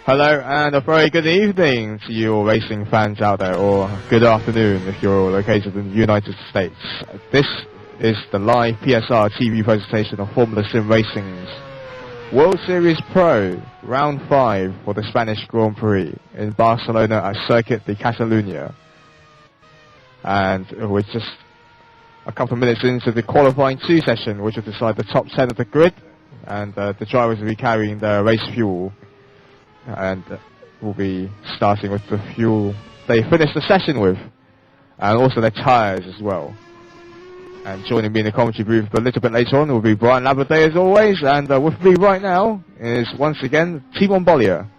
Hello and a very good evening to you all racing fans out there, or good afternoon if you're located in the United States. This is the live FSR TV presentation of Formula Sim Racing's World Series Pro Round 5 for the Spanish Grand Prix in Barcelona at Circuit de Catalunya. And we're just a couple of minutes into the qualifying 2 session, which will decide the top 10 of the grid, and the drivers will be carrying their race fuel. And we'll be starting with the fuel they finished the session with, and also their tyres as well. And joining me in the commentary booth a little bit later on will be Brian Labaday as always, and with me right now is once again Timon Bollier.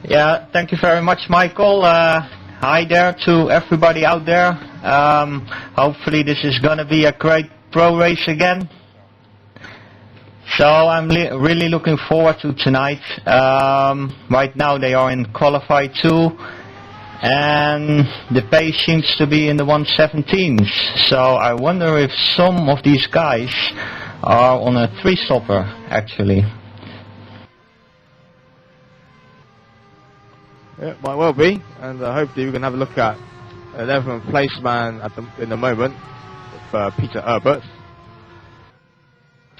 Yeah, thank you very much, Michael. Hi there to everybody out there. Hopefully this is going to be a great pro race again. So I'm really looking forward to tonight. Right now they are in qualify 2, and the pace seems to be in the 117s. So I wonder if some of these guys are on a 3-stopper actually. Yeah, might well be, and hopefully we can have a look at 11th place man in the moment, with Peter Herbert.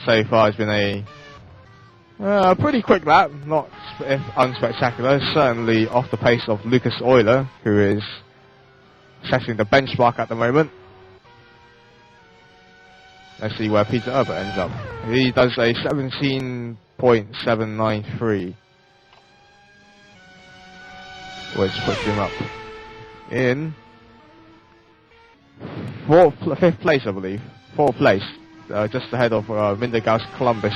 So far it's been a pretty quick lap, not unspectacular, certainly off the pace of Lucas Euler, who is setting the benchmark at the moment. Let's see where Peter Herbert ends up. He does a 17.793. Which puts him up in 5th place, I believe. 4th place, just ahead of Mindergaus Columbus.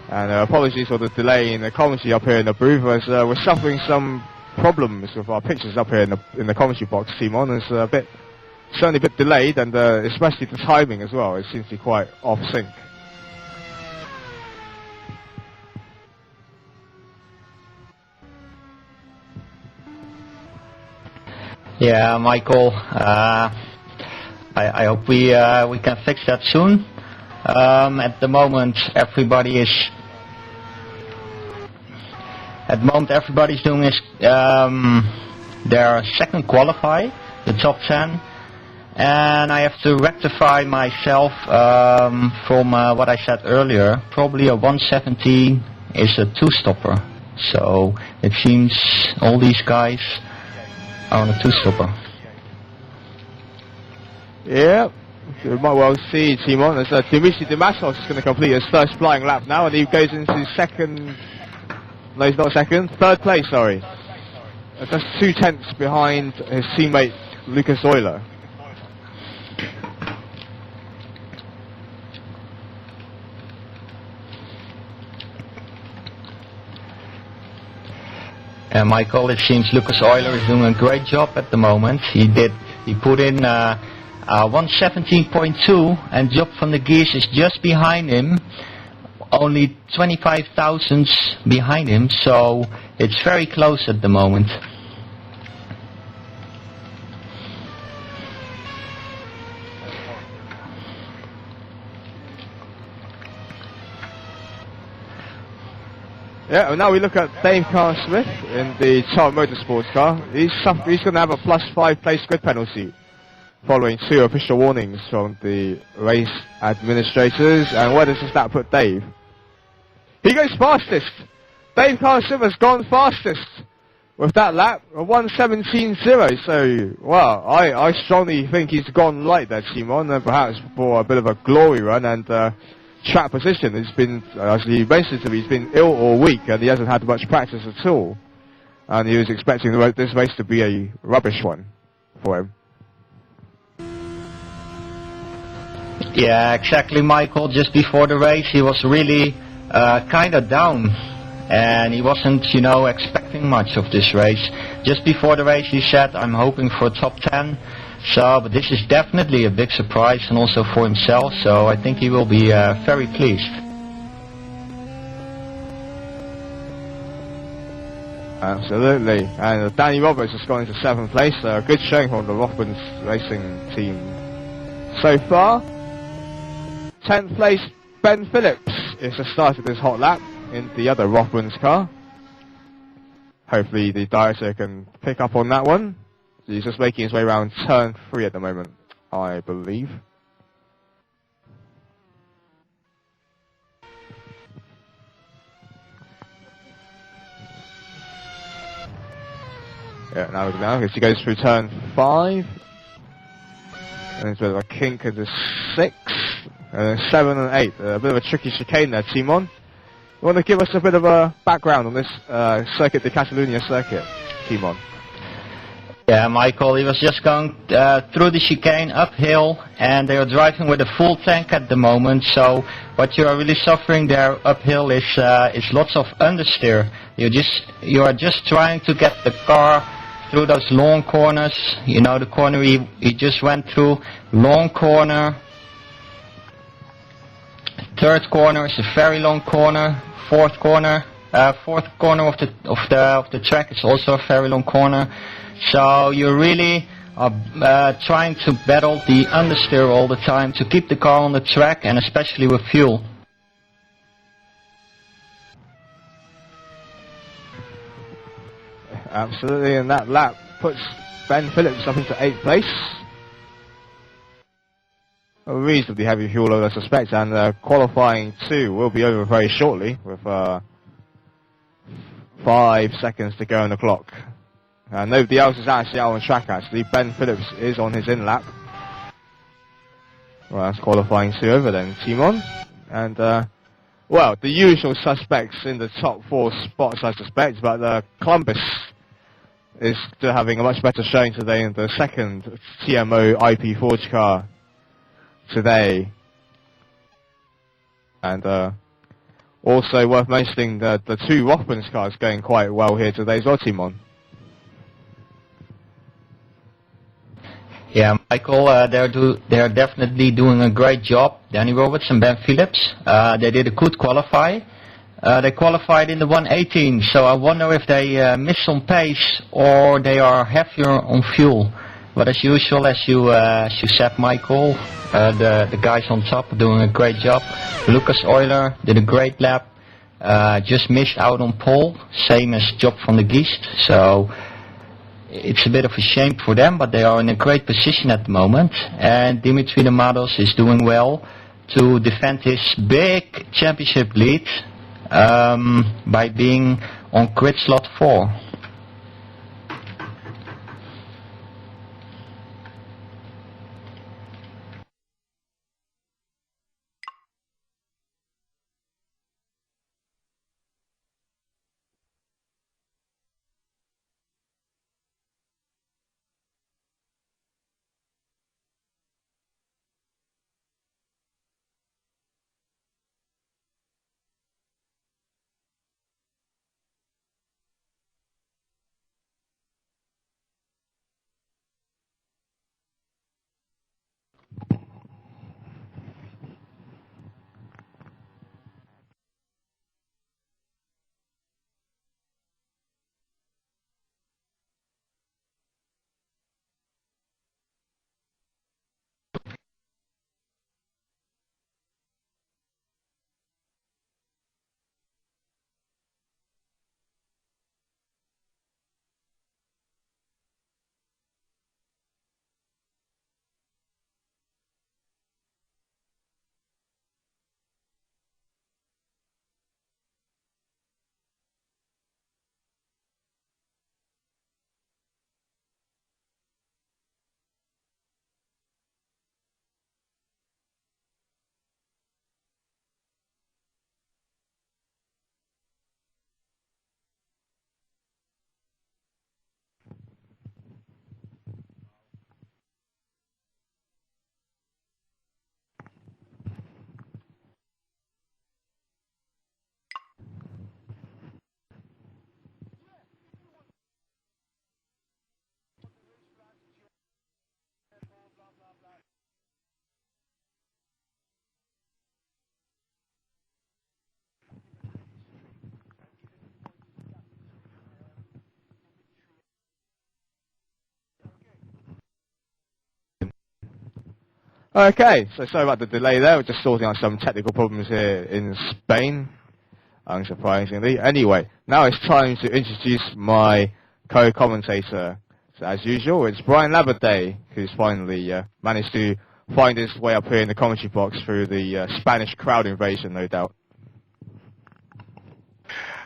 And apologies for the delay in the commentary up here in the booth, as we're suffering some problems with our pictures up here in the commentary box. Simon, it's certainly a bit delayed, and especially the timing as well. It seems to be quite off sync. Yeah, Michael. I hope we can fix that soon. At the moment, everybody's doing is their second qualify, the top 10. And I have to rectify myself from what I said earlier. Probably a 117 is a 2-stopper. So it seems all these guys are on a 2-stopper. Yeah, you might well see, Timon, as Dimitri Dimasos is going to complete his first flying lap now, and he goes into second. No, he's not second. 3rd place, sorry. Just 2/10 behind his teammate Lucas Euler. Michael, it seems Lucas Euler is doing a great job at the moment. He put in 117.2, and Job van der Geers is just behind him, only 25 thousandths behind him, so it's very close at the moment. Yeah, and now we look at Dave Carl Smith in the Child Motorsports car. He's going to have a +5 place grid penalty following 2 official warnings from the race administrators. And where does that put Dave? He goes fastest. Dave Carl Smith has gone fastest with that lap, a 117.0. So, well, I strongly think he's gone light there, Simon, and perhaps for a bit of a glory run and track position. He's been, as he mentioned to me, he's been ill all week and he hasn't had much practice at all. And he was expecting this race to be a rubbish one for him. Yeah, exactly, Michael. Just before the race, he was really kind of down, and he wasn't, expecting much of this race. Just before the race, he said, "I'm hoping for top 10." So, but this is definitely a big surprise, and also for himself. So, I think he will be very pleased. Absolutely. And Danny Roberts has gone into 7th place. A good showing from the Rothmans Racing team so far. 10th place, Ben Phillips is the start of this hot lap in the other Rothmans car. Hopefully the director can pick up on that one. He's just making his way around turn 3 at the moment, I believe. Yeah, now as he goes through turn 5. And there's a bit of a kink into 6. And then 7 and 8. A bit of a tricky chicane there, Timon. You want to give us a bit of a background on this Circuit de Catalunya circuit, Timon? Yeah, Michael, he was just going through the chicane uphill, and they are driving with a full tank at the moment. So what you are really suffering there uphill is lots of understeer. You are just trying to get the car through those long corners. The corner he just went through, long corner. Third corner is a very long corner. Fourth corner of the track is also a very long corner. So you really are trying to battle the understeer all the time to keep the car on the track, and especially with fuel. Absolutely, and that lap puts Ben Phillips up into 8th place. A reasonably heavy fuel load, I suspect, and qualifying 2 will be over very shortly with 5 seconds to go on the clock. Nobody else is actually out on track, actually. Ben Phillips is on his in-lap. Well, that's qualifying 2 over then, Timon. And, well, the usual suspects in the top 4 spots, I suspect, but Columbus is still having a much better showing today in the second TMO IP Forge car today. And also worth mentioning that the 2 Rothmans cars going quite well here today as well, Timon. Yeah, Michael, they're definitely doing a great job. Danny Roberts and Ben Phillips, they did a good qualify. They qualified in the 118, so I wonder if they missed on pace or they are heavier on fuel. But as usual, as you said, Michael, the guys on top are doing a great job. Lucas Euler did a great lap, just missed out on pole, same as Job van der Giest. So it's a bit of a shame for them, but they are in a great position at the moment. And Dimitri de Mados is doing well to defend his big championship lead by being on grid slot 4. Okay, so sorry about the delay there. We're just sorting out some technical problems here in Spain, unsurprisingly. Anyway, now it's time to introduce my co-commentator. So as usual, it's Brian Labaday, who's finally managed to find his way up here in the commentary box through the Spanish crowd invasion, no doubt.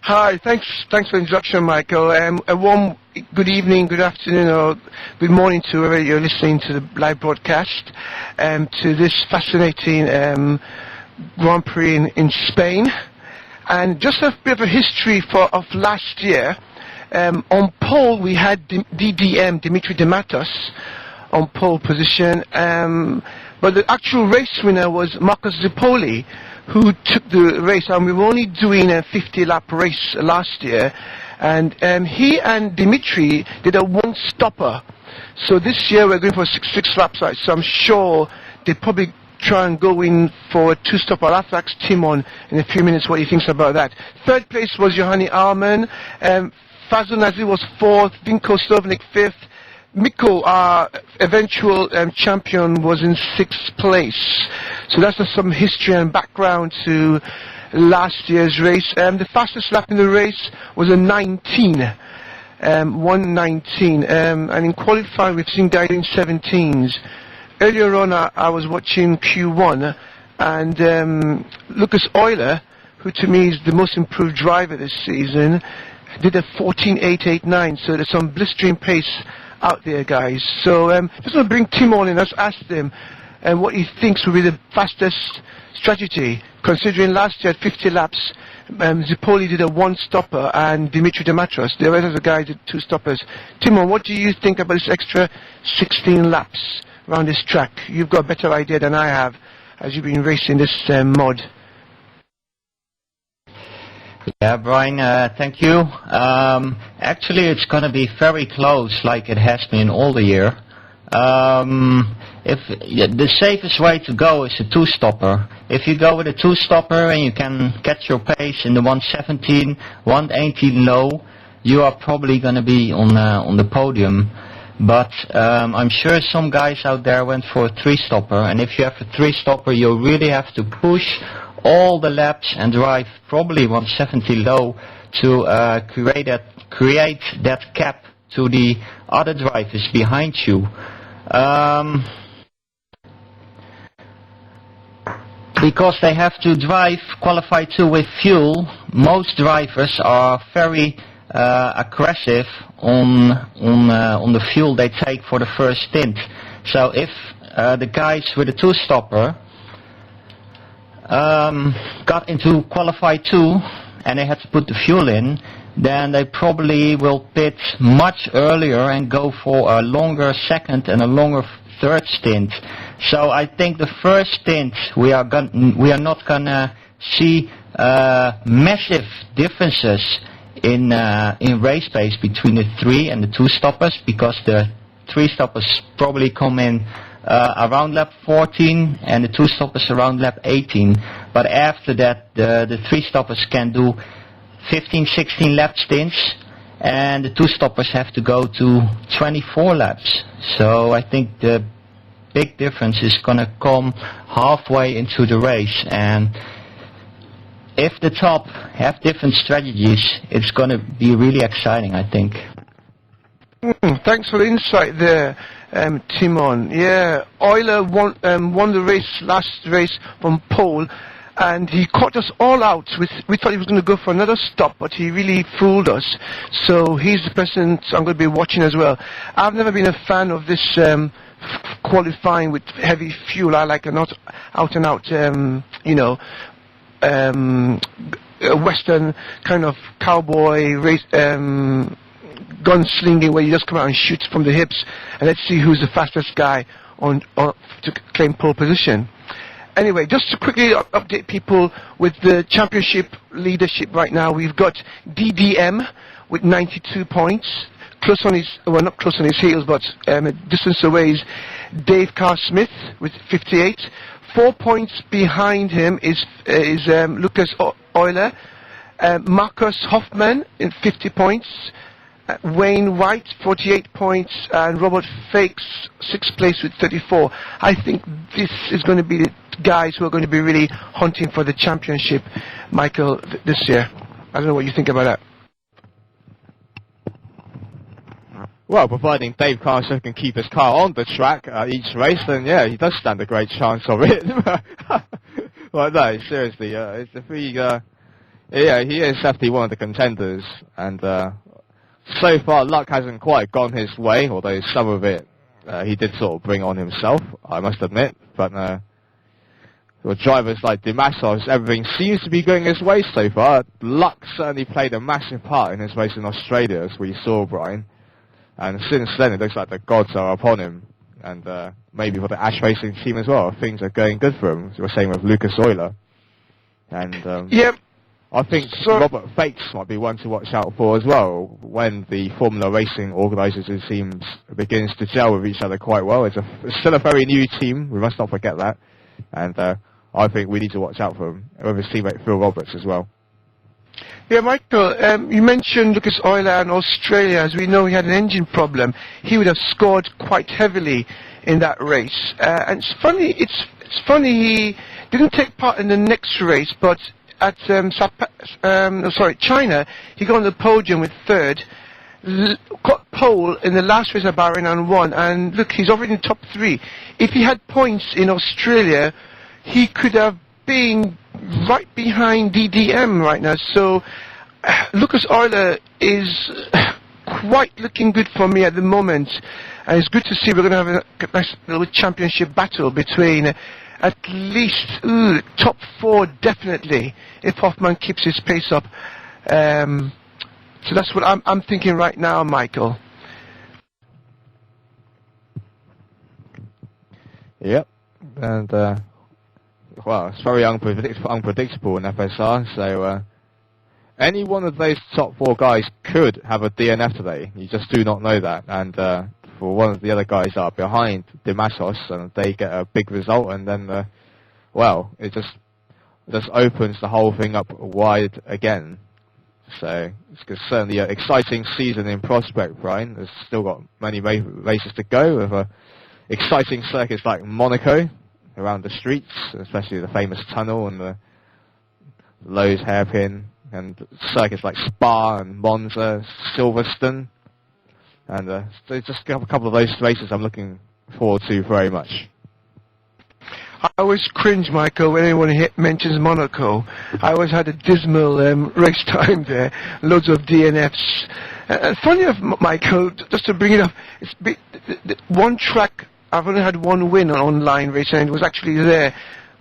Hi, thanks for the introduction, Michael. A warm good evening, good afternoon, or good morning to whoever you're listening to the live broadcast, to this fascinating Grand Prix in Spain. And just a bit of a history of last year. On pole, we had DDM, Dimitri de Matos, on pole position, but the actual race winner was Marcus Zipoli, who took the race, and we were only doing a 50-lap race last year, and he and Dimitri did a one-stopper. So this year we're going for six laps, right? So I'm sure they probably try and go in for a two-stopper. I'll have to ask Timon in a few minutes what he thinks about that. Third place was Johanni Arman, Fazul Nazir was fourth, Vinko Stovnik fifth, Mikko, our eventual champion, was in sixth place. So that's just some history and background to last year's race. The fastest lap in the race was a 1:19. And in qualifying, we've seen guys in 17s. Earlier on, I was watching Q1, and Lucas Euler, who to me is the most improved driver this season, did a 14:889. So there's some blistering pace out there, guys. So just want to bring Tim on and let's ask him what he thinks will be the fastest strategy, considering last year at 50 laps, Zipoli did a one-stopper and Dimitri de Matos, the rest of the guys did two stoppers. Timon, what do you think about this extra 16 laps around this track? You've got a better idea than I have, as you've been racing this mod. Yeah, Brian, thank you. Actually, it's going to be very close, like it has been all the year. The safest way to go is a two-stopper. If you go with a two-stopper and you can catch your pace in the 117, 118 low, you are probably going to be on the podium. But I'm sure some guys out there went for a three-stopper, and if you have a three-stopper, you really have to push all the laps and drive probably 170 low to create that gap to the other drivers behind you. Because they have to qualify 2 with fuel, most drivers are very aggressive on the fuel they take for the first stint. So if the guys with a two-stopper got into qualify 2 and they had to put the fuel in, then they probably will pit much earlier and go for a longer second and a longer third stint. So I think the first stint we are not gonna see massive differences in race pace between the 3 and the 2 stoppers, because the 3 stoppers probably come in around lap 14 and the 2 stoppers around lap 18. But after that, the 3 stoppers can do 15, 16 lap stints, and the 2 stoppers have to go to 24 laps. So I think the big difference is going to come halfway into the race, and if the top have different strategies, it's going to be really exciting, I think. Thanks for the insight there, Timon. Yeah, Euler won the last race from pole, and he caught us all out. We thought he was going to go for another stop, but he really fooled us. So he's the person I'm going to be watching as well. I've never been a fan of this qualifying with heavy fuel. I like an out-and-out, a Western kind of cowboy race, gunslinging, where you just come out and shoot from the hips, and let's see who's the fastest guy to claim pole position. Anyway, just to quickly update people with the championship leadership right now, we've got DDM with 92 points. Close on his, well, not close on his heels, but a distance away is Dave Carr-Smith with 58. 4 points behind him is Lucas Euler. Marcus Hoffman in 50 points. Wayne White, 48 points, and Robert Fakes, 6th place with 34. I think this is going to be the guys who are going to be really hunting for the championship, Michael, this year. I don't know what you think about that. Well, providing Dave Carson can keep his car on the track at each race, then yeah, he does stand a great chance of it. Well, no, seriously, it's the three. Yeah, he is definitely one of the contenders, and so far luck hasn't quite gone his way. Although some of it he did sort of bring on himself, I must admit. But with drivers like Dimassos, everything seems to be going his way so far. Luck certainly played a massive part in his race in Australia, as we saw, Brian. And since then, it looks like the gods are upon him. And maybe for the Ash Racing team as well, things are going good for him. As we were saying with Lucas Euler. And yep. I think Robert Fakes might be one to watch out for as well. When the Formula Racing organisers, it seems, begins to gel with each other quite well. It's still a very new team. We must not forget that. And I think we need to watch out for him. With his teammate Phil Roberts as well. Yeah, Michael, you mentioned Lucas Euler in Australia. As we know, he had an engine problem. He would have scored quite heavily in that race. And it's funny he didn't take part in the next race, but at China, he got on the podium with 3rd, got pole in the last race at Bahrain and won. And look, he's already in the top 3. If he had points in Australia, he could have been right behind DDM right now. So Lucas Euler is quite looking good for me at the moment. And it's good to see we're going to have a nice little championship battle between at least top 4 definitely, if Hoffman keeps his pace up. So that's what I'm thinking right now, Michael. Yep. And well, it's very unpredictable in FSR, so any one of those top 4 guys could have a DNF today. You just do not know that. And for one of the other guys that are behind Dimassos, and they get a big result, and then, well, it just opens the whole thing up wide again. So it's certainly an exciting season in prospect, Brian. There's still got many races to go with exciting circuits like Monaco around the streets, especially the famous tunnel and the Lowe's hairpin, and circuits like Spa and Monza, Silverstone, and so just a couple of those races I'm looking forward to very much. I always cringe, Michael, when anyone mentions Monaco. I always had a dismal race time there, loads of DNFs. Funny enough, Michael, just to bring it up, it's one track. I've only had one win on online race, and it was actually there.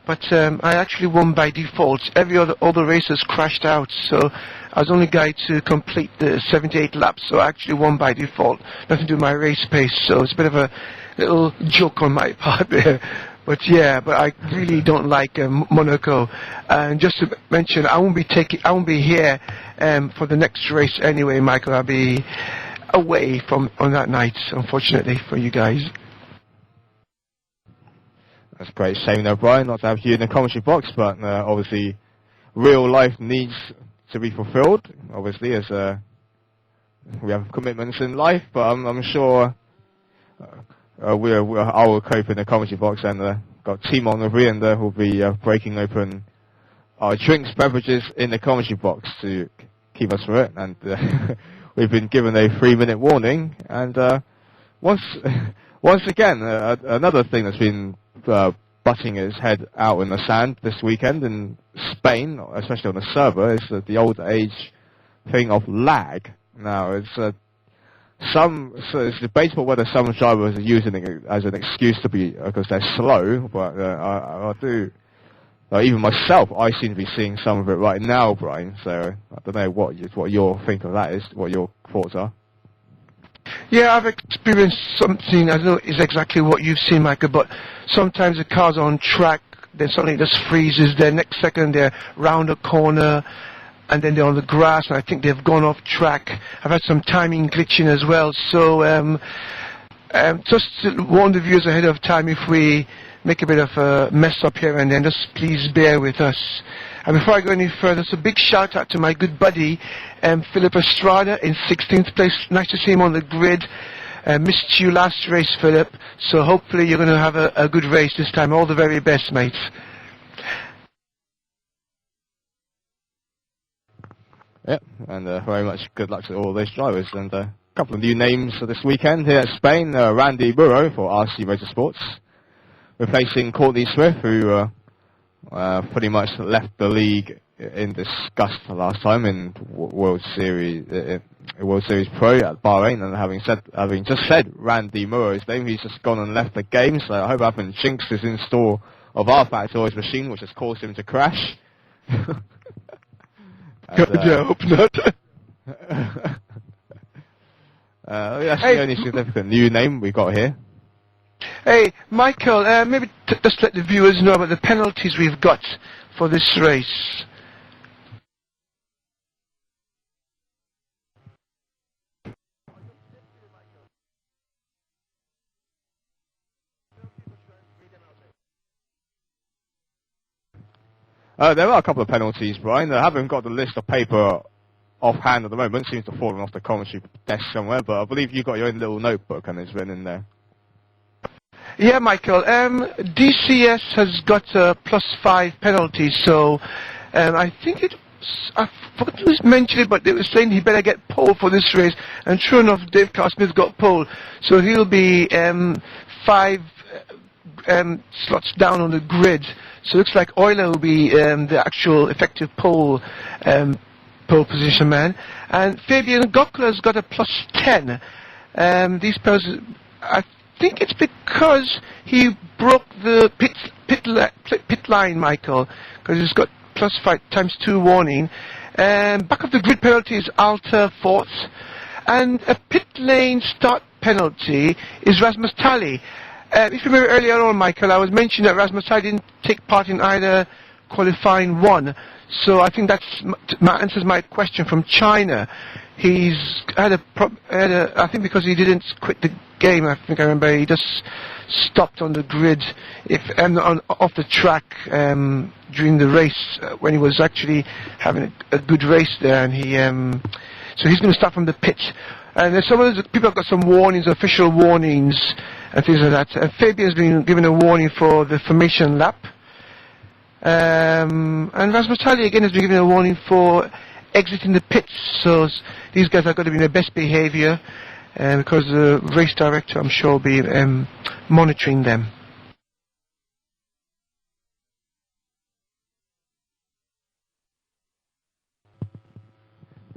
But I actually won by default. All the races crashed out, so I was the only guy to complete the 78 laps, so I actually won by default. Nothing to do with my race pace, so it's a bit of a little joke on my part there. But yeah, but I really don't like Monaco. And just to mention, I won't be here for the next race anyway, Michael. I'll be away on that night, unfortunately, for you guys. That's a great shame though, Brian, not to have you in the commentary box, but obviously real life needs to be fulfilled, obviously, as we have commitments in life, but I'm sure I will cope in the commentary box, and got Timon Henry, and we'll be breaking open our drinks, beverages in the commentary box to keep us through it, and we've been given a 3-minute warning, and once again, another thing that's been butting its head out in the sand this weekend in Spain, especially on the server, is the old age thing of lag. Now, it's debatable whether some drivers are using it as an excuse to be because they're slow, but I do. Even myself, I seem to be seeing some of it right now, Brian. So I don't know what your think of that is, what your thoughts are. Yeah, I've experienced something, I don't know is exactly what you've seen, Michael, but sometimes the car's on track, then suddenly it just freezes, then next second they're round a corner, and then they're on the grass, and I think they've gone off track. I've had some timing glitching as well, so just to warn the viewers ahead of time, if we make a bit of a mess up here and then. Just please bear with us. And before I go any further, so big shout out to my good buddy, Philip Estrada in 16th place. Nice to see him on the grid. Missed you last race, Philip. So hopefully you're going to have a good race this time. All the very best, mates. Yep, and very much good luck to all those drivers. And a couple of new names for this weekend here at Spain. Randy Burrow for RC Motorsports, replacing Courtney Smith, who pretty much left the league in disgust last time in World Series Pro at Bahrain. And having just said Randy Burrow's name, he's just gone and left the game. So I hope I haven't jinxed his install of our Factories machine, which has caused him to crash. And, yeah, I hope not. That's the only significant new name we got here. Hey, Michael, maybe just let the viewers know about the penalties we've got for this race. There are a couple of penalties, Brian. I haven't got the list of paper offhand at the moment. It seems to have fallen off the commentary desk somewhere, but I believe you've got your own little notebook and it's written in there. Yeah, Michael. DCS has got +5 penalties, so I think I forgot to mention it, but they were saying he better get pole for this race, and sure enough, Dave Carl-Smith got pole, so he'll be 5 slots down on the grid. So it looks like Euler will be the actual effective pole position man, and Fabian Gockler's got a +10. These pairs, I think it's because he broke the pit line, Michael, because he's got +5 ×2 warning. Back of the grid penalty is Alter 4th, and a pit lane start penalty is Rasmus Tally. If you remember earlier on, Michael, I was mentioning that Rasmus Tally didn't take part in either qualifying 1, so I think that's answers my question from China. He's had I think because he didn't quit the game, I think I remember he just stopped on the grid off the track during the race when he was actually having a good race there, and so he's going to start from the pit. And there's some of those people have got some warnings, official warnings, and things like that. And Fabian's been given a warning for the formation lap. And Rasmus Tally again has been given a warning for exiting the pits. So these guys are going to be in their best behavior, because the race director, I'm sure, will be monitoring them.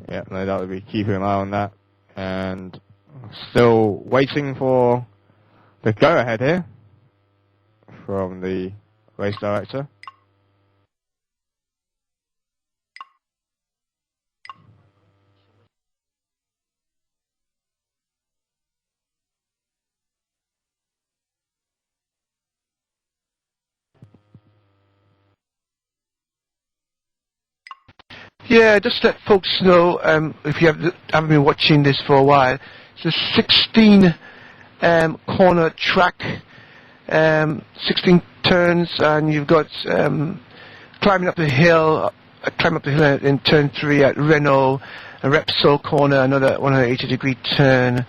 Yeah, no doubt we'll be keeping an eye on that. And still waiting for the go-ahead here from the race director. Yeah, just let folks know, if you haven't been watching this for a while, it's a 16 corner track, 16 turns, and you've got climbing up the hill in turn 3 at Renault, a Repsol corner, another 180-degree turn.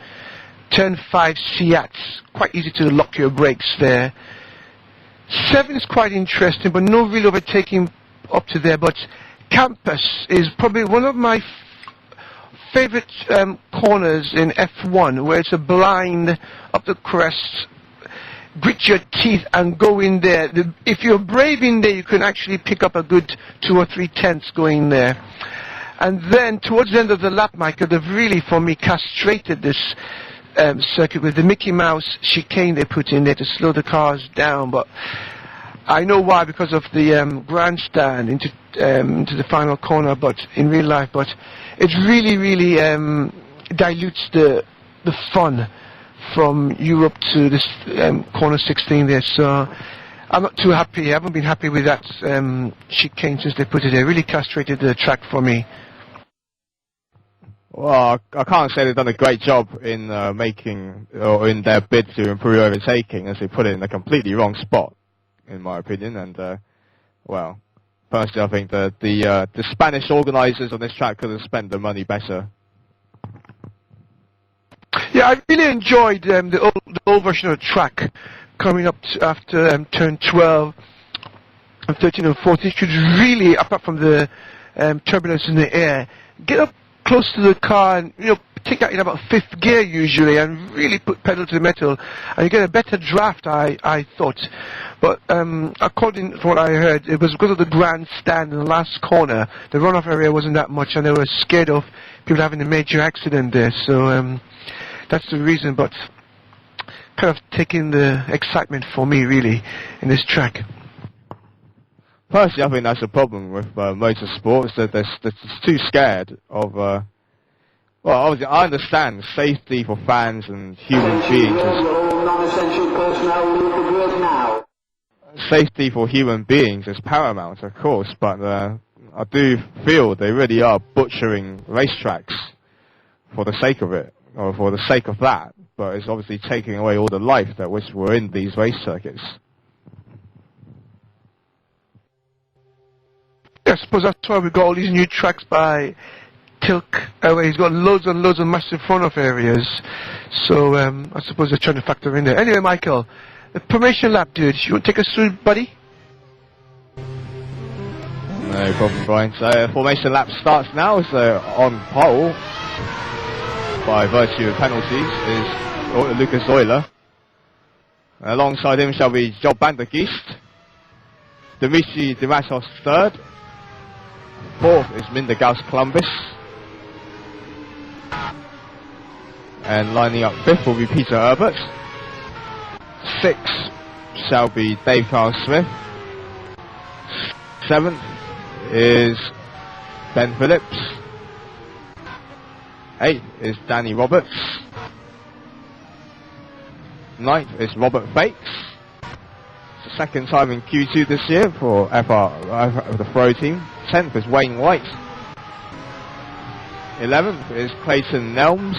Turn 5 Seat, quite easy to lock your brakes there. 7 is quite interesting, but no real overtaking up to there, but Campus is probably one of my favorite corners in F1, where it's a blind up the crest, grit your teeth and go in there. If you're brave in there, you can actually pick up a good 2 or 3 tenths going there. And then towards the end of the lap, Michael, they've really, for me, castrated this circuit with the Mickey Mouse chicane they put in there to slow the cars down. But I know why, because of the grandstand into the final corner, but in real life, but it really dilutes the fun from Europe to this corner 16 there. So I'm not too happy. I haven't been happy with that chicane since they put it there. Really castrated the track for me. Well, I can't say they've done a great job in in their bid to improve overtaking, as they put it in a completely wrong spot. in my opinion. And well, personally, I think the Spanish organisers on this track could have spent the money better. Yeah, I really enjoyed the old version of the track coming up after turn 12 and 13 and 14. It should really, apart from the turbulence in the air, get up close to the car and take that in about fifth gear usually and really put pedal to the metal, and you get a better draft, I thought. But according to what I heard, it was because of the grandstand in the last corner. The runoff area wasn't that much, and they were scared of people having a major accident there. So that's the reason, but kind of taking the excitement for me really in this track. Personally, I think that's a problem with motorsports, that they're too scared of. Well, obviously, I understand safety for fans and human beings. Safety for human beings is paramount, of course, but I do feel they really are butchering racetracks for the sake of it, or for the sake of that. But it's obviously taking away all the life that which were in these race circuits. I suppose that's why we've got all these new tracks by Tilk, where he's got loads and loads of massive front-off areas. So I suppose they're trying to factor in there. Anyway, Michael, the formation lap, dude, you want to take us through, buddy? No problem, Brian. So formation lap starts now. So on pole, by virtue of penalties, is Lucas Euler. Alongside him shall be Job van der Geest. Dimitri Dimatos third. Fourth is Mindergaus Columbus. And lining up fifth will be Peter Herbert. Sixth shall be Dave Carl Smith. Seventh is Ben Phillips. Eighth is Danny Roberts. Ninth is Robert Fakes. It's the second time in Q2 this year for the Pro team. 10th is Wayne White. 11th is Clayton Nelms.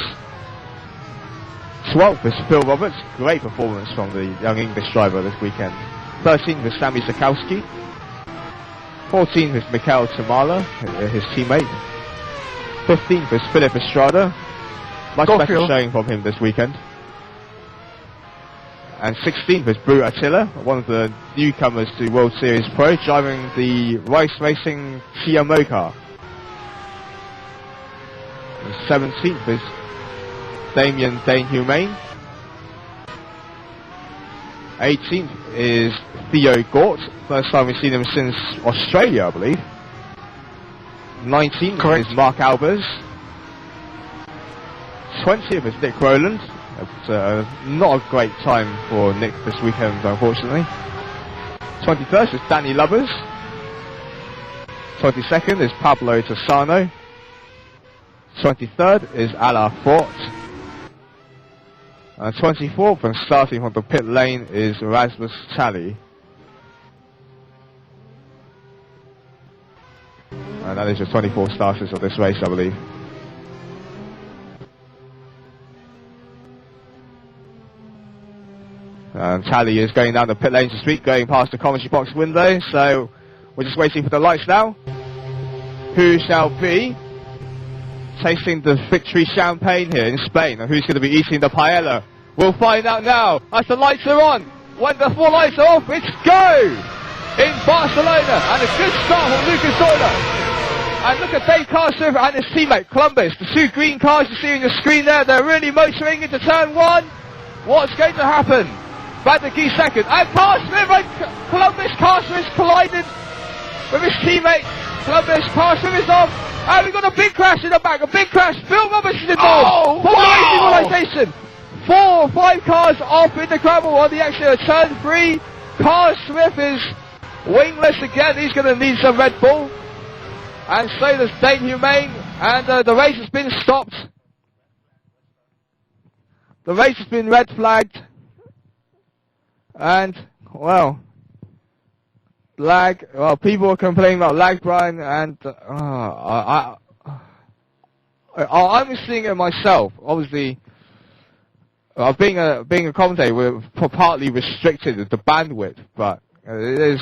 12th is Phil Roberts. Great performance from the young English driver this weekend. 13th is Sammy Sikowski. 14th is Mikael Tamala, his teammate. 15th is Philip Estrada. Much better showing from him this weekend. And 16th is Bru Attila, one of the newcomers to World Series Pro, driving the Rice Racing TMO car. And 17th is Damien Dane Humane. 18th is Theo Gort, first time we've seen him since Australia, I believe. 19th Correct. Is Mark Albers. 20th is Nick Rowland. It's not a great time for Nick this weekend, unfortunately. 21st is Danny Lubbers. 22nd is Pablo Tosano. 23rd is Alain Fort. And 24th, and starting from the pit lane, is Rasmus Talley. And that is the 24 starters of this race, I believe. Talley is going down the pit lane this week, going past the commentary box window, so we're just waiting for the lights now. Who shall be tasting the victory champagne here in Spain, and who's going to be eating the paella? We'll find out now as the lights are on. When the four lights are off, it's go! In Barcelona, and a good start from Lucas Euler. And look at Dave Carson and his teammate Columbus. The two green cars you see on your screen there, they're really motoring into turn one. What's going to happen? Van der Geest second, and Carson and Columbus. Carson is collided with his teammate Columbus. Carson is off, and we've got a big crash in the back, a big crash. Phil Roberts is involved. Equalisation. 4 or 5 cars off in the gravel on the exit of turn 3. Carl Smith is wingless again. He's going to need some Red Bull. And so does Dane Humane, and the race has been stopped. The race has been red flagged. And, well, lag. Well, people are complaining about lag, Brian, and I'm seeing it myself. Obviously, being a commentator, we're partly restricted with the bandwidth, but It is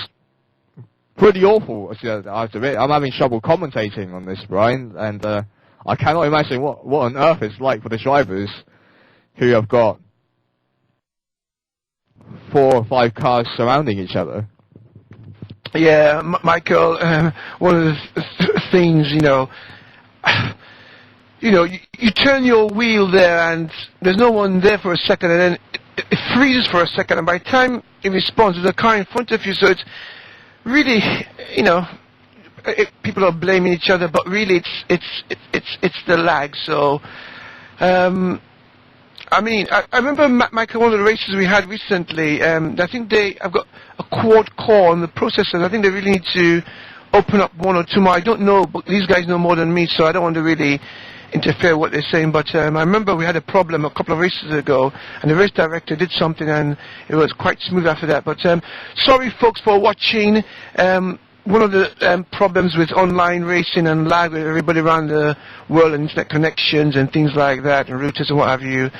pretty awful. I have to admit, I'm having trouble commentating on this, Brian, and I cannot imagine what on earth it's like for the drivers who have got 4 or 5 cars surrounding each other. Yeah, Michael, one of the things, you turn your wheel there and there's no one there for a second, and then it freezes for a second, and by the time it responds, there's a car in front of you, so it's really, people are blaming each other, but really it's the lag. So, I remember, Michael, one of the races we had recently, I think I've got a quad core on the processors. I think they really need to open up 1 or 2 more. I don't know, but these guys know more than me, so I don't want to really interfere with what they're saying. But I remember we had a problem a couple of races ago, and the race director did something, and it was quite smooth after that. But sorry, folks, for watching. One of the problems with online racing and lag with everybody around the world and internet connections and things like that, and routers and what have you,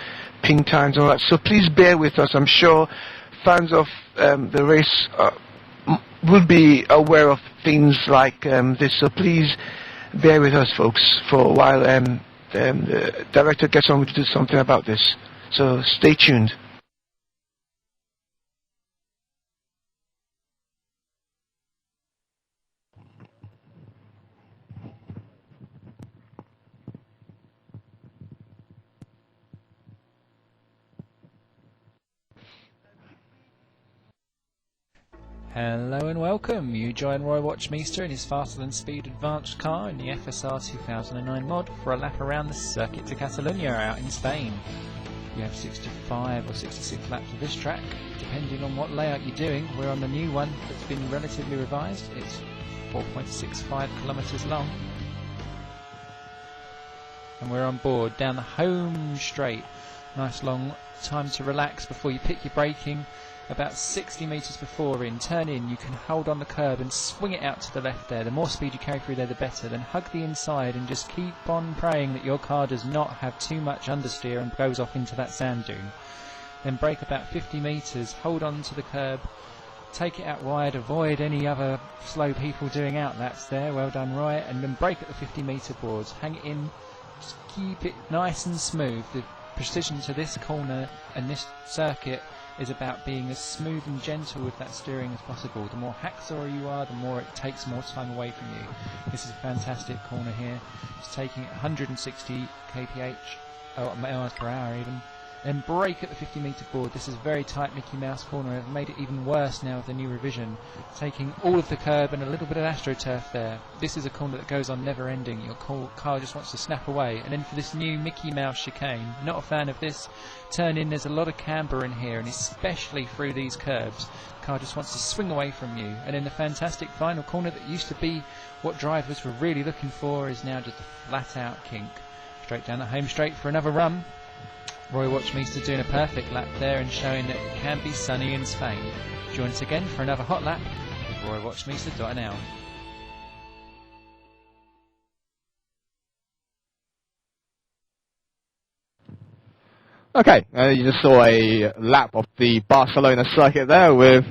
ping times and all that. So please bear with us. I'm sure fans of the race will be aware of things like this. So please bear with us, folks, for a while. The director gets on to do something about this. So stay tuned. Hello and welcome. You join Roy Watchmeister in his faster than speed advanced car in the FSR 2009 mod for a lap around the Circuit de Catalunya out in Spain. You have 65 or 66 laps of this track, depending on what layout you're doing. We're on the new one that's been relatively revised. It's 4.65 kilometres long. And we're on board down the home straight. Nice long time to relax before you pick your braking. About 60 metres before turn in, you can hold on the curb and swing it out to the left there. The more speed you carry through there, the better. Then hug the inside and just keep on praying that your car does not have too much understeer and goes off into that sand dune. Then brake about 50 metres, hold on to the curb, take it out wide, avoid any other slow people doing out laps there. Well done, Roy. And then brake at the 50 metre boards, hang it in, just keep it nice and smooth. The precision to this corner and this circuit is about being as smooth and gentle with that steering as possible. The more hacksaw you are, the more it takes more time away from you. This is a fantastic corner here. It's taking 160 kph, or miles per hour even. Then brake at the 50 metre board. This is a very tight Mickey Mouse corner. I've made it even worse now with the new revision. Taking all of the curb and a little bit of AstroTurf there. This is a corner that goes on never ending. Your car just wants to snap away. And then for this new Mickey Mouse chicane, not a fan of this. Turn in, there's a lot of camber in here, and especially through these curbs. The car just wants to swing away from you. And in the fantastic final corner that used to be what drivers were really looking for is now just a flat out kink. Straight down the home straight for another run. Roy Watchmeister doing a perfect lap there and showing that it can be sunny in Spain. Join us again for another hot lap with RoyWatchmeister.nl. Okay, you just saw a lap of the Barcelona circuit there with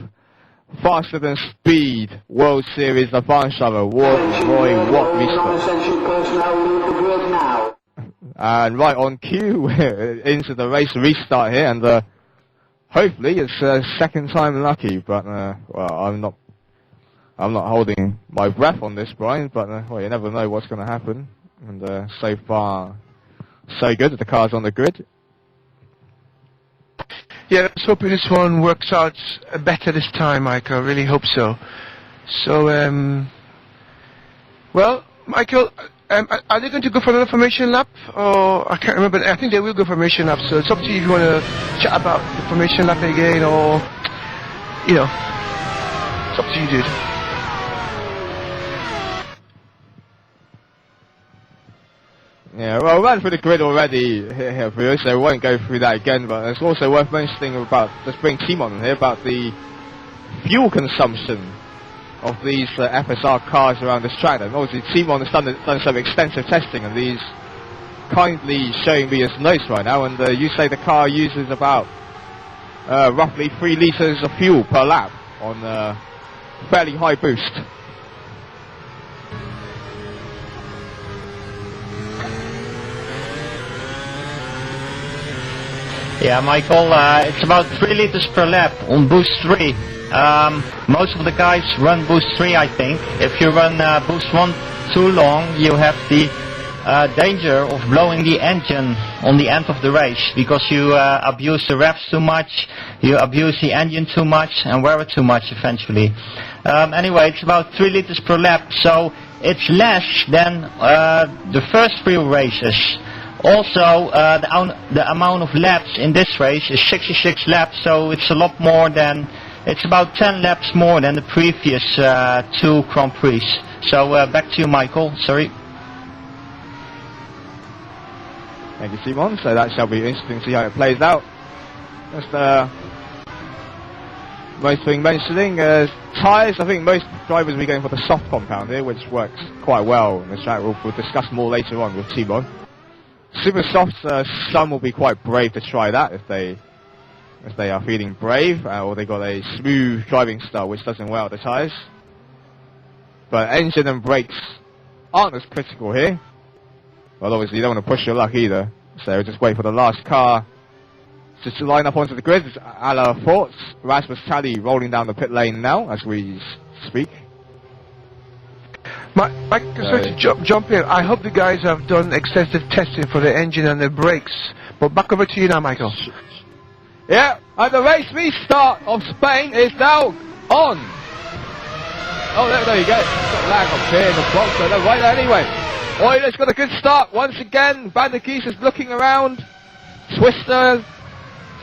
faster than speed World Series advanced driver Roy Watchmeister. And right on cue into the race restart here, and hopefully it's second time lucky. But well, I'm not holding my breath on this, Brian. But well, you never know what's going to happen. And so far, so good. The car's on the grid. Yeah, let's hope this one works out better this time, Michael. I really hope so. So, well, Michael. Are they going to go for another formation lap? Or I can't remember. I think they will go formation lap. So it's up to you if you want to chat about the formation lap again, or it's up to you, dude. Yeah, well, we ran through the grid already here for you, so we won't go through that again. But it's also worth mentioning about, let's bring Timon in here, about the fuel consumption of these FSR cars around this track. And obviously Timon has done some extensive testing, and he's kindly showing me his notes right now, and you say the car uses about roughly 3 litres of fuel per lap. on a fairly high boost. Yeah, Michael, it's about 3 liters per lap on boost 3. Most of the guys run boost 3, I think. If you run boost 1 too long, you have the danger of blowing the engine on the end of the race, because you abuse the revs too much, you abuse the engine too much, and wear it too much eventually. Anyway, it's about 3 liters per lap, so it's less than the first 3 races. Also, the amount of laps in this race is 66 laps, so it's a lot more than, it's about 10 laps more than the previous 2 Grand Prix. So back to you, Michael. Sorry. Thank you, Simon. So that shall be interesting to see how it plays out. Just most thing mentioning, tyres. I think most drivers will be going for the soft compound here, which works quite well in this track. We'll discuss more later on with Simon. Super softs, some will be quite brave to try that if they are feeling brave, or they got a smooth driving style which doesn't wear out the tyres. But engine and brakes aren't as critical here. Well, obviously you don't want to push your luck either, so just wait for the last car to line up onto the grid. It's a la Forts. Rasmus Tally rolling down the pit lane now as we speak. Mike, sorry to jump in. I hope the guys have done extensive testing for the engine and the brakes. But back over to you now, Michael. Yeah, and the race restart of Spain is now on. Oh, there you go. Got lag up here in the box, so they're right there anyway. Euler's got a good start once again. Van der Kies is looking around. Twister,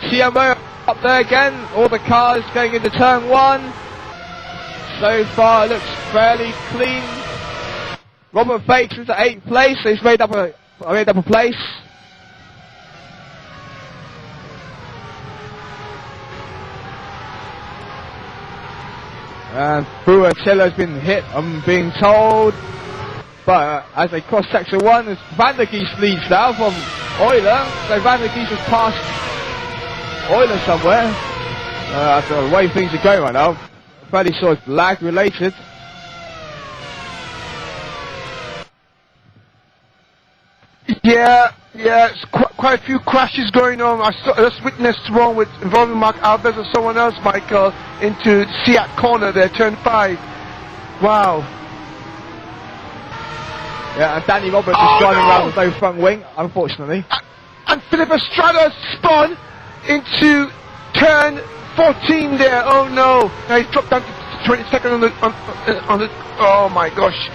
CMO up there again. All the cars going into turn 1. So far, it looks fairly clean. Robert Fakes is at 8th place, so he's made up a place. And Buacello's been hit, I'm being told. But as they cross section 1, as Van der Kies leads now from Euler. So Van der Kies has passed Euler somewhere. After the way things are going right now, fairly sure it's lag related. Yeah, it's quite a few crashes going on. I just witnessed one involving Mark Alves and someone else, Michael, into Seat corner there, turn 5. Wow. Yeah, and Danny Roberts is driving around with no front wing, unfortunately. And Philip Estrada spun into turn 14 there. Oh no! Now he's dropped down to 22nd on the. Oh my gosh!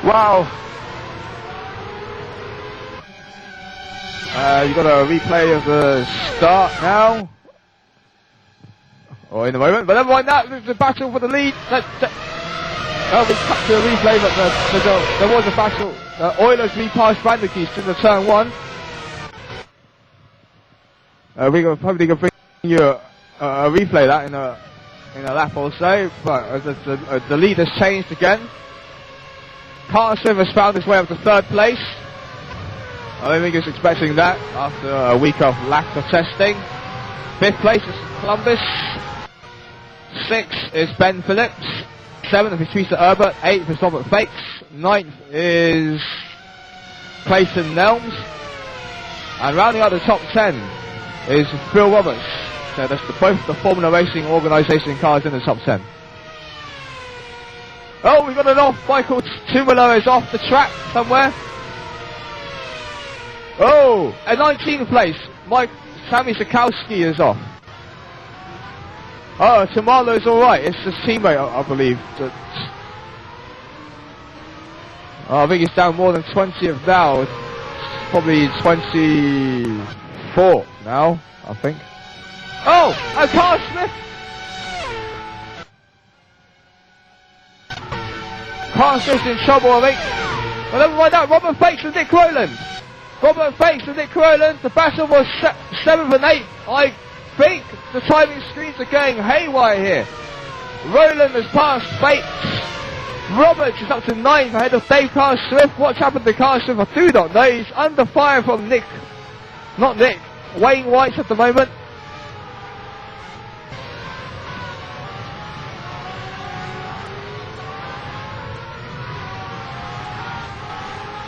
Wow. You got a replay of the start now, or in a moment. But never mind that. There's a battle for the lead. Oh, we cut to a replay, but there was a battle. Euler's repassed Van der Kies to the turn 1. We're probably going to bring you a replay of that in a lap or so. But the lead has changed again. Carson has found his way up to 3rd place. I don't think he was expecting that after a week of lack of testing. 5th place is Columbus. 6th is Ben Phillips. 7th is Teresa Herbert. 8th is Robert Fakes. 9th is Clayton Nelms. And rounding out the top 10 is Phil Roberts. So that's both the Formula Racing Organisation cars in the top 10. Oh, we've got an off. Michael Tumolo is off the track somewhere. Oh, at 19th place, Sammy Sikowski is off. Oh, Tomalo's alright, it's his teammate, I believe. I think he's down more than 20th now. It's probably 24 now, I think. Oh, and Carl Smith! Carl Smith's in trouble, I think. But never mind that, Robert Fakes and Nick Rowland. Robert Fakes and Nick Rowland, the battle was 7th and 8th. I think the timing screens are going haywire here. Rowland has passed Fakes. Roberts is up to 9th ahead of Dave Carl Smith. What's happened to Carl Smith, I do not know. He's under fire from Wayne White at the moment.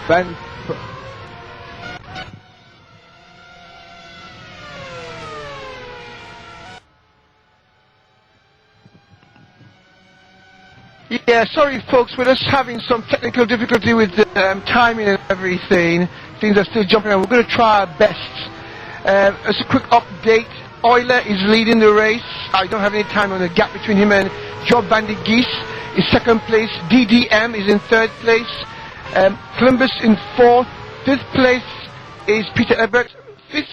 Ben. Yeah, sorry folks, we're just having some technical difficulty with the timing and everything. Things are still jumping around. We're going to try our best. As a quick update, Euler is leading the race. I don't have any time on the gap between him and Job van der Gies is second place. DDM is in third place. Columbus in fourth. Fifth place is Peter Ebert.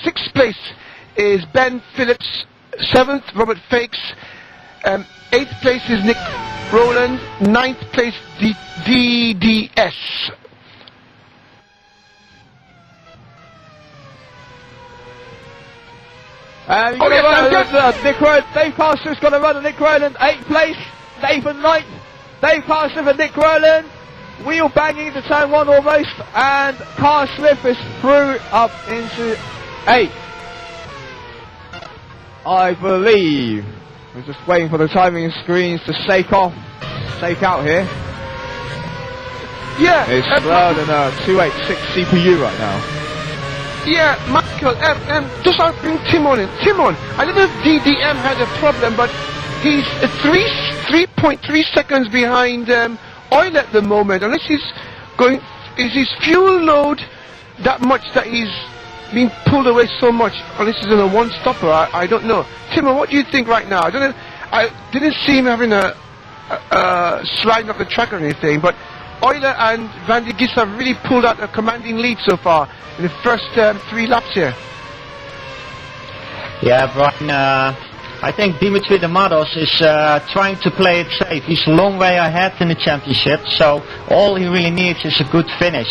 Sixth place is Ben Phillips. Seventh, Robert Fakes. Eighth place is Nick Rowland. Ninth place, DDS. Nick Rowland, Dave Carster's got to run, and Nick Rowland, 8th place, Nathan 9th, Dave Carster for Nick Rowland, wheel banging into turn 1 almost, and Carl Smith is through up into 8th. I believe, we're just waiting for the timing screens to shake out here. Yeah, It's slower than a 286 CPU right now. yeah, Michael, just I'll bring Tim on in. Tim on, I don't know if DDM had a problem, but he's 3.3 seconds behind Euler at the moment, unless he's going, is his fuel load that much that he's being pulled away so much, unless he's in a one-stopper, I don't know. Tim, what do you think right now? I don't know, I didn't see him having a sliding off the track or anything, but Euler and Van der Gies have really pulled out a commanding lead so far in the first 3 laps here. Yeah, Brian, I think Dimitri Damados is trying to play it safe. He's a long way ahead in the championship, so all he really needs is a good finish.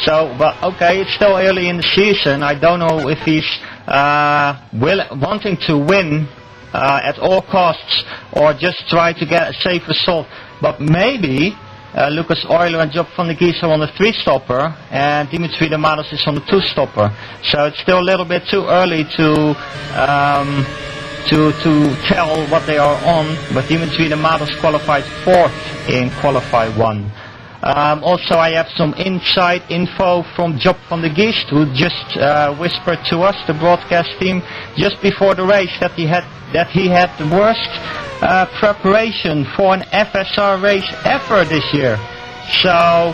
So, but okay, it's still early in the season. I don't know if he's wanting to win at all costs or just try to get a safe result. But maybe Lucas Euler and Job van der Gies are on the 3-stopper and Dimitri Damados is on the 2-stopper. So it's still a little bit too early to tell what they are on. But Dimitri Damados qualified 4th in Qualify 1. Also, I have some inside info from Job van der Gies, who just whispered to us, the broadcast team, just before the race that he had the worst preparation for an FSR race ever this year. So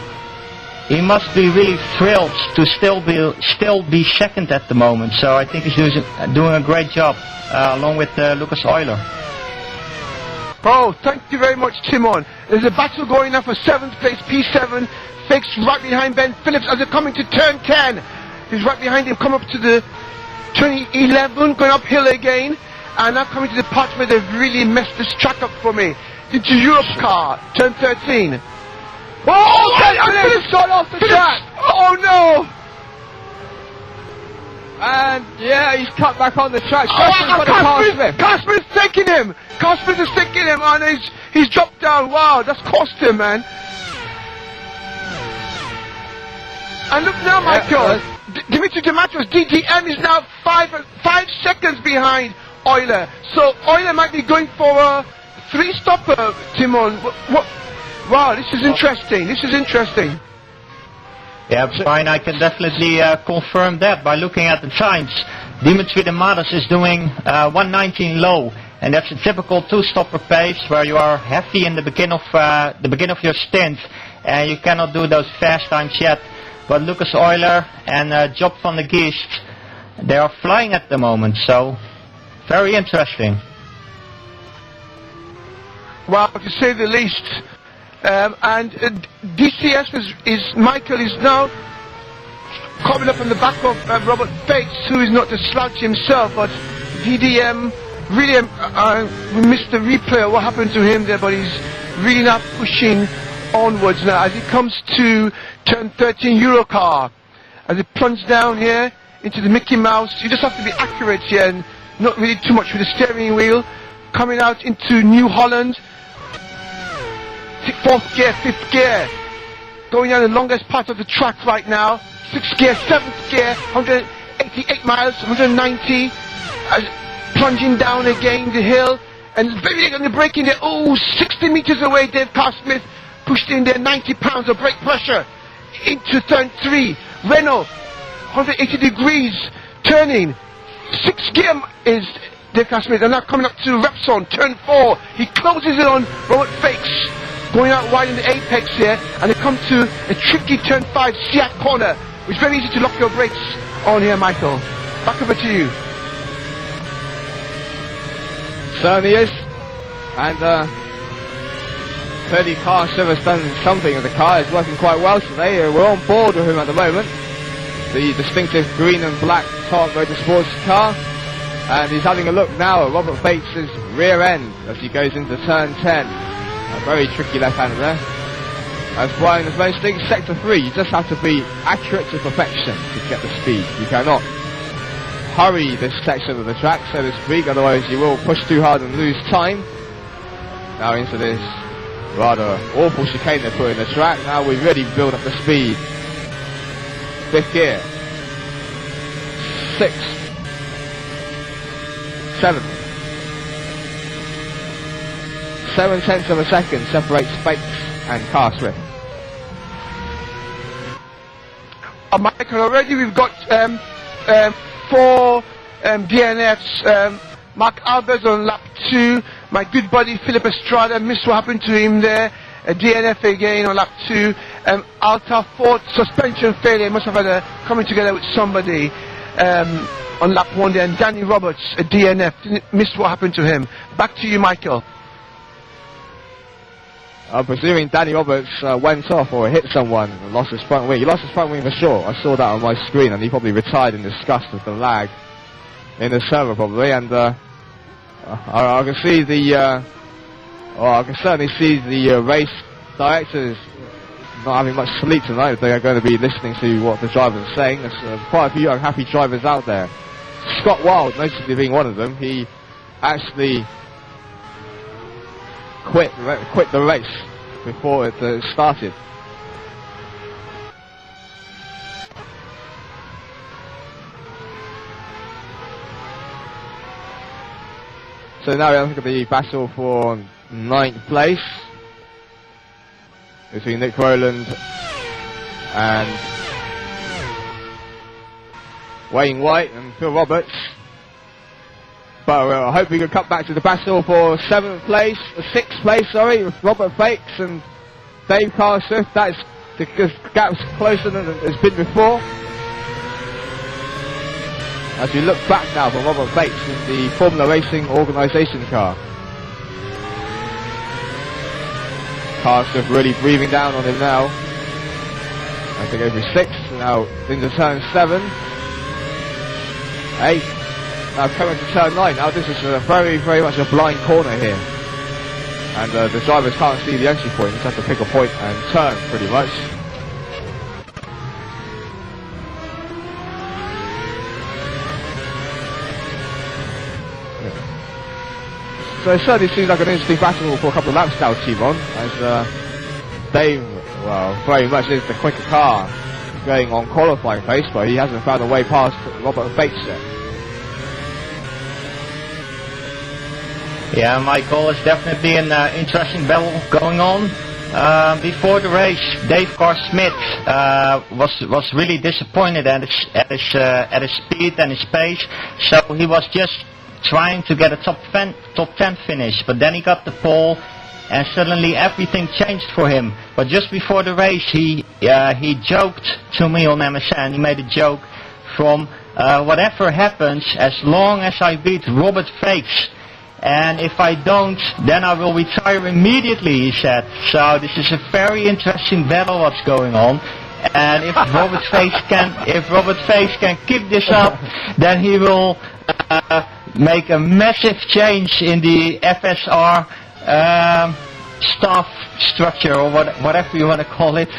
he must be really thrilled to still be second at the moment. So I think he's doing a great job along with Lucas Euler. Oh, thank you very much, Timon. There's a battle going on for 7th place, P7. Fakes right behind Ben Phillips as they're coming to turn 10. He's right behind him, come up to the 2011, going uphill again. And now coming to the part where they've really messed this track up for me. Into Europe car, turn 13. Oh, Phillips got off the track! Oh no! And yeah, he's cut back on the track. Carl is taking him! Carl Smith is taking him and he's dropped down. Wow, that's cost him, man. And look now, Michael. Dimitri Damados, DDM is now 5 seconds behind Euler. So Euler might be going for a 3-stopper, Timon. Wow, this is interesting. This is interesting. Yeah, Brian, I can definitely confirm that by looking at the times. Dimitri Damados is doing 119 low, and that's a typical 2-stopper pace where you are heavy in the beginning of your stint, and you cannot do those fast times yet. But Lucas Euler and Job van der Gies, they are flying at the moment, so very interesting. Wow, to say the least. And DCS Michael is now coming up on the back of Robert Bates, who is not a slouch himself, but DDM really we missed the replay of what happened to him there, but he's really now pushing onwards now as he comes to turn 13 Eurocar. As he plunged down here into the Mickey Mouse, you just have to be accurate here and not really too much with the steering wheel. Coming out into New Holland. 4th gear, 5th gear, going down the longest part of the track right now. 6th gear, 7th gear, 188 miles, 190, plunging down again the hill, and very on the brake in there. Oh, 60 meters away, Dave Carl Smith pushed in there 90 pounds of brake pressure into turn 3. Renault, 180 degrees, turning. 6th gear is Dave Carr Smith, and now coming up to Repsol, turn 4. He closes it on Robert Fakes, going out wide in the apex here, and they come to a tricky turn 5 Seat corner. It's very easy to lock your brakes on here, Michael. Back over to you. Certainly is. And clearly Carr Smith has done something, and the car is working quite well today. We're on board with him at the moment. The distinctive green and black Top Motorsports car. And he's having a look now at Robert Fakes' rear end as he goes into turn 10. A very tricky left-hander there. As Brian has mentioned, sector 3, you just have to be accurate to perfection to get the speed. You cannot hurry this section of the track, so to speak, otherwise you will push too hard and lose time. Now into this rather awful chicane they put in the track. Now we really build up the speed. 5th gear. 6th. 7th. 7/10 of a second separates Fakes and Carr Swift. Michael, already we've got 4 DNFs. Mark Alberts on lap 2. My good buddy Philip Estrada, missed what happened to him there. A DNF again on lap 2. Alta Ford suspension failure. Must have had a coming together with somebody on lap 1 there. And Danny Roberts, a DNF. Missed what happened to him. Back to you, Michael. I'm presuming Danny Roberts went off or hit someone and lost his front wing. He lost his front wing for sure. I saw that on my screen, and he probably retired in disgust with the lag in the server probably. And I can see the, I can certainly see the race directors not having much sleep tonight. They are going to be listening to what the drivers are saying. There's quite a few unhappy drivers out there. Scott Wilde, notably being one of them, he actually quit the race before it started. So now we look at the battle for 9th place between Nick Rowland and Wayne White and Phil Roberts. But I hope we can cut back to the battle for 6th place, with Robert Fakes and Dave Carr Swift. That is, the gap's closer than it's been before. As we look back now for Robert Fakes in the Formula Racing Organisation car. Carr Swift really breathing down on him now. As they go through 6th, now into turn 7. 8. Now coming to turn 9. Now this is very, very much a blind corner here. And the drivers can't see the entry point. You just have to pick a point and turn pretty much. So it certainly seems like an interesting battle for a couple of laps now, Timon, as Dave, well, very much is the quicker car going on qualifying pace, but he hasn't found a way past Robert Fakes yet. Yeah, Michael, it's definitely an interesting battle going on. Before the race, Dave Carr Smith was really disappointed at his speed and his pace, so he was just trying to get a top 10 finish, but then he got the pole, and suddenly everything changed for him. But just before the race, he joked to me on MSN. He made a joke from whatever happens, as long as I beat Robert Fakes. And if I don't, then I will retire immediately, he said. So this is a very interesting battle what's going on. And if Robert Fakes can keep this up, then he will make a massive change in the FSR staff structure, or whatever you want to call it.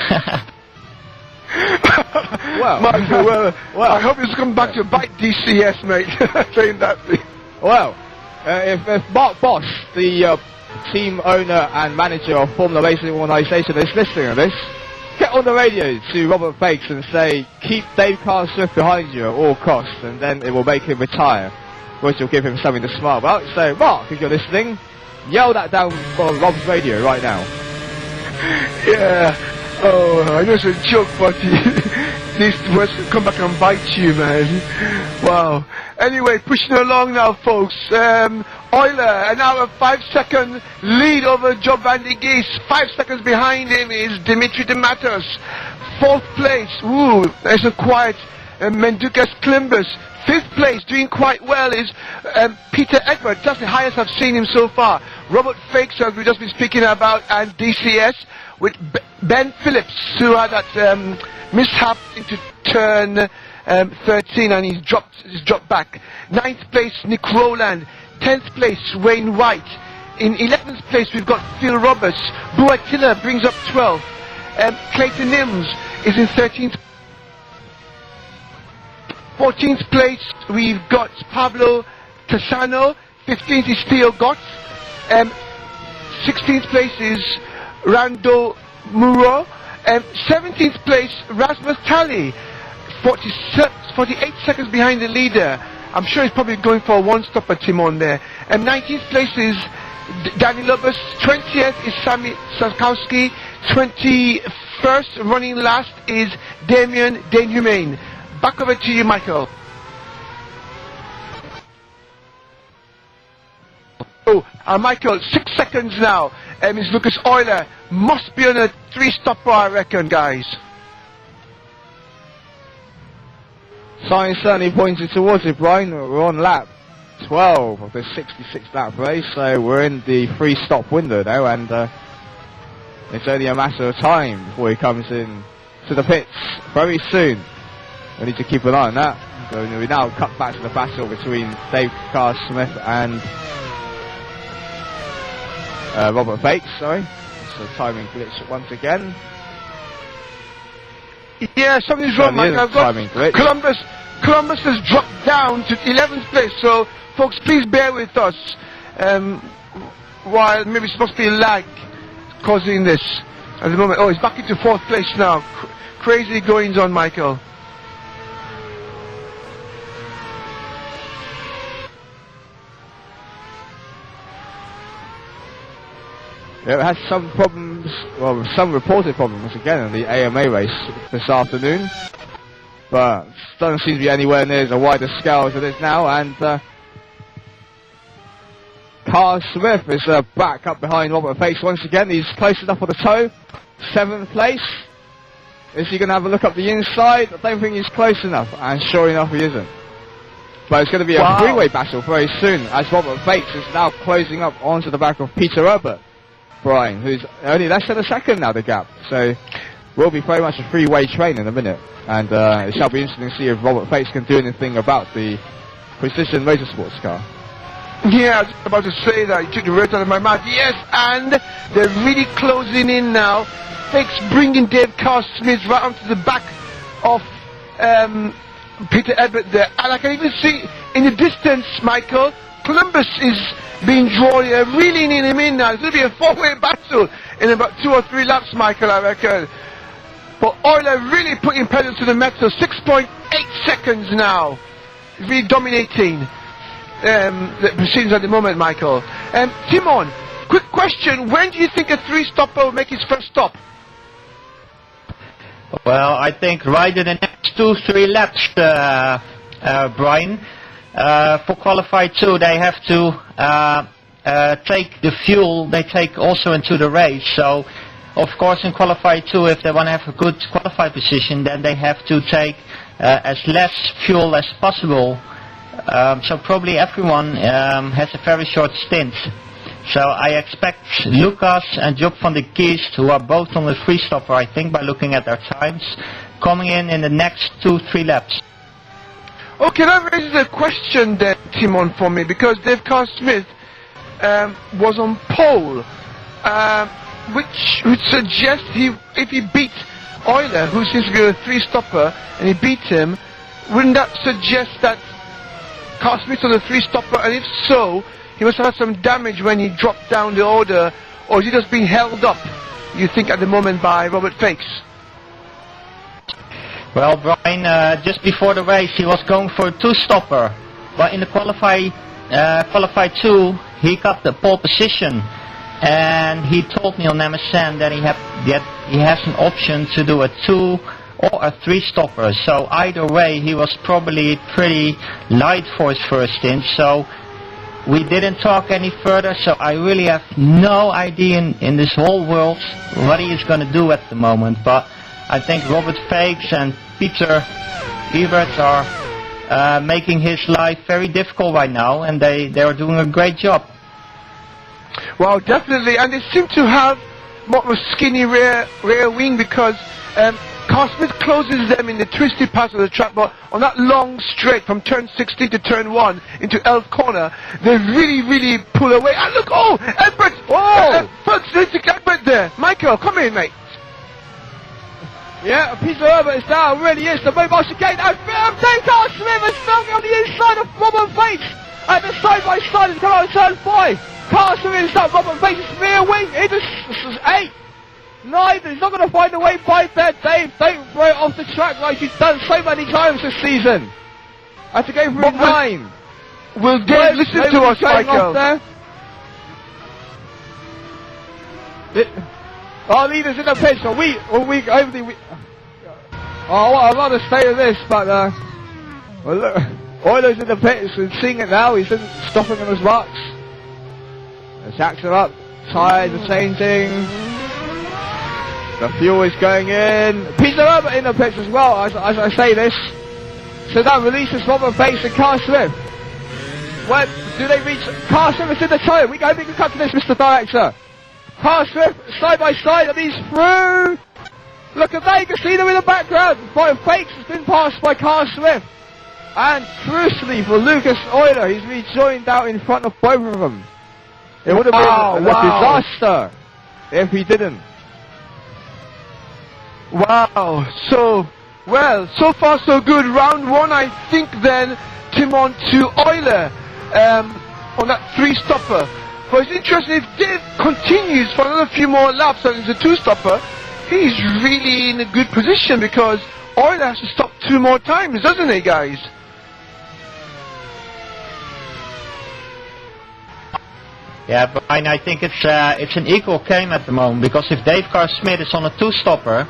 Well, Michael, well, I hope it's come back to bite DCS, mate. Saying that. Well, if Mark Bosch, the team owner and manager of Formula Racing Organisation, is listening to this, get on the radio to Robert Fakes and say, keep Dave Carr Swift behind you at all costs, and then it will make him retire, which will give him something to smile about. So, Mark, if you're listening, yell that down on Rob's radio right now. Yeah, Oh, I know it's a joke, but this was come back and bite you, man. Wow. Anyway, pushing along now, folks. Euler, and now a 5-second lead over Joe Van de Geest. 5 seconds behind him is Dimitri de Matos. 4th place, ooh, there's a quiet Mendukas Klimbus. 5th place, doing quite well, is Peter Edwards. That's the highest I've seen him so far. Robert Fakes, as we've just been speaking about, and DCS, with Ben Phillips, who had that mishap into turn 13, and he's dropped back. 9th place, Nick Rowland. 10th place, Wayne White. In 11th place, we've got Phil Roberts. Buatilla brings up 12th. Clayton Nims is in 13th. 14th place, we've got Pablo Tassano. 15th is Theo Gotts. 16th place is Rando Muro. 17th place, Rasmus Talley. 48 seconds behind the leader. I'm sure he's probably going for a one-stopper, Timon there. 19th place is Danny Lobus. 20th is Sami Sarkowski. 21st, running last, is Damien Denhumain. Back over to you, Michael. Oh, Michael, 6 seconds now. Is Lucas Euler. Must be on a 3-stopper, I reckon, guys. Signs certainly pointing towards it, Brian. We're on lap 12 of the 66-lap race, so we're in the 3-stop window now, and it's only a matter of time before he comes in to the pits very soon. We need to keep an eye on that. So we now cut back to the battle between Dave Carr-Smith and Robert Fakes, sorry. It's a timing glitch once again. Yeah, something's wrong, Mike. I've got Columbus has dropped down to 11th place, so folks, please bear with us while maybe it's supposed to be a lag causing this at the moment. Oh, he's back into 4th place now. Crazy goings on, Michael. Yeah, it has some problems, well, some reported problems again in the AMA race this afternoon, but doesn't seem to be anywhere near as a wider scale as it is now, and Carl Smith is back up behind Robert Fakes once again. He's close enough for the toe. 7th place. Is he going to have a look up the inside? I don't think he's close enough, and sure enough he isn't. But it's going to be a three-way battle very soon, as Robert Fakes is now closing up onto the back of Peter Herbert. Brian, who's only less than a second now, the gap. So, will be very much a three-way train in a minute. And it shall be interesting to see if Robert Fakes can do anything about the Precision Motorsports car. Yeah, I was about to say that. You took the words out of my mouth. Yes, and they're really closing in now. Fakes bringing Dave Carr-Smith right onto the back of Peter Edwards there. And I can even see in the distance, Michael, Columbus is being drawn here, reeling him in now. It's going to be a 4-way battle in about 2 or 3 laps, Michael, I reckon. But Euler really putting pedal to the metal. 6.8 seconds now. Really dominating the proceedings at the moment, Michael. Timon, quick question. When do you think a 3-stopper will make his first stop? Well, I think right in the next 2-3 laps, Brian. For Qualify 2, they have to take the fuel they take also into the race. So, of course, in Qualify 2, if they want to have a good qualify position, then they have to take as less fuel as possible. So probably everyone has a very short stint. So I expect Lucas and Job van der Geest, who are both on the 3-stopper, I think, by looking at their times, coming in the next 2-3 laps. Okay, that raises a question then, Timon, for me, because Dave Carr-Smith was on pole, which would suggest if he beat Euler, who seems to be a 3-stopper, and he beat him, wouldn't that suggest that Carr-Smith on a 3-stopper, and if so, he must have had some damage when he dropped down the order, or is he just being held up, you think, at the moment by Robert Fakes? Well, Brian, just before the race, he was going for a 2-stopper, but in the Qualify 2, he got the pole position, and he told me on MSN that he had he has an option to do a 2 or a 3 stopper. So either way, he was probably pretty light for his first stint. So we didn't talk any further. So I really have no idea in this whole world what he is going to do at the moment. But I think Robert Fakes and Peter Ebert are making his life very difficult right now, and they are doing a great job. Well, definitely, and they seem to have more of a skinny rear wing, because Carl Smith closes them in the twisty parts of the track, but on that long straight from turn 16 to turn 1 into Elf Corner, they really pull away. And look, oh, Ebert! Oh! Folks, there's Ebert there. Michael, come in, mate. Yeah, Peter Herbert is down, really is. The mobile chicane, and then Carl Smith is stuck on the inside of Robert Bates. And the side-by-side has come out of turn 5. Carl Smith is up, Robert Bates' rear wing, it is 8. 9, he's not going to find a way by there, Dave. Don't throw it off the track like you've done so many times this season. I have to go for a 9. Will Dave listen to us, Michael? Our leaders in the pitch, over the week. Oh, well, I'd rather stay with this, but well, look, Euler's in the pits and seeing it now. He's stopping on his marks. The jacks are up, tyres are changing. The fuel is going in. Peter Herbert in the pits as well, as I say this. So that releases Robert Bates and Carl Smith. When do they reach? Carl Smith is in the tyre. We can cut to this, Mr. Director. Carl Smith side by side, and he's through. Look at that, you can see them in the background. Robert Bates has been passed by Carl Smith. And crucially for Lucas Euler, he's rejoined out in front of both of them. It would have been a disaster if he didn't. Wow, so far so good. Round 1, I think then, Timon to Euler on that 3-stopper. But it's interesting, if Dave continues for another few more laps and it's a 2-stopper, he's really in a good position, because Euler has to stop 2 more times, doesn't he, guys? Yeah, but I think it's an equal game at the moment, because if Dave Carl Smith is on a 2-stopper,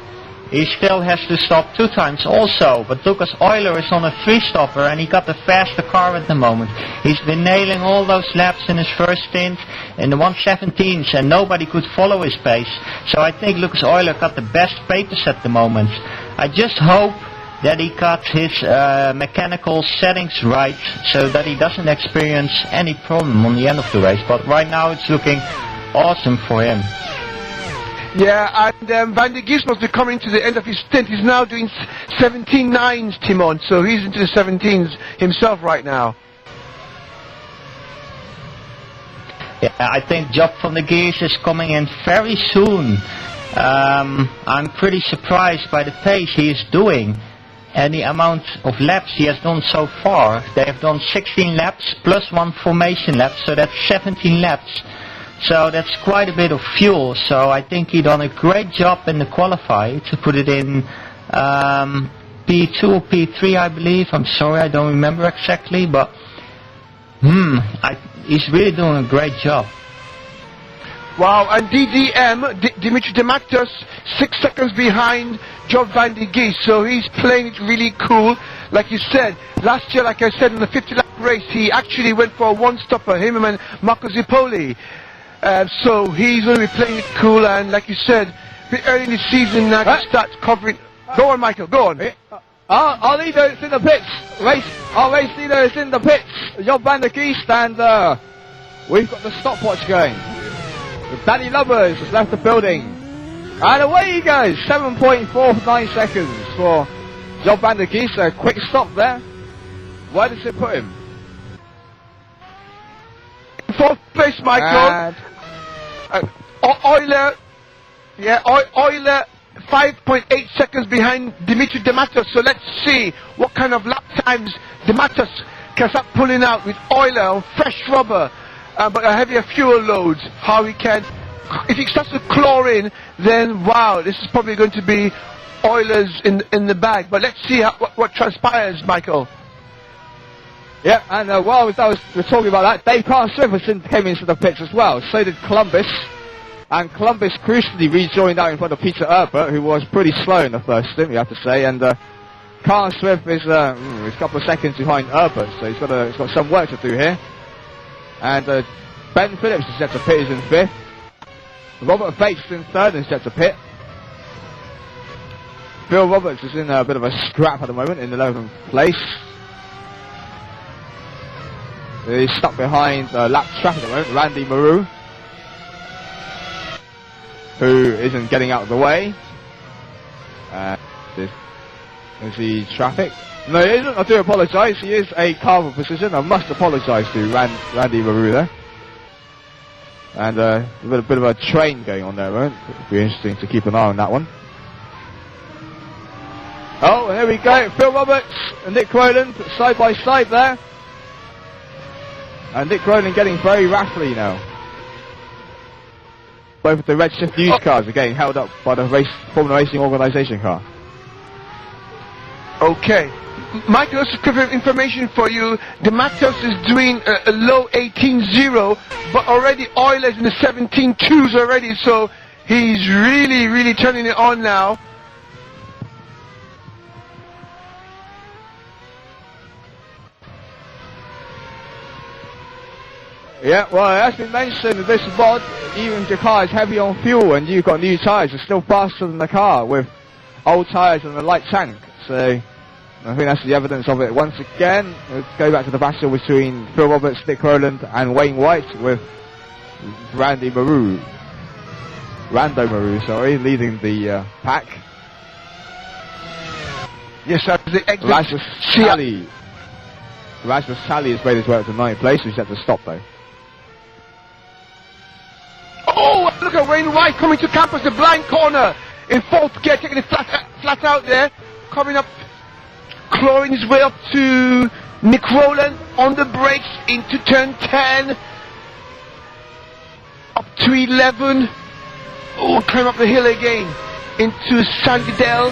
he still has to stop 2 times also. But Lucas Euler is on a 3-stopper, and he got the faster car at the moment. He's been nailing all those laps in his first stint in the 1:17s, and nobody could follow his pace. So I think Lucas Euler got the best papers at the moment. I just hope that he got his mechanical settings right, so that he doesn't experience any problem on the end of the race. But right now it's looking awesome for him. Yeah, and Van der Gies must be coming to the end of his stint. He's now doing 17.9s, Timon, so he's into the 17s himself right now. Yeah, I think Job van der Gies is coming in very soon. I'm pretty surprised by the pace he is doing and the amount of laps he has done so far. They have done 16 laps plus 1 formation lap, so that's 17 laps. So that's quite a bit of fuel. So I think he done a great job in the qualifier to put it in P2 or P3, I believe. I'm sorry, I don't remember exactly, but he's really doing a great job. Wow, and DDM, Dimitri Dematos, 6 seconds behind Job van der Gies, so he's playing it really cool. Like you said, last year, like I said, in the 50-lap race, he actually went for a 1-stopper, him and Marco Zippoli. So he's going to be playing it cool, and like you said, a bit early in the season now to start covering. Go on, Michael, go on. Our leader is in the pits. Our race leader is in the pits. Job van der Gies, and we've got the stopwatch going. Danny Lubbers has left the building. And away he goes. 7.49 seconds for Job van der Gies. A quick stop there. Where does it put him? 4th place, Michael. Euler, Euler 5.8 seconds behind Dimitri Dematos. So let's see what kind of lap times Dematos can start pulling out with Euler on fresh rubber, but a heavier fuel loads. How he can, if he starts to claw in, then wow, this is probably going to be Euler's in the bag. But let's see what transpires, Michael. Yeah, and while we're talking about that, Dave Carl Smith came into the pits as well. So did Columbus. And Columbus crucially rejoined out in front of Peter Herbert, who was pretty slow in the first stint, we have to say. And Carl Swift is a couple of seconds behind Herbert, so he's got some work to do here. And Ben Phillips is set to pit, is in 5th. Robert Bates is in 3rd and set to pit. Phil Roberts is in a bit of a scrap at the moment in 11th place. He's stuck behind lap traffic at the moment, Randy Maru, who isn't getting out of the way. This is the traffic. No, he isn't. I do apologise. He is a car for position. I must apologise to Randy Maru there. And a bit of a train going on there, right? It'll be interesting to keep an eye on that one. Oh, and there we go. Phil Roberts and Nick Rowland side by side there. And Nick Rowland getting very raffly now. Both of the Redshift News cars are getting held up by the Formula Racing Organisation car. Okay. Michael, just a bit of information for you. The Matos is doing a low 18.0, but already Euler's in the 17.2s already, so he's really turning it on now. Yeah, well, it has been mentioned that this mod, even if your car is heavy on fuel and you've got new tyres, it's still faster than the car with old tyres and a light tank. So I think that's the evidence of it. Once again, let's go back to the battle between Phil Roberts, Nick Rowland and Wayne White with Rando Maru, sorry, leading the pack. Yes, sir. Rasmus Sally has made his way up to 9th place, he's set to stop though. Oh, look at Wayne White coming to campus, the blind corner in 4th gear, taking it flat out there, coming up, clawing his way up to Nick Rowland on the brakes into turn 10, up to 11. Oh, climb up the hill again into Sandidale,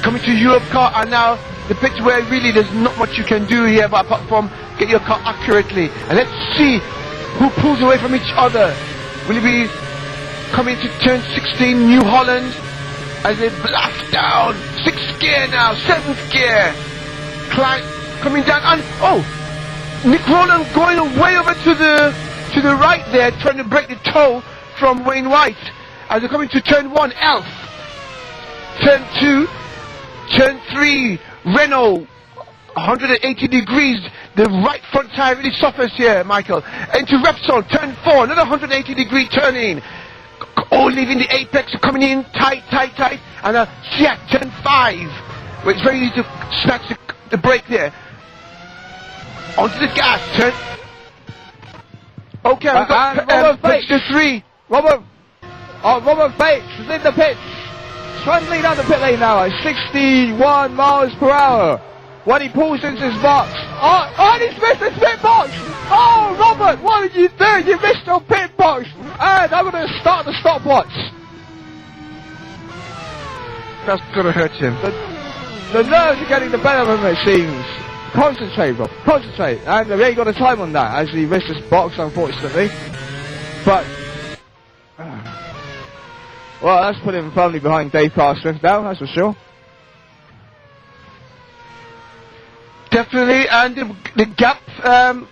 coming to Europe car, and now the bit where really there's not much you can do here but apart from get your car accurately. And let's see who pulls away from each other. Will he be coming to turn 16, New Holland, as they blast down 6th gear now, 7th gear, coming down, and oh, Nick Rowland going way over to the right there, trying to break the toe from Wayne White as they're coming to turn 1, Elf, turn 2, turn 3, Renault, 180 degrees, the right front tire really suffers here, Michael. Into Repsol, turn 4, another 180 degree turn in. Oh, leaving the apex, coming in tight, and a Fiat, turn 5, where it's very easy to snatch the brake there. Onto the gas, turn. Okay, we've got Robert Bates. to 3. Robert Bates is in the pits, trundling down the pit lane now at 61 miles per hour. When he pulls into his box, and he's missed his pit box! Oh, Robert, what did you do? You missed your pit box! And I'm going to start the stopwatch. That's going to hurt him. The nerves are getting the better of him, it seems. Concentrate, Rob, concentrate. And we ain't got a time on that, as he missed his box, unfortunately. But well, that's put him firmly behind Dave Carr-Swift now, that's for sure. Definitely, and the gap,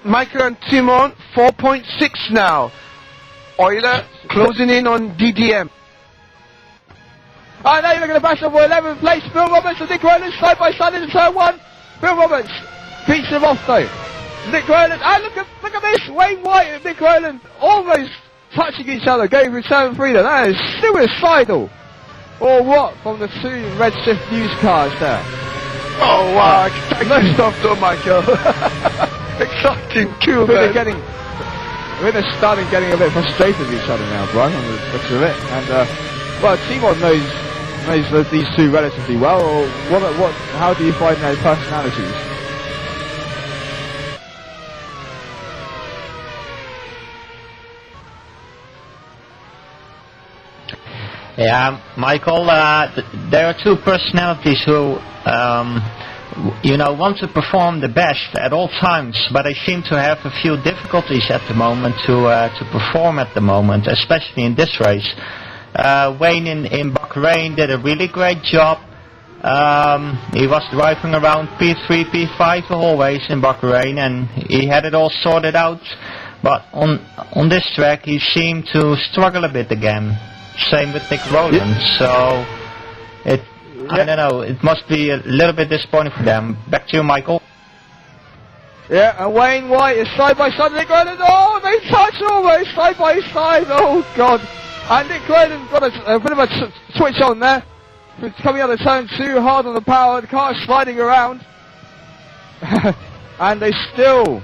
Michael and Timon, 4.6 now. Euler closing in on DDM. And now you're looking at the battle for 11th place. Phil Roberts and Nick Rowland side by side in turn 1. Phil Roberts beats him off though. Nick Rowland, and look at this, Wayne White and Nick Rowland almost touching each other, going through turn 3 there. That is suicidal. Or what from the 2 Redshift News cars there. Oh wow, exciting stuff though, Michael. Exciting, cool, man. They're starting getting a bit frustrated with each other now, Brian, on the looks of it. And well, Timon knows these two relatively well. Or how do you find their personalities? Yeah, Michael, there are two personalities who want to perform the best at all times, but they seem to have a few difficulties at the moment to perform at the moment, especially in this race. Wayne in Bahrain did a really great job. He was driving around P3, P5 always in Bahrain, and he had it all sorted out. But on this track, he seemed to struggle a bit again. Same with Nick Rowland. So I don't know. It must be a little bit disappointing for them. Back to you, Michael. Yeah, and Wayne White is side by side with Nick Rowland. Oh, they touch almost side by side. Oh God! And Nick Rowland's got a bit of a switch on there. It's coming out of turn 2, hard on the power. The car's sliding around, and they're still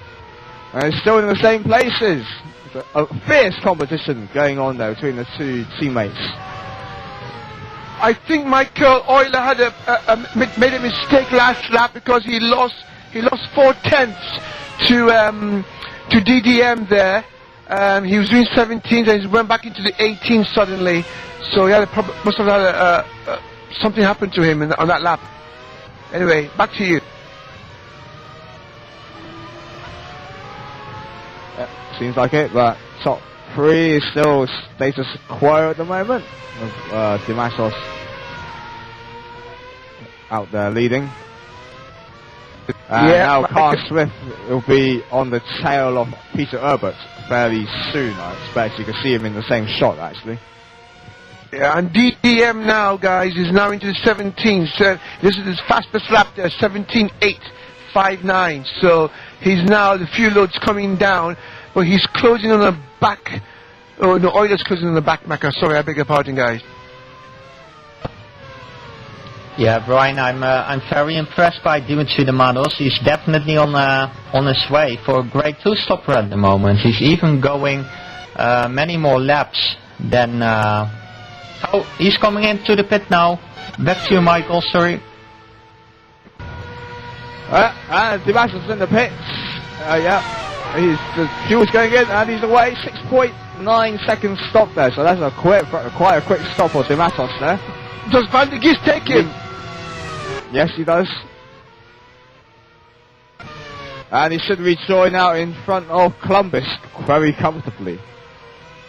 in the same places. It's a fierce competition going on there between the two teammates. I think Michael Euler had made a mistake last lap because he lost 4/10 to DDM there. He was doing 17 and he went back into the 18 suddenly. So he had must have had something happened to him on that lap. Anyway, back to you. Seems like it, but top 3 is still status quo at the moment. Dimasos out there leading. Now Carl Swift will be on the tail of Peter Herbert fairly soon, I expect. You can see him in the same shot, actually. Yeah, and DDM now, guys, is now into the 17. So this is his fastest lap there, 17.859. So he's now, the fuel load's coming down, but he's closing on the back. Oh no, Euler's closing on the back, Macca. Sorry, I beg your pardon, guys. Yeah, Brian, I'm very impressed by Dimitri the Models. He's definitely on his way for a great two-stopper at the moment. He's even going many more laps than. Oh, he's coming into the pit now. Back to you, Michael. Sorry. And Dimasos in the pits. The fuel's going in, and he's away. 6.9 seconds stop there. So that's quite a quick stop for Dimasos there. Does Van der Geest take him? Yes, he does. And he should rejoin out in front of Columbus very comfortably.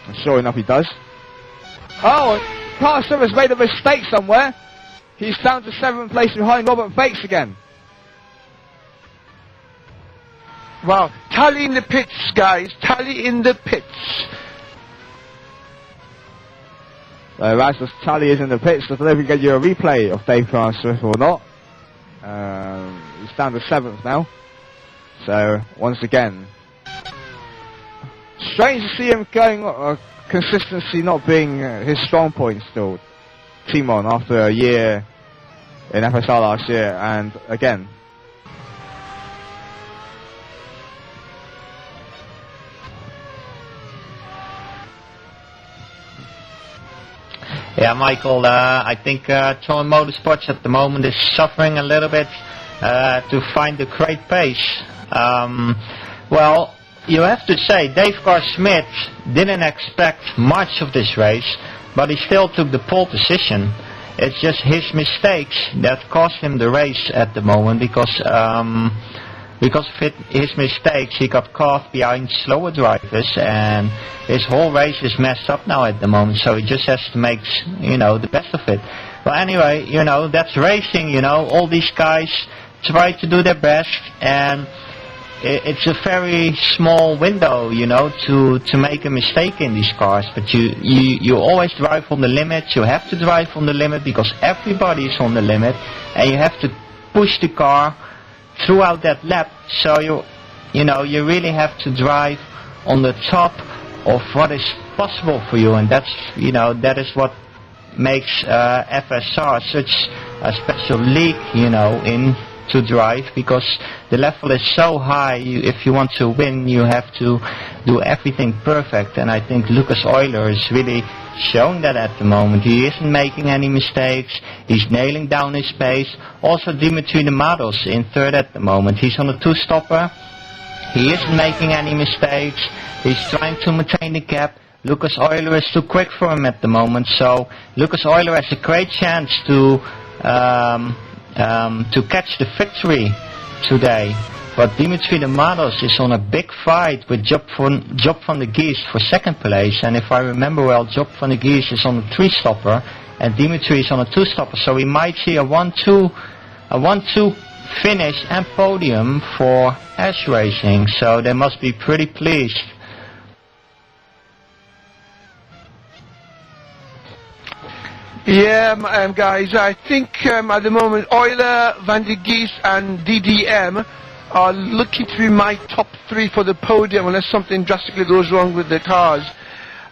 And sure enough, he does. Oh, Carl Swift has made a mistake somewhere. He's down to 7th place behind Robert Bates again. Wow, tally in the pits, guys. Tally in the pits. Rasmus Tully is in the pits. I don't know if we can get you a replay of Dave Carl Swift or not. He's down to 7th now. So, once again, strange to see him going, consistency not being his strong point still. Timon after a year in FSR last year, and again. Yeah, Michael, I think Tron Motorsports at the moment is suffering a little bit to find a great pace. Well, you have to say, Dave Carr-Smith didn't expect much of this race, but he still took the pole position. It's just his mistakes that cost him the race at the moment, because of his mistakes he got caught behind slower drivers, and his whole race is messed up now at the moment, so he just has to make the best of it. Well, anyway, that's racing. All these guys try to do their best, and it's a very small window, to make a mistake in these cars. But you always drive on the limit. You have to drive on the limit because everybody is on the limit, and you have to push the car throughout that lap. So you really have to drive on the top of what is possible for you, and that is what makes FSR such a special league, to drive, because the level is so high. If you want to win, you have to do everything perfect, and I think Lucas Euler is really showing that at the moment. He isn't making any mistakes. He's nailing down his pace. Also, Dimitri de Mados in 3rd at the moment. He's on a two-stopper. He isn't making any mistakes. He's trying to maintain the gap. Lucas Euler is too quick for him at the moment, so Lucas Euler has a great chance to to catch the victory today. But Dimitri de Matos is on a big fight with Job van de Geest for second place, and if I remember well, Job van de Geest is on a 3-stopper and Dimitri is on a 2-stopper, so we might see a 1-2 finish and podium for Ash Racing, so they must be pretty pleased. Yeah, guys, I think at the moment Euler, Van de Geest and DDM are looking to be my top 3 for the podium unless something drastically goes wrong with the cars.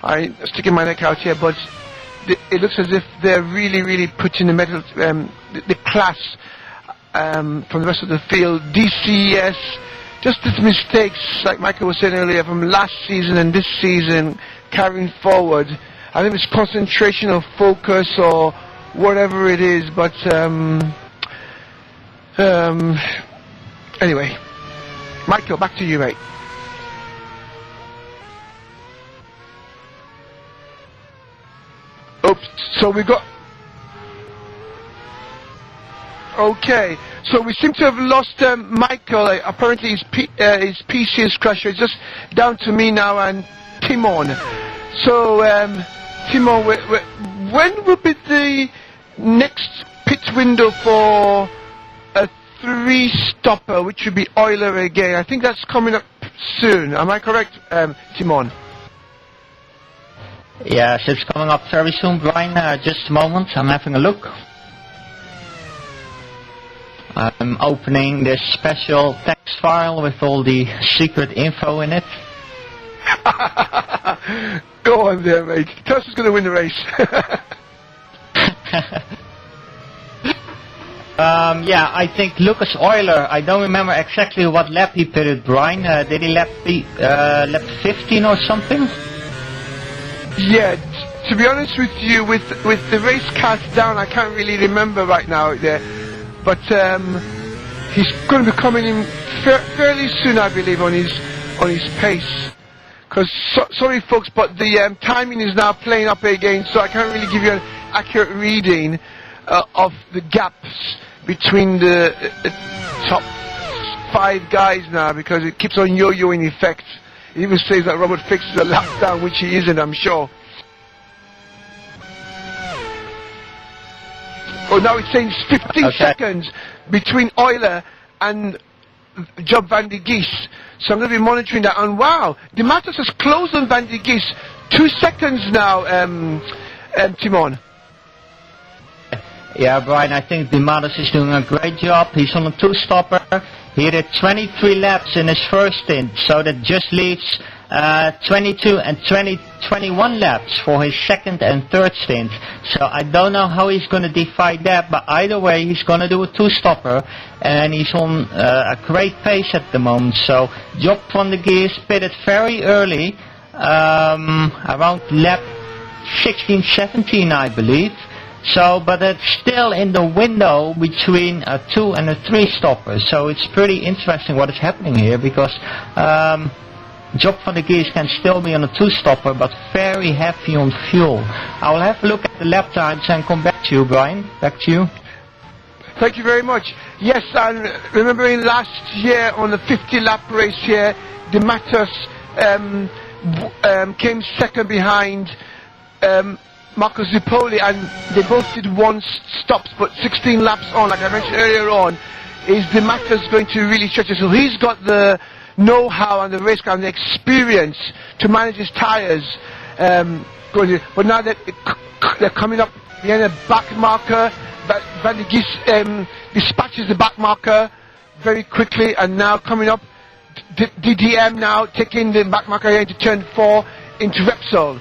I'm sticking my neck out here, but it looks as if they're really putting the medal, the class from the rest of the field. DCS, just these mistakes, like Michael was saying earlier, from last season and this season carrying forward. I think it's concentration or focus or whatever it is, but anyway, Michael, back to you, mate. Oops, so we got... Okay, so we seem to have lost Michael. Apparently his PC is crashed. It's just down to me now and Timon. So, Timon, when will be the next pit window for a 3-stopper, which would be Euler again? I think that's coming up soon. Am I correct, Timon? Yes, it's coming up very soon, Brian. Just a moment, I'm having a look. I'm opening this special text file with all the secret info in it. Go on there, mate. Tell us who's going to win the race. Yeah, I think Lucas Euler, I don't remember exactly what lap he pitted, Brian. Did he lap 15 or something? Yeah, to be honest with you, with the race cast down, I can't really remember right now there. But he's going to be coming in fairly soon, I believe, on his pace. Because sorry, folks, but the timing is now playing up again, so I can't really give you an accurate reading of the gaps between the top 5 guys now, because it keeps on yo-yoing effect. It even says that Robert Fix is a lap down, which he isn't, I'm sure. Oh, now it's saying 15 seconds between Euler and Job van de Geest. So I'm going to be monitoring that. And wow, De Matos has closed on Van de Geest. 2 seconds now, Timon. Yeah, Brian, I think De Matos is doing a great job. He's on a 2-stopper. He did 23 laps in his first stint, so that just leaves 22 and 21 laps for his second and third stint. So I don't know how he's going to defy that, but either way he's going to do a 2-stopper, and he's on a great pace at the moment. So Job van de Geest pitted very early, around lap 16-17 I believe. So, but it's still in the window between a 2 and a 3-stopper. So it's pretty interesting what is happening here, because Job van de Geest can still be on a 2-stopper, but very heavy on fuel. I will have a look at the lap times and come back to you, Brian. Back to you. Thank you very much. Yes, and remembering last year on the 50-lap race here, De Matos came second behind Marco Zipoli, and they both did 1 stops, but 16 laps on, like I mentioned earlier on, is De Matos going to really stretch it. So he's got the know-how and the race car and the experience to manage his tyres. But now they're coming up behind a back marker. Van de Geest dispatches the back marker very quickly, and now coming up, DDM now taking the back marker into turn 4 into Repsol.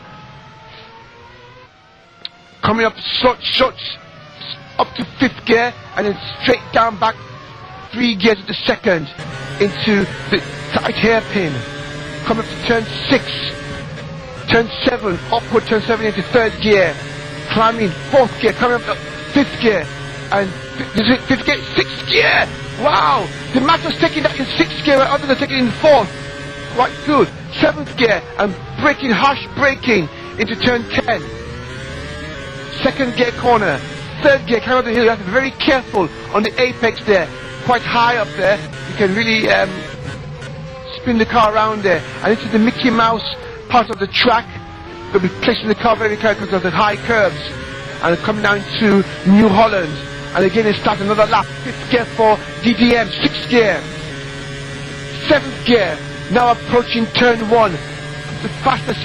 Coming up shots up to 5th gear, and then straight down back 3 gears at the second into the tight hairpin. Coming up to turn 6, turn 7, upward turn 7 into 3rd gear, climbing 4th gear, coming up to 5th gear, and is it 5th gear, 6th gear? Wow! De Matos taking that in 6th gear, while others are taking it in 4th. Quite good. 7th gear, and harsh braking into turn 10. 2nd gear corner, third gear, coming up the hill, you have to be very careful on the apex there, quite high up there. You can really spin the car around there. And this is the Mickey Mouse part of the track. You'll be placing the car very carefully because of the high curves. And coming down to New Holland. And again, they start another lap. 5th gear for DDM, 6th gear, 7th gear. Now approaching turn 1. The fastest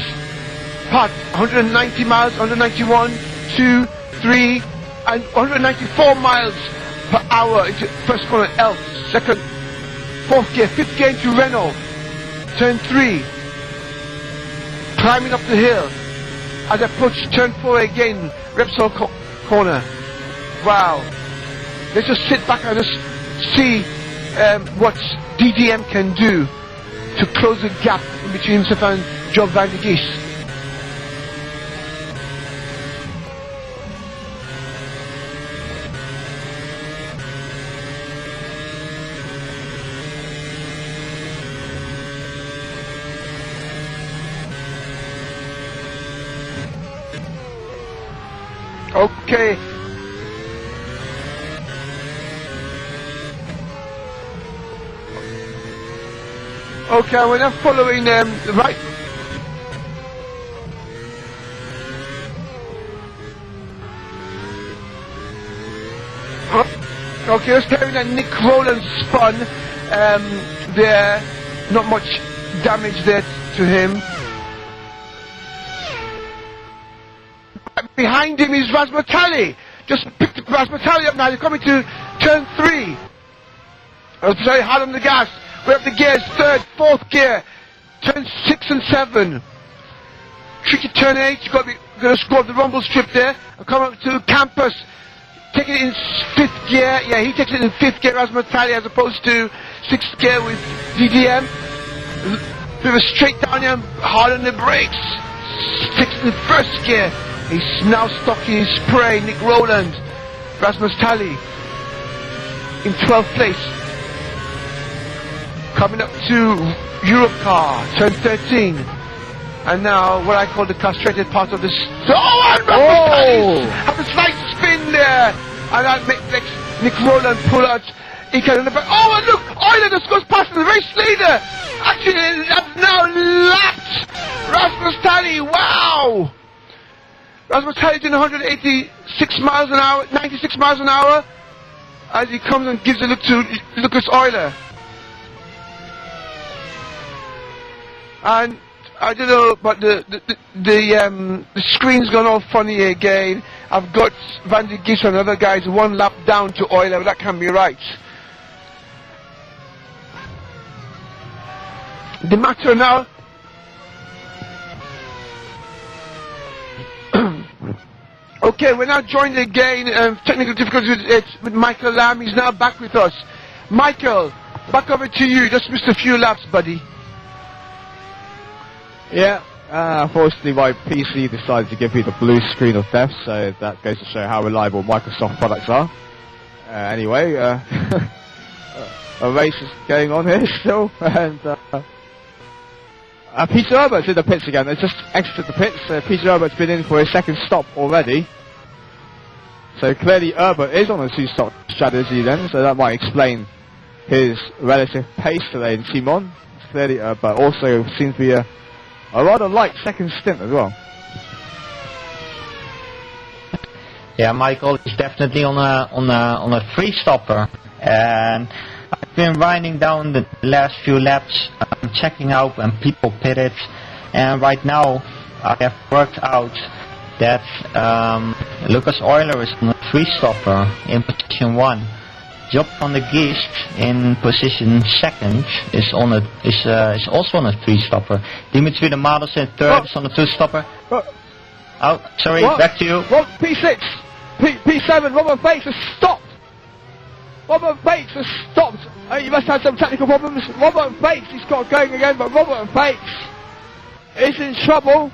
part, 190 miles, 191, 2, 3, and 194 miles per hour into first corner Elf. Second, 4th gear, 5th gear into Renault. Turn 3. Climbing up the hill. As I approach turn 4 again, Repsol corner. Wow. Let's just sit back and just see what DDM can do to close the gap in between himself and Job van der Geest. Okay. Okay, we're now following right. Okay, let's carry that Nick Rowland spun. There, not much damage there to him. Behind him is Razmatali. Just picked Razmatali up now. They're coming to turn 3. Very hard on the gas. We have the gears, 3rd, 4th gear. Turn 6 and 7. Tricky turn 8. You've got to score up the rumble strip there. And come up to Campus. Take it in 5th gear. Yeah, he takes it in 5th gear, Razmatali, as opposed to 6th gear with DDM. Bit of a straight down here, hard on the brakes. Takes it in 1st gear. He's now stuck in his spray, Nick Rowland. Razmatali in 12th place. Coming up to Europcar, turn 13. And now what I call the castrated part of this. Oh, and Razmatali have a slight spin there. And that makes Nick Rowland pull out. He can, oh, and look, Euler just goes past the race leader. Actually, that's now lapped. Razmatali, wow. Razmatali doing 186 miles an hour, 96 miles an hour, as he comes and gives a look to Lucas Euler. And I don't know, but the screen's gone all funny again. I've got Van der Geest and other guys 1 lap down to Euler, but that can't be right. The matter now. Okay, we're now joined again. Technical difficulties with Michael Lamb. He's now back with us. Michael, back over to you. Just missed a few laps, buddy. Yeah, unfortunately my PC decided to give me the blue screen of death, so that goes to show how reliable Microsoft products are. Anyway, a race is going on here still, and Peter Herbert's in the pits again. They just exited the pits. Peter Herbert's been in for his 2nd stop already. So clearly Herbert is on a 2-stop strategy then, so that might explain his relative pace today in Simon. Clearly Herbert also seems to be a rather light 2nd stint as well. Yeah, Michael is definitely on a 3-stopper, and I've been winding down the last few laps, checking out when people pitted, and right now I have worked out that Lucas Euler is on a 3-stopper in position 1. Job van der Geest in position 2nd is also on a 3-stopper. Dimitri de Mados in 3rd is on a 2-stopper. Oh, sorry, back to you. P6, P7, Robert Bates has stopped. Robert Bates has stopped. You must have some technical problems. Robert Bates, he's got going again, but Robert Bates is in trouble.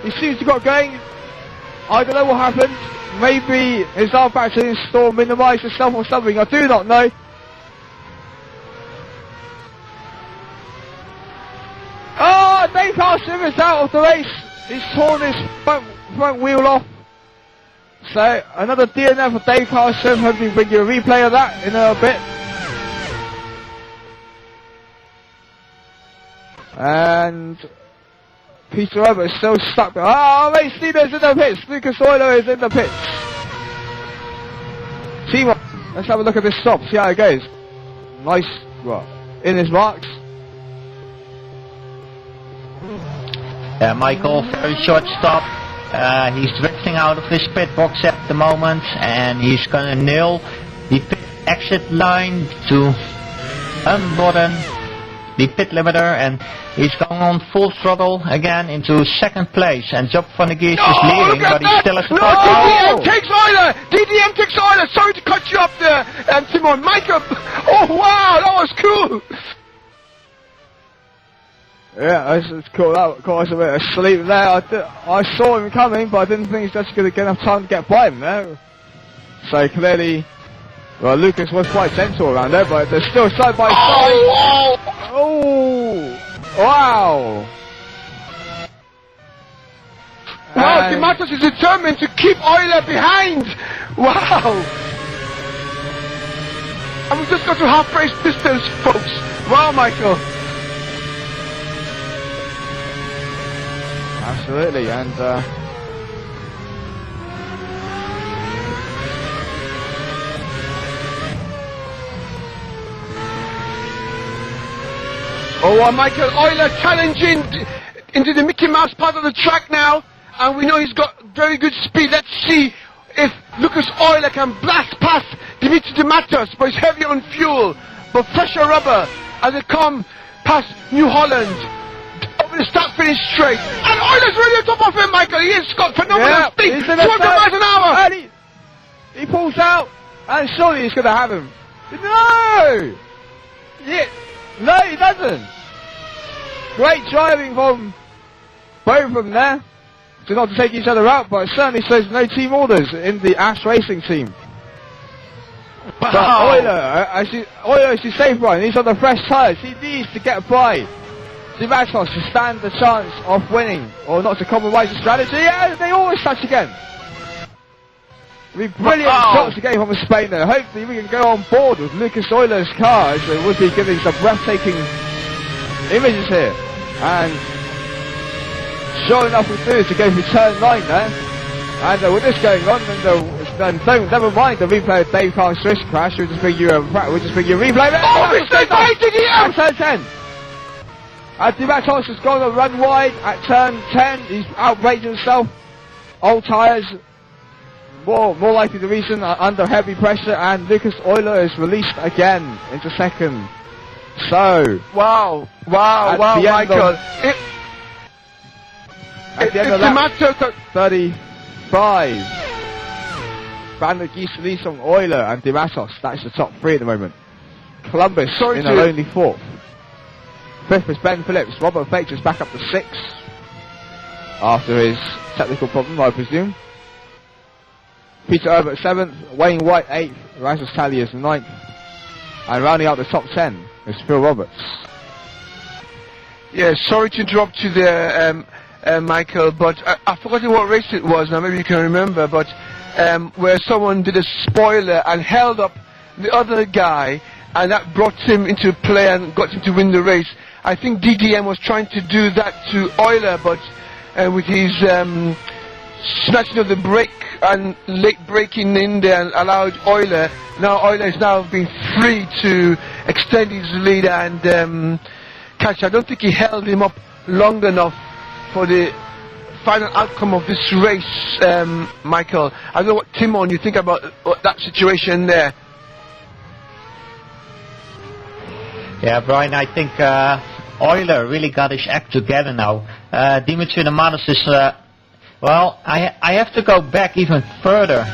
He seems to got going. I don't know what happened. Maybe his arm battery install minimised himself or something. I do not know. Oh, Dave Carson is out of the race. He's torn his front wheel off. So, another DNF for Dave Carlson. Hopefully bring you a replay of that in a bit. And Peter Weber is still stuck there. Oh, Ray Stevens in the pits. Lucas Euler is in the pits. Team up. Let's have a look at this stop, see how it goes. Nice, well, in his marks. Yeah, Michael, very short stop. He's drifting out of his pit box at the moment, and he's gonna nail the pit exit line to unbutton the pit limiter, and he's going on full throttle again into second place. And Job van der Geest is leading, but he's still at the top. DDM takes Euler! DDM takes Euler! Sorry to cut you up there, Simon. Michael! Oh wow, that was cool! Yeah, it's cool. That was a bit of sleep there. I saw him coming, but I didn't think he's just going to get enough time to get by him there. So clearly, well, Lucas was quite gentle around there, but they're still side by side. Oh! Wow! Wow, Dimatos is determined to keep Euler behind! Wow! And we just got to half-race distance, folks. Wow, Michael. Absolutely, and Michael Euler challenging into the Mickey Mouse part of the track now, and we know he's got very good speed. Let's see if Lucas Euler can blast past Dimitri Dimatos, but he's heavy on fuel, but fresher rubber as they come past New Holland. Over the start-finish straight, and Euler's really on top of him, Michael. He has got phenomenal speed, 200 miles an hour. And he pulls out, and surely he's going to have him. No! Yeah. No, he doesn't. Great driving from both of them there. So not to take each other out, but it certainly says no team orders in the Ash Racing team. Wow. But Euler, as you say, Brian, he's on the fresh tyres. He needs to get by Dimatos to stand the chance of winning, or not to compromise the strategy. Yeah, they always touch again. It'd be brilliant shots again from Spain there. Hopefully we can go on board with Lucas Euler's car, as they would be giving some breathtaking images here. And sure enough we do to go for turn 9 there. And with this going on, then never mind the replay of Dave Carr's Swiss crash. We'll just bring you a replay there. Oh, he's at turn 10. And Dimatos has gone to run wide at turn 10. He's outbraked himself. Old tyres. More likely the reason under heavy pressure, and Lucas Euler is released again into second. So wow, Michael. At the end of lap 35, Van der Geest released on Euler and Dimatos. That's the top three at the moment. Columbus in a lonely fourth. Fifth is Ben Phillips. Robert Fakes is back up to 6 after his technical problem, I presume. Peter Herbert 7th, Wayne White 8th, Rasmus Tally is 9th, and rounding out the top 10 is Phil Roberts. Yeah, sorry to interrupt you there, Michael, but I've forgotten what race it was now, maybe you can remember, but where someone did a spoiler and held up the other guy, and that brought him into play and got him to win the race. I think DDM was trying to do that to Euler, but with his snatching of the brake and late braking in there and allowed Euler. Now Euler is now being free to extend his lead and catch. I don't think he held him up long enough for the final outcome of this race, Michael. I don't know what, Timon, you think about that situation there. Yeah, Brian, I think Euler really got his act together now. Dimitri Dimatos is well, I have to go back even further.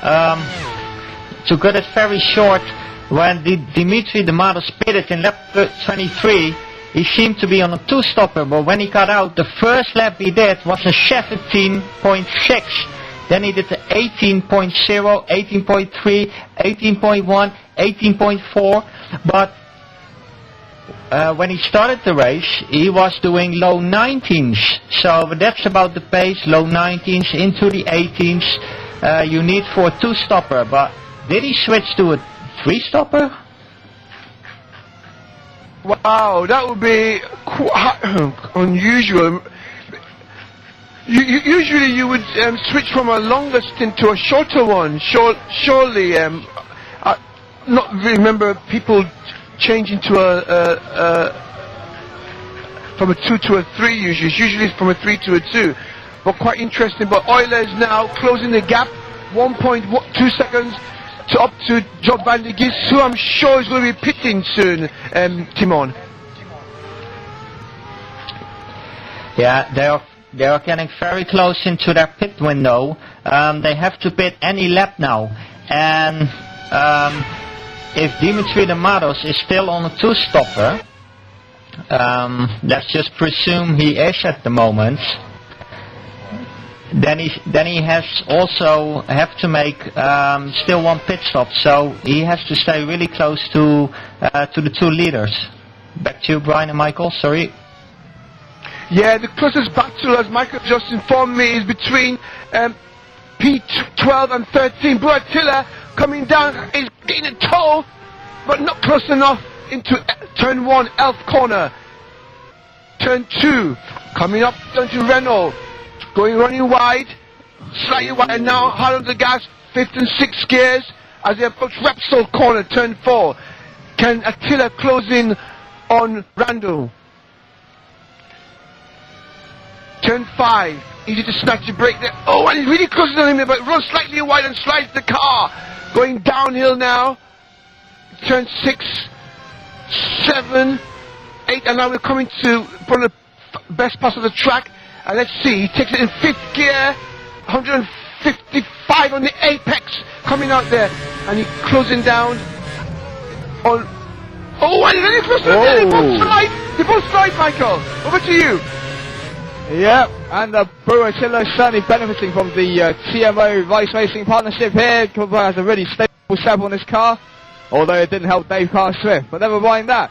To cut it very short, when Dimitri Dimatos pitted in lap 23, he seemed to be on a two-stopper, but when he got out, the first lap he did was a 17.6. Then he did the 18.0, 18.3, 18.1, 18.4, but when he started the race, he was doing low 19s. So that's about the pace, low 19s into the 18s. you need for a two-stopper, but did he switch to a three-stopper? Wow, that would be quite unusual. Usually you would switch from a longer stint to a shorter one. Surely, I not remember people changing to from a 2 to a 3 usually. Usually it's from a 3 to a 2. But quite interesting. But Oilers now closing the gap, 1.2 seconds to up to Job Van der Gis, who I'm sure is going to be pitting soon, Timon. Yeah, they are getting very close into their pit window. They have to pit any lap now, and if Dimitri Demados is still on a two-stopper, let's just presume he is at the moment. Then he has also have to make still one pit stop, so he has to stay really close to the two leaders. Back to you, Brian and Michael. Sorry. Yeah, the closest battle, as Michael just informed me, is between P12 and 13. Buatilla coming down is getting a toe, but not close enough into turn 1, Elf corner. Turn 2, coming up down to Renault. Running wide, slightly wide, and now hard on the gas, 5th and 6th gears as they approach Repsol corner, turn 4. Can Attila close in on Randall? Turn 5, easy to snatch the brake there. Oh, and he's really closing on him, but runs slightly wide and slides the car. Going downhill now. Turn 6, 7, 8, and now we're coming to one of the best parts of the track. And let's see, he takes it in 5th gear, 155 on the apex, coming out there, and he's closing down on... Oh, and then he closes there, they both slide, Michael. Over to you. Yep, and Buatilla certainly benefiting from the TMO Vice Racing partnership here. Cooper has a really stable setup on his car, although it didn't help Dave Carr-Swift, but never mind that.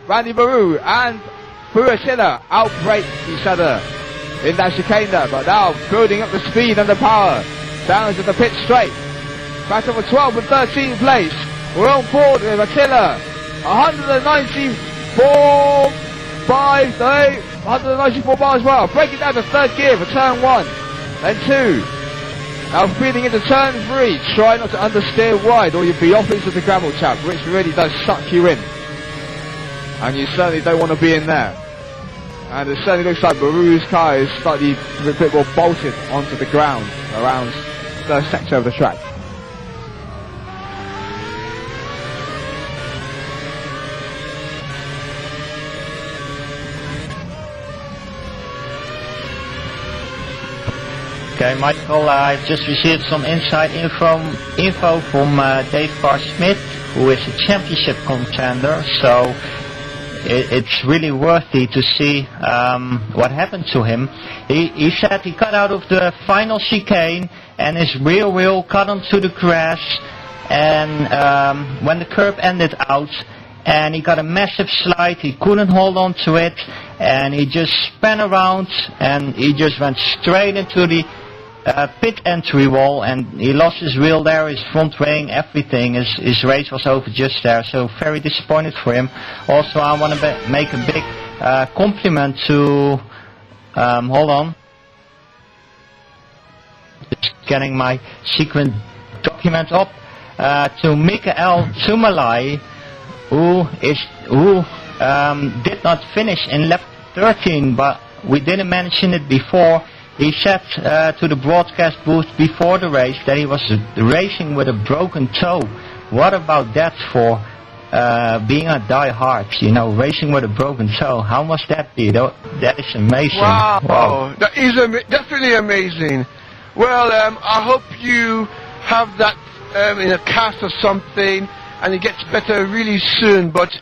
Randy Baru and Buatilla outbrake each other in that chicane there, but now building up the speed and the power down to the pit straight. Back over 12 and 13th place. We're on board with Attila. 194 miles per hour. Breaking down to 3rd gear for turn 1, then 2. Now feeding into turn 3. Try not to understeer wide or you'll be off into the gravel trap, which really does suck you in. And you certainly don't want to be in there. And it certainly looks like Baru's car is slightly a bit more bolted onto the ground around the sector of the track. Okay, Michael, I've just received some inside info from Dave Carr-Smith, who is a championship contender, so it's really worthy to see what happened to him. He said he cut out of the final chicane and his rear wheel cut onto the grass, and when the curb ended out and he got a massive slide, he couldn't hold on to it, and he just span around and he just went straight into the pit entry wall, and he lost his wheel there, his front wing, everything. His race was over just there, so very disappointed for him. Also, I want to make a big compliment to, hold on, just getting my sequence document up, to Mikael Tumalai, who did not finish in lap 13, but we didn't mention it before. He said to the broadcast booth before the race that he was racing with a broken toe. What about that for being a die-hard, racing with a broken toe? How must that be? That is amazing. Wow. That is definitely amazing. Well, I hope you have that in a cast or something, and it gets better really soon, but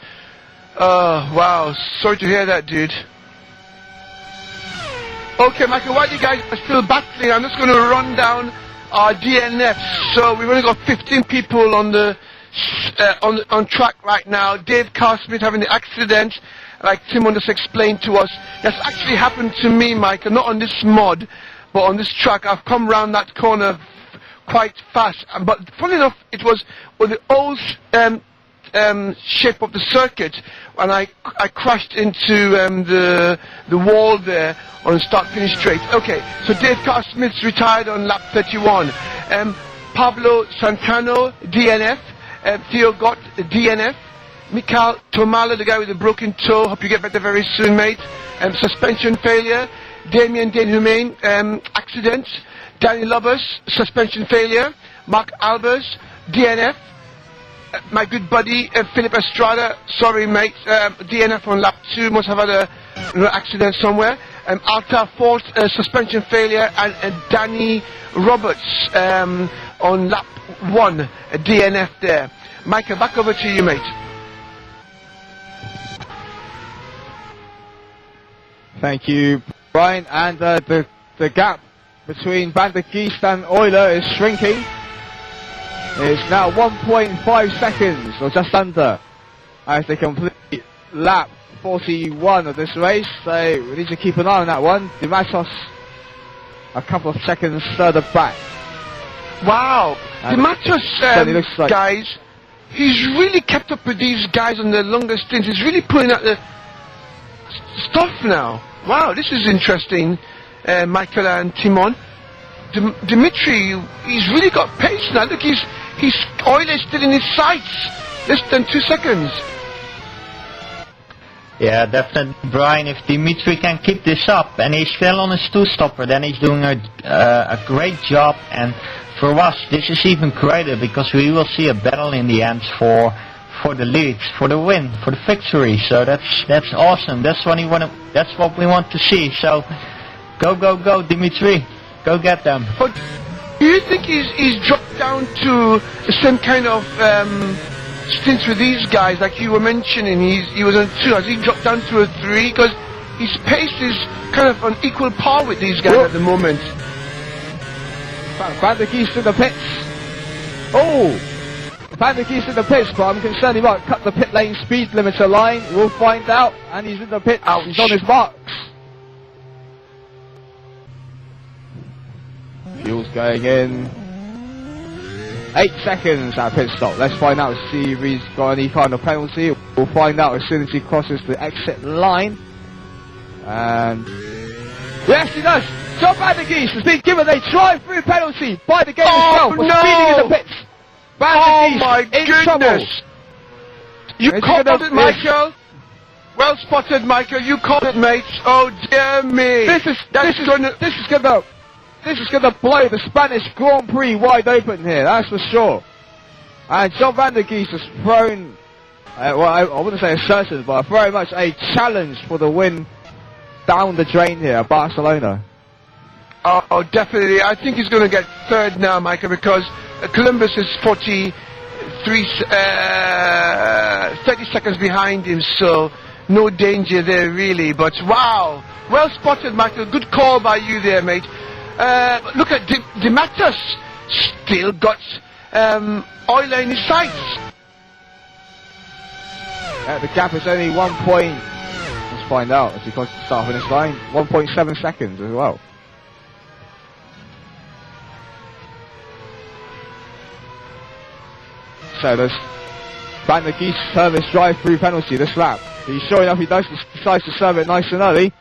wow, sorry to hear that, dude. Okay, Michael, while you guys are still battling, I'm just going to run down our DNF. So we've only got 15 people on the on track right now. Dave Carr-Smith having the accident, like Timon just explained to us. That's actually happened to me, Michael, not on this mod, but on this track. I've come round that corner quite fast. But funny enough, it was with the old shape of the circuit, and I crashed into the wall there on start-finish straight. Okay, so Dave Carr-Smith's retired on lap 31. Pablo Santano, DNF. Theo Gott, DNF. Mikhail Tomala, the guy with the broken toe. Hope you get better very soon, mate. Suspension failure. Damien Denhumain, accident. Danny Lubbers, suspension failure. Mark Albers, DNF. My good buddy Philip Estrada, sorry mate, DNF on lap 2, must have had a accident somewhere. Alta Fort, suspension failure, and Danny Roberts on lap 1, DNF there. Michael, back over to you, mate. Thank you, Brian. And the gap between Van der Geest and Euler is shrinking. It's now 1.5 seconds, or just under, as they complete lap 41 of this race. So we need to keep an eye on that one. De Matos a couple of seconds further back. Wow, De Matos, like guys, he's really kept up with these guys on the longer stints. He's really pulling out the stuff now. Wow, this is interesting, Michael and Timon. Dimitri, he's really got pace now. Look, he's Euler still in his sights. Less than 2 seconds. Yeah, definitely, Brian. If Dimitri can keep this up, and he's still on his two-stopper, then he's doing a great job. And for us, this is even greater because we will see a battle in the end for the leads, for the win, for the victory. So that's awesome. That's what we want to see. So go, Dimitri. Go get them. But do you think he's dropped down to the same kind of stints with these guys, like you were mentioning? He was on 2. Has he dropped down to a 3? Because his pace is kind of on equal par with these guys at the moment. Van der Geest in the pits. Oh! Van der Geest in the pits, but I'm concerned he might cut the pit lane speed limiter line. We'll find out. And he's in the pits. Ouch. He's on his marks. Fuel's going in. 8 seconds at pit stop. Let's find out, see if he's got any kind of penalty. We'll find out as soon as he crosses the exit line. And yes, he does. John Van der Geest has been given a drive-through penalty by the game itself for speeding in the pits. Van der Geest my in goodness! trouble. You called it, Michael. Well spotted, Michael. You called it, mate. Oh dear me. This is gonna blow the Spanish Grand Prix wide open here, that's for sure. And John Van der Geest has thrown, well, I wouldn't say asserted, but very much a challenge for the win down the drain here at Barcelona. Oh, definitely. I think he's going to get third now, Michael, because Columbus is 30 seconds behind him, so no danger there really. But wow, well spotted, Michael. Good call by you there, mate. Look at De Matos, still got Euler in his sights. The gap is only 1 point. Let's find out as he crosses the start finish line. 1.7 seconds as well. So there's Van der Geest service drive-through penalty this lap. He's sure enough he decides to serve it nice and early.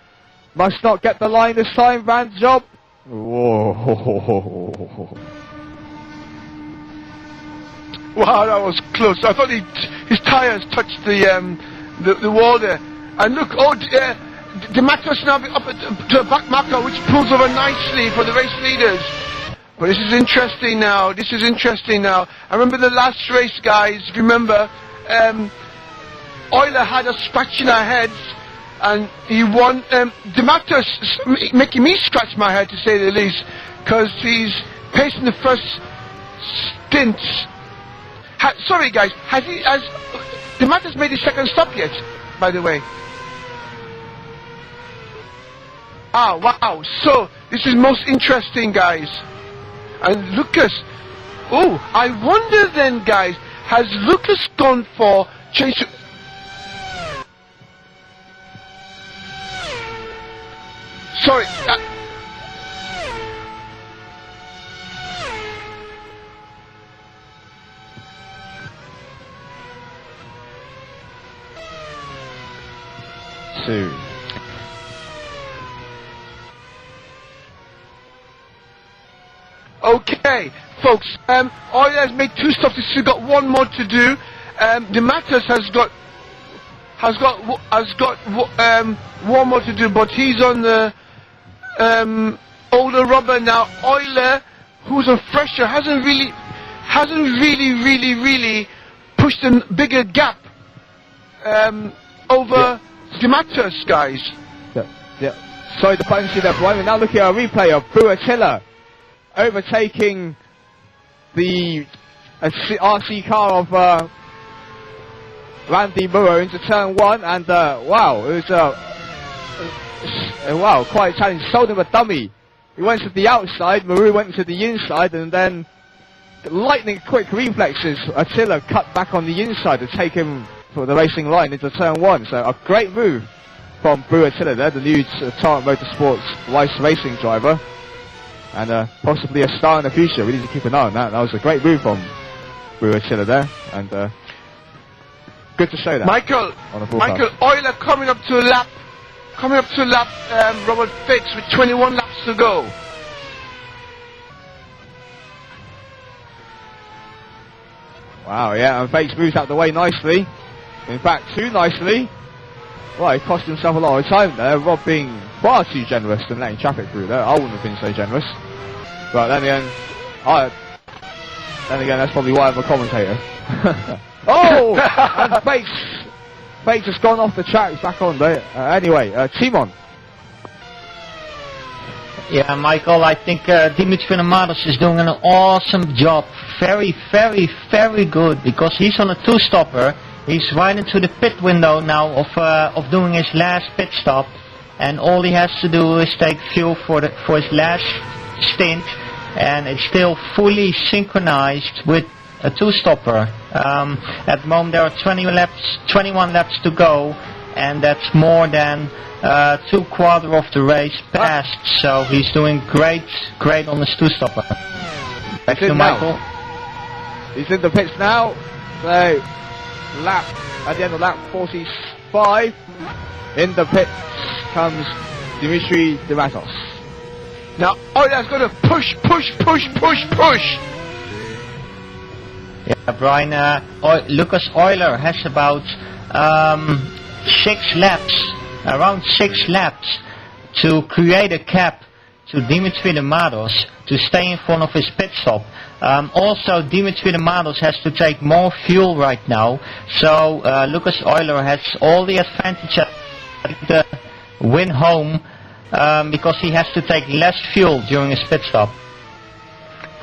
Must not get the line this time, Van Job. Whoa. Wow, that was close. I thought his tyres touched the wall there. And look, De Matos now up to a back marker, which pulls over nicely for the race leaders. But this is interesting now. I remember the last race, guys. If you remember, Euler had a scratch in our heads, and he won. De Matos making me scratch my head, to say the least, because he's pacing the first stint. Sorry, guys. Has De Matos made his second stop yet? By the way. Ah, wow. So this is most interesting, guys. And Lucas, oh, I wonder then, guys, has Lucas gone for change to... Sorry. 2. Okay, folks. Euler has made 2 stops. He's still got 1 more to do. The Matters has got 1 more to do, but he's on the older rubber now. Euler, who's a fresher, hasn't really pushed a bigger gap over the Matters, guys. Yeah. Sorry to punch you there, Brian. We're now looking at a replay of Buatilla overtaking the RC car of Randy Murrow into turn 1, and wow, it was quite challenging. Sold him a dummy. He went to the outside, Murrow went to the inside, and then lightning quick reflexes. Attila cut back on the inside to take him for the racing line into turn 1. So a great move from Buatilla there, the new Tarrant Motorsports Weiss racing driver, and possibly a star in the future. We need to keep an eye on that. That was a great move from Buatilla there, and good to show that. Michael, Euler coming up to a lap, Robert Fix with 21 laps to go. Wow, yeah, and Fakes moves out the way nicely. In fact, too nicely. Well, he cost himself a lot of time there. Rob being far too generous than letting traffic through there. I wouldn't have been so generous. But then again, that's probably why I'm a commentator. Oh! And Fakes has gone off the track, he's back on there. Anyway, Timon. Yeah, Michael, I think Dimitri Namados is doing an awesome job. Very, very, very good, because he's on a 2-stopper. He's right into the pit window now of doing his last pit stop, and all he has to do is take fuel for his last stint, and it's still fully synchronized with a 2-stopper. At the moment there are 21 laps to go, and that's more than 2/4 of the race passed. So he's doing great on this 2-stopper. Thank you, Michael. He's in the pits now. So at the end of lap 45, in the pits comes Dimitri Dematos. Now Euler's going to push. Yeah, Brian, Lucas Euler has about 6 laps, around 6 laps, to create a gap to Dimitri Dematos to stay in front of his pit stop. Also, Dimitri Dematos has to take more fuel right now, so Lucas Euler has all the advantage at the win home, because he has to take less fuel during his pit stop.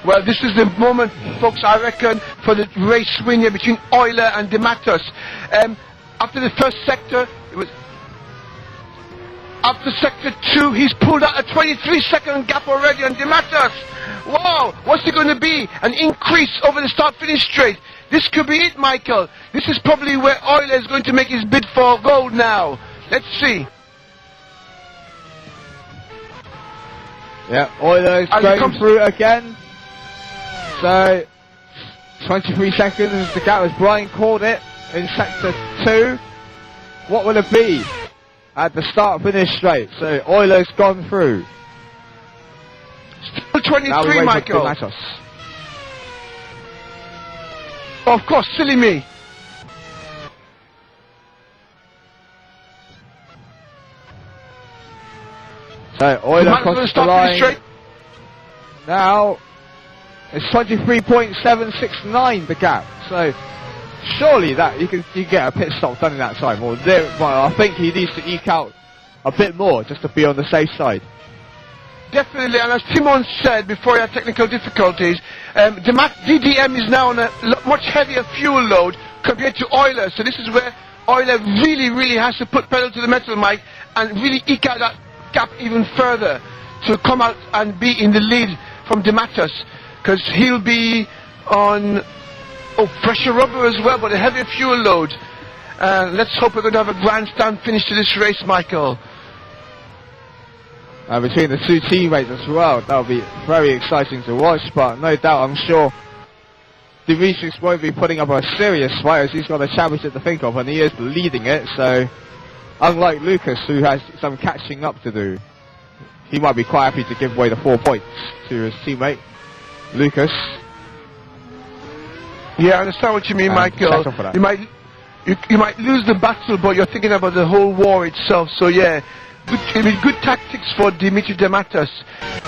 Well, this is the moment, folks, I reckon, for the race win here between Euler and Dematos. After the first sector, after sector 2, he's pulled out a 23-second gap already on Dematos. Wow, what's it going to be? An increase over the start-finish straight. This could be it, Michael. This is probably where Euler is going to make his bid for gold now. Let's see. Yeah, Euler is going through again. So, 23 seconds is the gap as Brian called it in sector 2. What will it be at the start-finish straight? So, Euler's gone through. Still 23, Michael. Of course, silly me. So, Euler crosses the line. Now, it's 23.769 the gap. So, surely that you can get a pit stop done in that time. Well, I think he needs to eke out a bit more just to be on the safe side. Definitely, and as Timon said before he had technical difficulties, DDM is now on a much heavier fuel load compared to Euler. So this is where Euler really has to put pedal to the metal, Mike, and really eke out that gap even further to come out and be in the lead from Dematos, because he'll be on fresher rubber as well, but a heavier fuel load. Let's hope we're going to have a grandstand finish to this race, Michael. Between the 2 teammates as well, that'll be very exciting to watch, but no doubt I'm sure Dimitris won't be putting up a serious fight, as he's got a championship to think of and he is leading it, so unlike Lucas, who has some catching up to do. He might be quite happy to give away the 4 points to his teammate, Lucas. Yeah, I understand what you mean, Michael. You might lose the battle, but you're thinking about the whole war itself. So yeah, good tactics for Dimitri Dematos.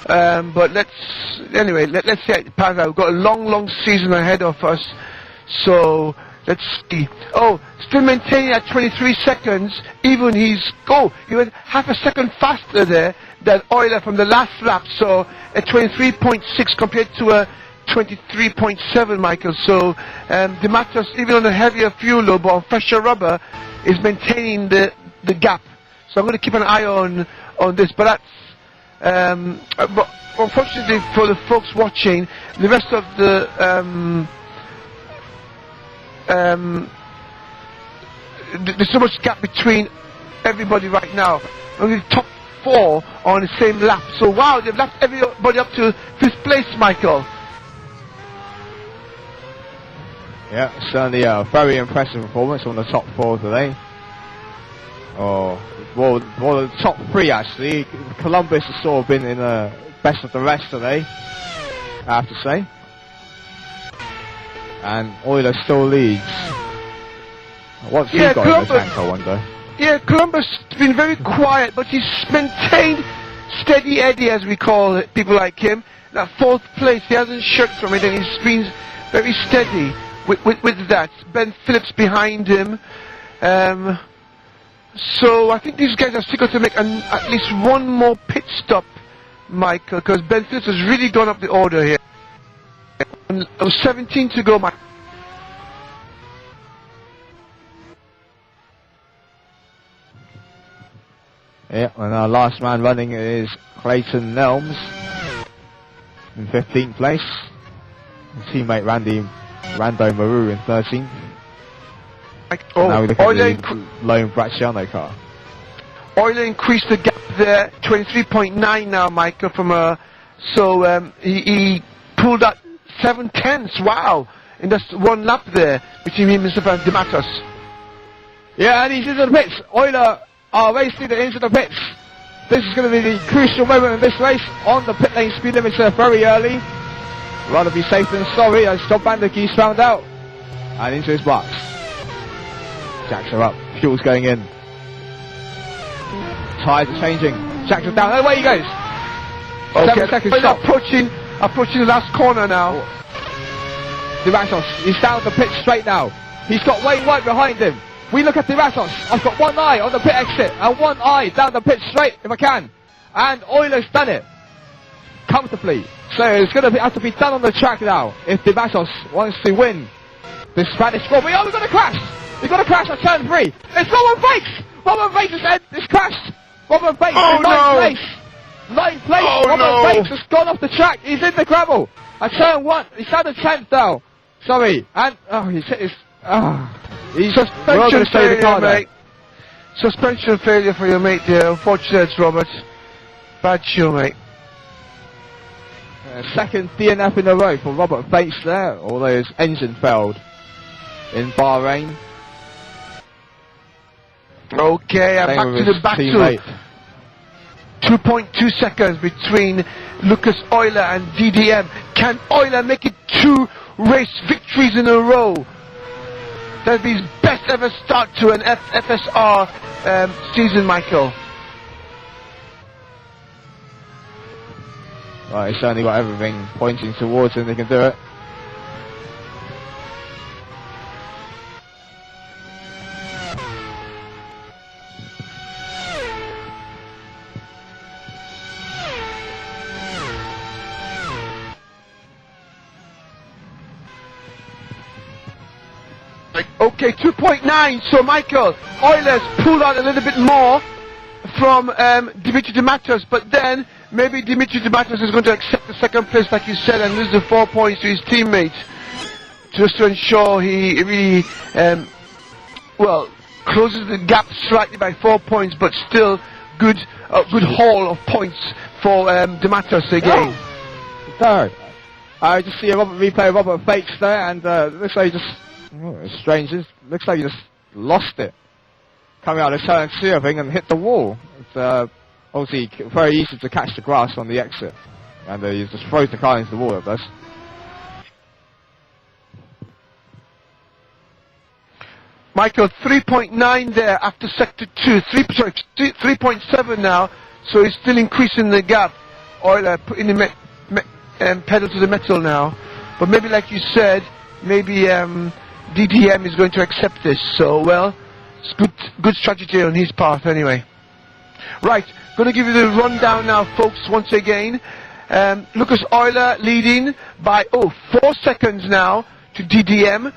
But let's see how it pans out. We've got a long season ahead of us. So let's see. Oh, still maintaining at 23 seconds. Even he went half a second faster there than Euler from the last lap. So at 23.6 compared to a 23.7, Michael. So Dematos, even on a heavier fuel load, but on fresher rubber, is maintaining the gap. So I'm going to keep an eye on this. But that's but unfortunately for the folks watching, the rest of the there's so much gap between everybody right now. Only the top 4 on the same lap. So wow, they've left everybody up to 5th place, Michael. Yeah, certainly a very impressive performance on the top 4 today. Oh, well, the top 3 actually. Columbus has sort of been in the best of the rest today, I have to say. And Euler still leads. What's he got in the tank, I wonder? Yeah, Columbus has been very quiet, but he's maintained steady Eddie, as we call it, people like him. That 4th place, he hasn't shirked from it, and he's been very steady with that. Ben Phillips behind him. So I think these guys are still going to make at least one more pit stop, Michael, because Ben Phillips has really gone up the order here. 17 to go, Michael. Yeah, and our last man running is Clayton Nelms in 15th place. His teammate Rando Maru in 13th. Now we look at the lone Bracciano car. Euler increased the gap there, 23.9 now, Michael, from he pulled out 7/10. Wow, in just one lap there between him and Dematos. Yeah, and he's into the pits. Euler are racing into the pits. This is going to be the crucial moment in this race. On the pit lane speed limiter very early. Rather be safe than sorry, as John Vanderkee's found out. And into his box. Jacks are up. Fuel's going in. Tyres are changing. Jacks are down. Away he goes. Okay. 7 seconds stop. Approaching the last corner now. Dematos, he's down the pit straight now. He's got Wayne White behind him. We look at Dematos. I've got one eye on the pit exit and one eye down the pit straight if I can. And Euler's done it comfortably. So it's going to have to be done on the track now if Dematos wants to win this Spanish Grand Prix. Oh, we've got a crash! We've got a crash at turn 3. It's Robert Bates! Robert Bates has crashed! Robert Bates in 9th place! 9th place! Oh, Robert Bates has gone off the track. He's in the gravel at turn 1. He's down to 10th now. Sorry. And, he's hit his... He's suspension failure, mate. Suspension failure for your mate there. Unfortunate, Robert. Bad show, mate. Second DNF in a row for Robert Bates there, although his engine failed in Bahrain. Okay, I'm back to the battle. 2.2 seconds between Lucas Euler and DDM. Can Euler make it 2 race victories in a row? That'd be his best ever start to an FSR season, Michael. Right, he's certainly got everything pointing towards him. They can do it. Okay, 2.9. So Michael, Euler's pulled out a little bit more from Dimitri Dematos, but then maybe Dimitri Dematos is going to accept the second place, like you said, and lose the 4 points to his teammate, just to ensure he really, closes the gap slightly by 4 points, but still good haul of points for Dematos again. Third. I just see a replay of Robert Bates there, and looks like he just... it's strange. It looks like he just lost it. coming out of turn 2, I think, and hit the wall. It's obviously very easy to catch the grass on the exit, and he just throws the car into the wall, it does. Michael, 3.9 there after sector 2. 3.7 now, so he's still increasing the gap. Euler putting the pedal to the metal now. But maybe, like you said, maybe DTM is going to accept this. So, well, it's good strategy on his part anyway. Right, going to give you the rundown now, folks, once again. Lucas Euler leading by 4 seconds now to DDM.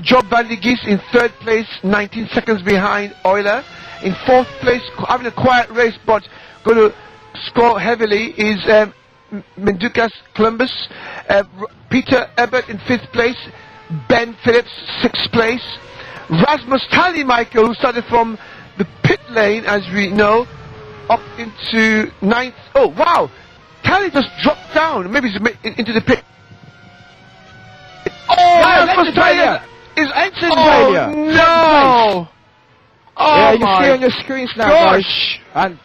Job Vandigis in 3rd place, 19 seconds behind Euler. In 4th place, having a quiet race but going to score heavily, is Mendukas Columbus. Peter Ebert in 5th place. Ben Phillips, 6th place. Rasmus Tally, Michael, who started from the pit lane, as we know, up into 9th. Oh, wow! Tally just dropped down. Maybe he's into the pit. Oh, Rasmus Tally is engine failure. No! Oh, yeah, you can see on your screens now, gosh. guys. And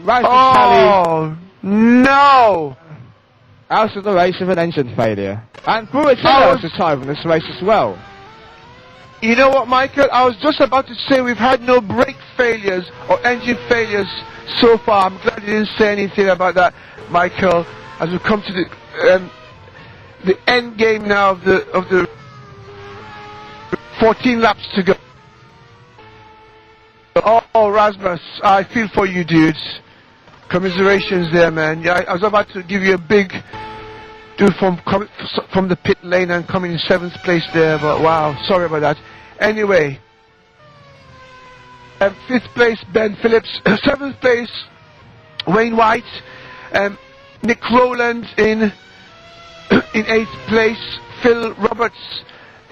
Rasmus Tally no! out of the race with an engine failure. And Buatilla was retired from this race as well. You know what, Michael? I was just about to say we've had no brake failures or engine failures so far. I'm glad you didn't say anything about that, Michael. As we come to the end game now of the 14 laps to go. Oh, Rasmus, I feel for you, dudes. Commiserations there, man. Yeah, I was about to give you a big dude from the pit lane and coming in 7th place there, but wow, sorry about that. Anyway, 5th place, Ben Phillips. 7th place, Wayne White. Nick Rowland in 8th place. Phil Roberts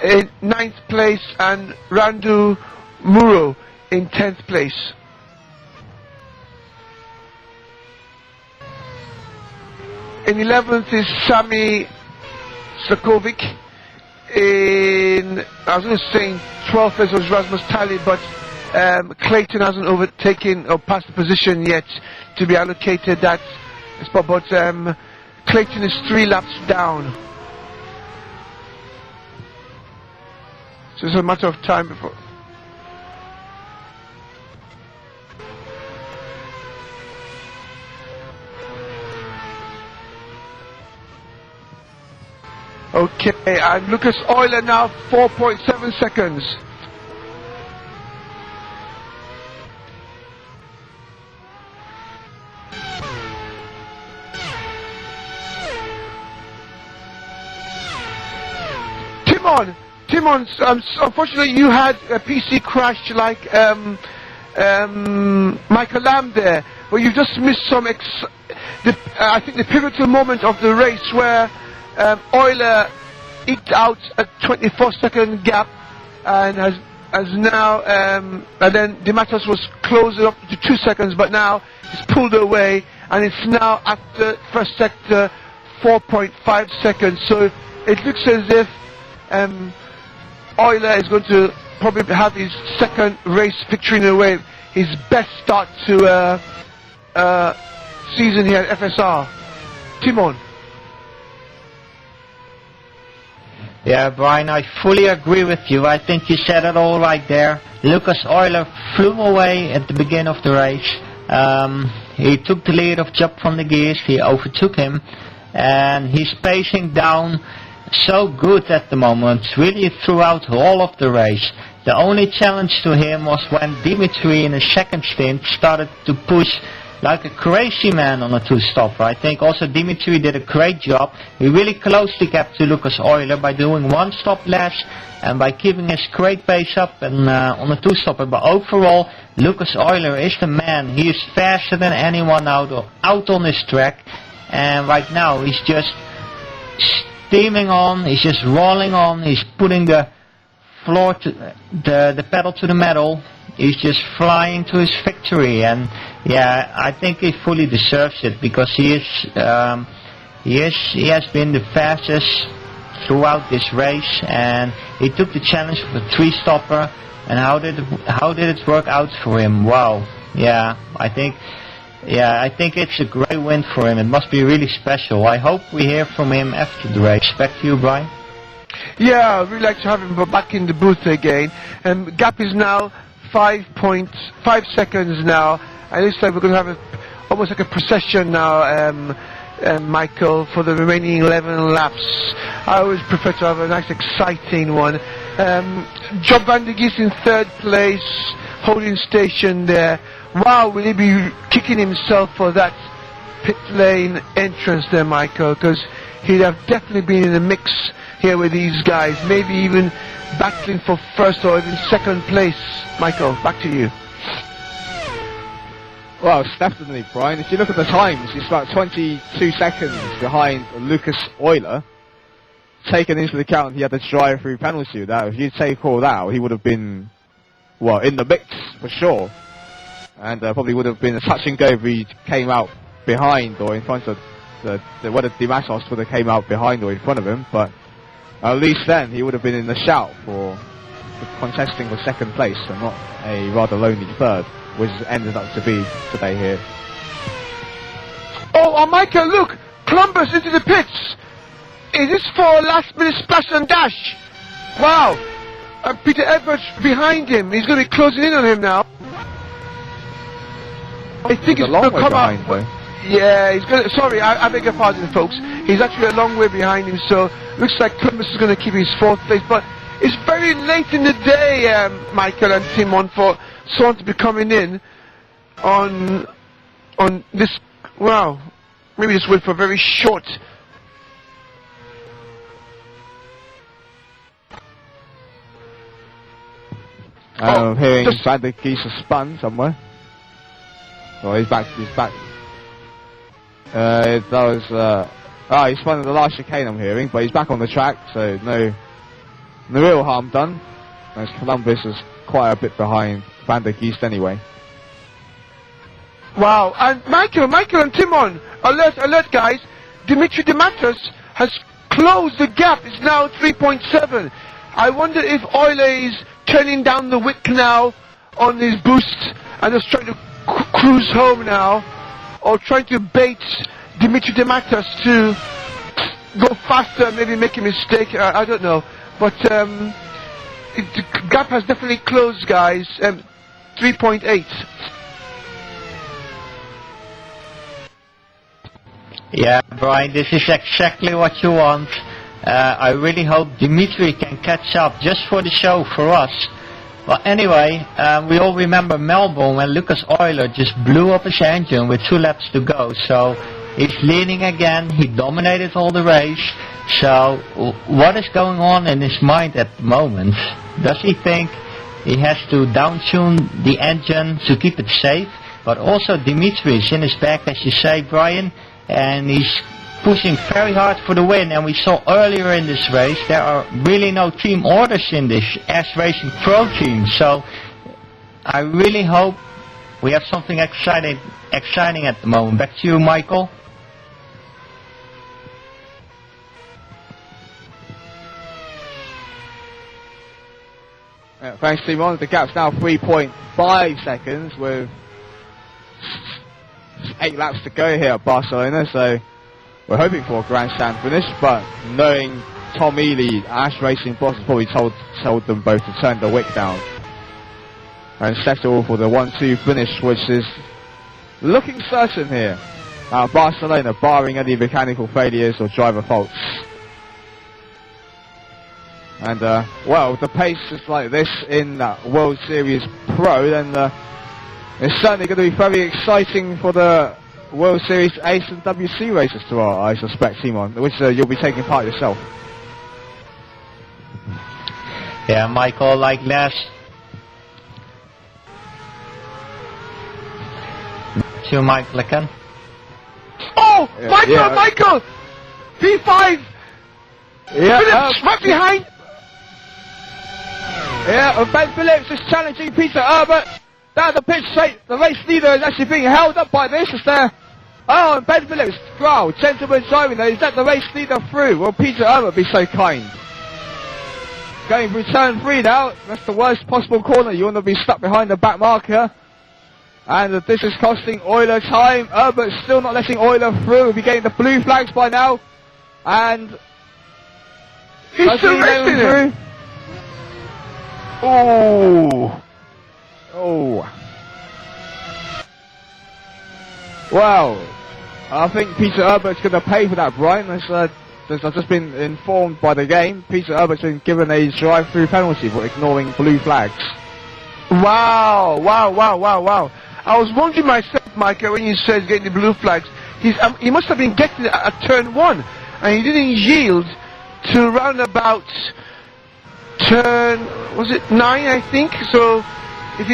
in 9th place, and Randu Muro in 10th place. In 11th is Sami Slakovic. I was going to say in 12th place was Rasmus Tally, but Clayton hasn't overtaken or passed the position yet to be allocated that spot, but Clayton is 3 laps down. So it's a matter of time before. Okay, and Lucas Euler now 4.7 seconds. Timon, unfortunately you had a PC crash like Michael Lamb there, but you've just missed some I think the pivotal moment of the race where Euler eked out a 24-second gap and has now and then DeMatteis was closing up to 2 seconds, but now he's pulled away and it's now after first sector 4.5 seconds. So it looks as if Euler is going to probably have his second race victory in a way, his best start to season here at FSR. Timon. Yeah, Brian, I fully agree with you. I think you said it all right there. Lucas Euler flew away at the beginning of the race. He took the lead of Job van der Geest. He overtook him, and he's pacing down so good at the moment, really throughout all of the race. The only challenge to him was when Dimitri in the second stint started to push like a crazy man on a two-stopper. I think also Dimitri did a great job. He really closed the gap to Lucas Euler by doing one stop less and by keeping his great pace up and on a two-stopper. But overall, Lucas Euler is the man. He is faster than anyone out on this track. And right now he's just steaming on. He's just rolling on. He's putting the floor to the pedal to the metal. He's just flying to his victory, and yeah, I think he fully deserves it because he has been the fastest throughout this race, and he took the challenge of a 3-stopper. And how did it work out for him? Wow. Yeah, I think it's a great win for him. It must be really special. I hope we hear from him after the race. Back to you, Brian. Yeah, I'd really like to have him back in the booth again. Gap is now 5.5 seconds now. And it looks like we're going to have almost like a procession now, Michael, for the remaining 11 laps. I always prefer to have a nice exciting one. Job van der Geest in 3rd place, holding station there. Wow, will he be kicking himself for that pit lane entrance there, Michael? Because he'd have definitely been in the mix here with these guys, maybe even battling for 1st or even 2nd place. Michael, back to you. Well, it's definitely, Brian. If you look at the times, he's about 22 seconds behind Lucas Euler. Taken into account, he had the drive-through penalty. That if you take all that out, he would have been, well, in the mix for sure, and probably would have been a touch and go if he came out behind or in front of whether Dimasos would have came out behind or in front of him. But at least then he would have been in the shout for contesting for 2nd place and not a rather lonely 3rd, which ended up to be today here. Oh, Michael, look! Columbus into the pits! Is this for a last-minute splash and dash? Wow! Peter Everett behind him. He's going to be closing in on him now. I think he's it's going to come behind, though. Yeah, he's going to... Sorry, I beg your pardon, folks. He's actually a long way behind him, so looks like Columbus is going to keep his 4th place. But it's very late in the day, Michael and Timon, for someone to be coming in on this... Wow. Maybe this went for a very short... I'm hearing Van der Geest has spun somewhere. Oh, he's back. That was, he spun at the last chicane, I'm hearing, but he's back on the track, so no real harm done. As Columbus is quite a bit behind Van der Geest anyway. Wow, and Michael and Timon, alert guys, Dimitri Dematos has closed the gap. It's now 3.7. I wonder if Euler is turning down the wick now on his boost and just trying to cruise home now, or trying to bait Dimitri Dematos to go faster, maybe make a mistake, I don't know. But the gap has definitely closed, guys. 3.8. Yeah, Brian, this is exactly what you want. I really hope Dimitri can catch up just for the show for us. Well, anyway, we all remember Melbourne when Lucas Euler just blew up his engine with 2 laps to go. So he's leading again. He dominated all the race. So what is going on in his mind at the moment? Does he think he has to down-tune the engine to keep it safe? But also Dimitri is in his back, as you say, Brian, and he's pushing very hard for the win. And we saw earlier in this race there are really no team orders in this S Racing Pro team. So I really hope we have something exciting at the moment. Back to you, Michael. Thanks, Simon. The gap's now 3.5 seconds with 8 laps to go here at Barcelona, so we're hoping for a grandstand finish, but knowing Tom Ely, Ash Racing boss, has probably told them both to turn the wick down and settle for the 1-2 finish, which is looking certain here at Barcelona, barring any mechanical failures or driver faults. And, well, the pace is like this in World Series Pro, then it's certainly going to be very exciting for the World Series Ace and WC races tomorrow, I suspect, Simon, which you'll be taking part yourself. Yeah, Michael, like last... To Michael again. Oh, Michael! P5! Yeah, right behind! Yeah, Ben Phillips is challenging Peter Herbert. Down the pitch straight, the race leader is actually being held up by this as they're Oh, and Ben Phillips, wow, gentleman driving there. Is that the race leader through? Will Peter Herbert be so kind? Going through turn 3 now. That's the worst possible corner. You want to be stuck behind the back marker. And this is costing Euler time. Herbert still not letting Euler through. We'll be getting the blue flags by now. And he's still racing through. Oh. Oh. Well, I think Peter Herbert's going to pay for that, Brian. I've just been informed by the game. Peter Herbert's been given a drive-through penalty for ignoring blue flags. Wow, wow, wow, wow, wow. I was wondering myself, Michael, when you said getting the blue flags, he must have been getting it at turn 1, and he didn't yield to around about turn, was it 9, I think? So, if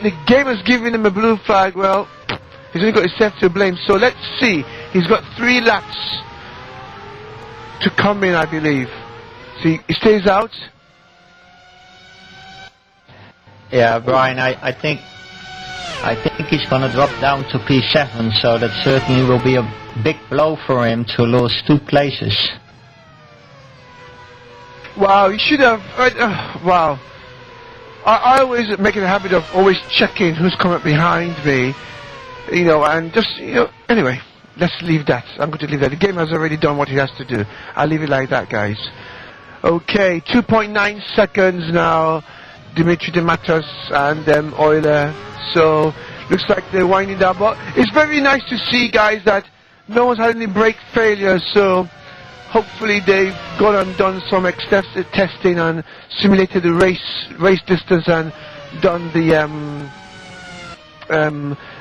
the game has given him a blue flag, well, he's only got himself to blame. So let's see. He's got 3 laps to come in, I believe. See, he stays out. Yeah, Brian, I think he's going to drop down to P7, so that certainly will be a big blow for him to lose 2 places. Wow, you should have. Wow. I always make it a habit of always checking who's coming behind me, you know, and just, you know, anyway, let's leave that. I'm going to leave that. The game has already done what it has to do. I'll leave it like that, guys. Okay, 2.9 seconds now. Dimitri de Matos and Euler. So, looks like they're winding down. But it's very nice to see, guys, that no one's had any brake failures. So, hopefully they've gone and done some extensive testing and simulated the race distance and done the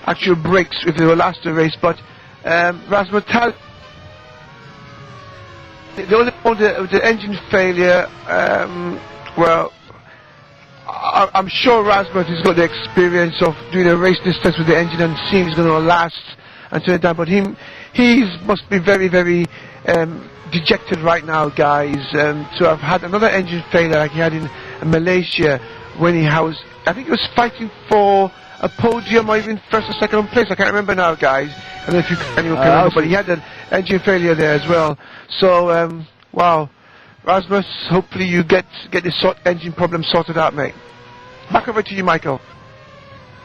actual brakes if they will last the race. But Rasmus Tal, the only one with the engine failure, well, I'm sure Rasmus has got the experience of doing a race distance with the engine and seeing he's going to last and turn it down. But he must be very, very dejected right now, guys. To have had another engine failure like he had in Malaysia when I think he was fighting for a podium or even first or second place. I can't remember now, guys. I don't know if anyone can remember, but he had an engine failure there as well. So, wow. Rasmus, hopefully you get this engine problem sorted out, mate. Back over to you, Michael.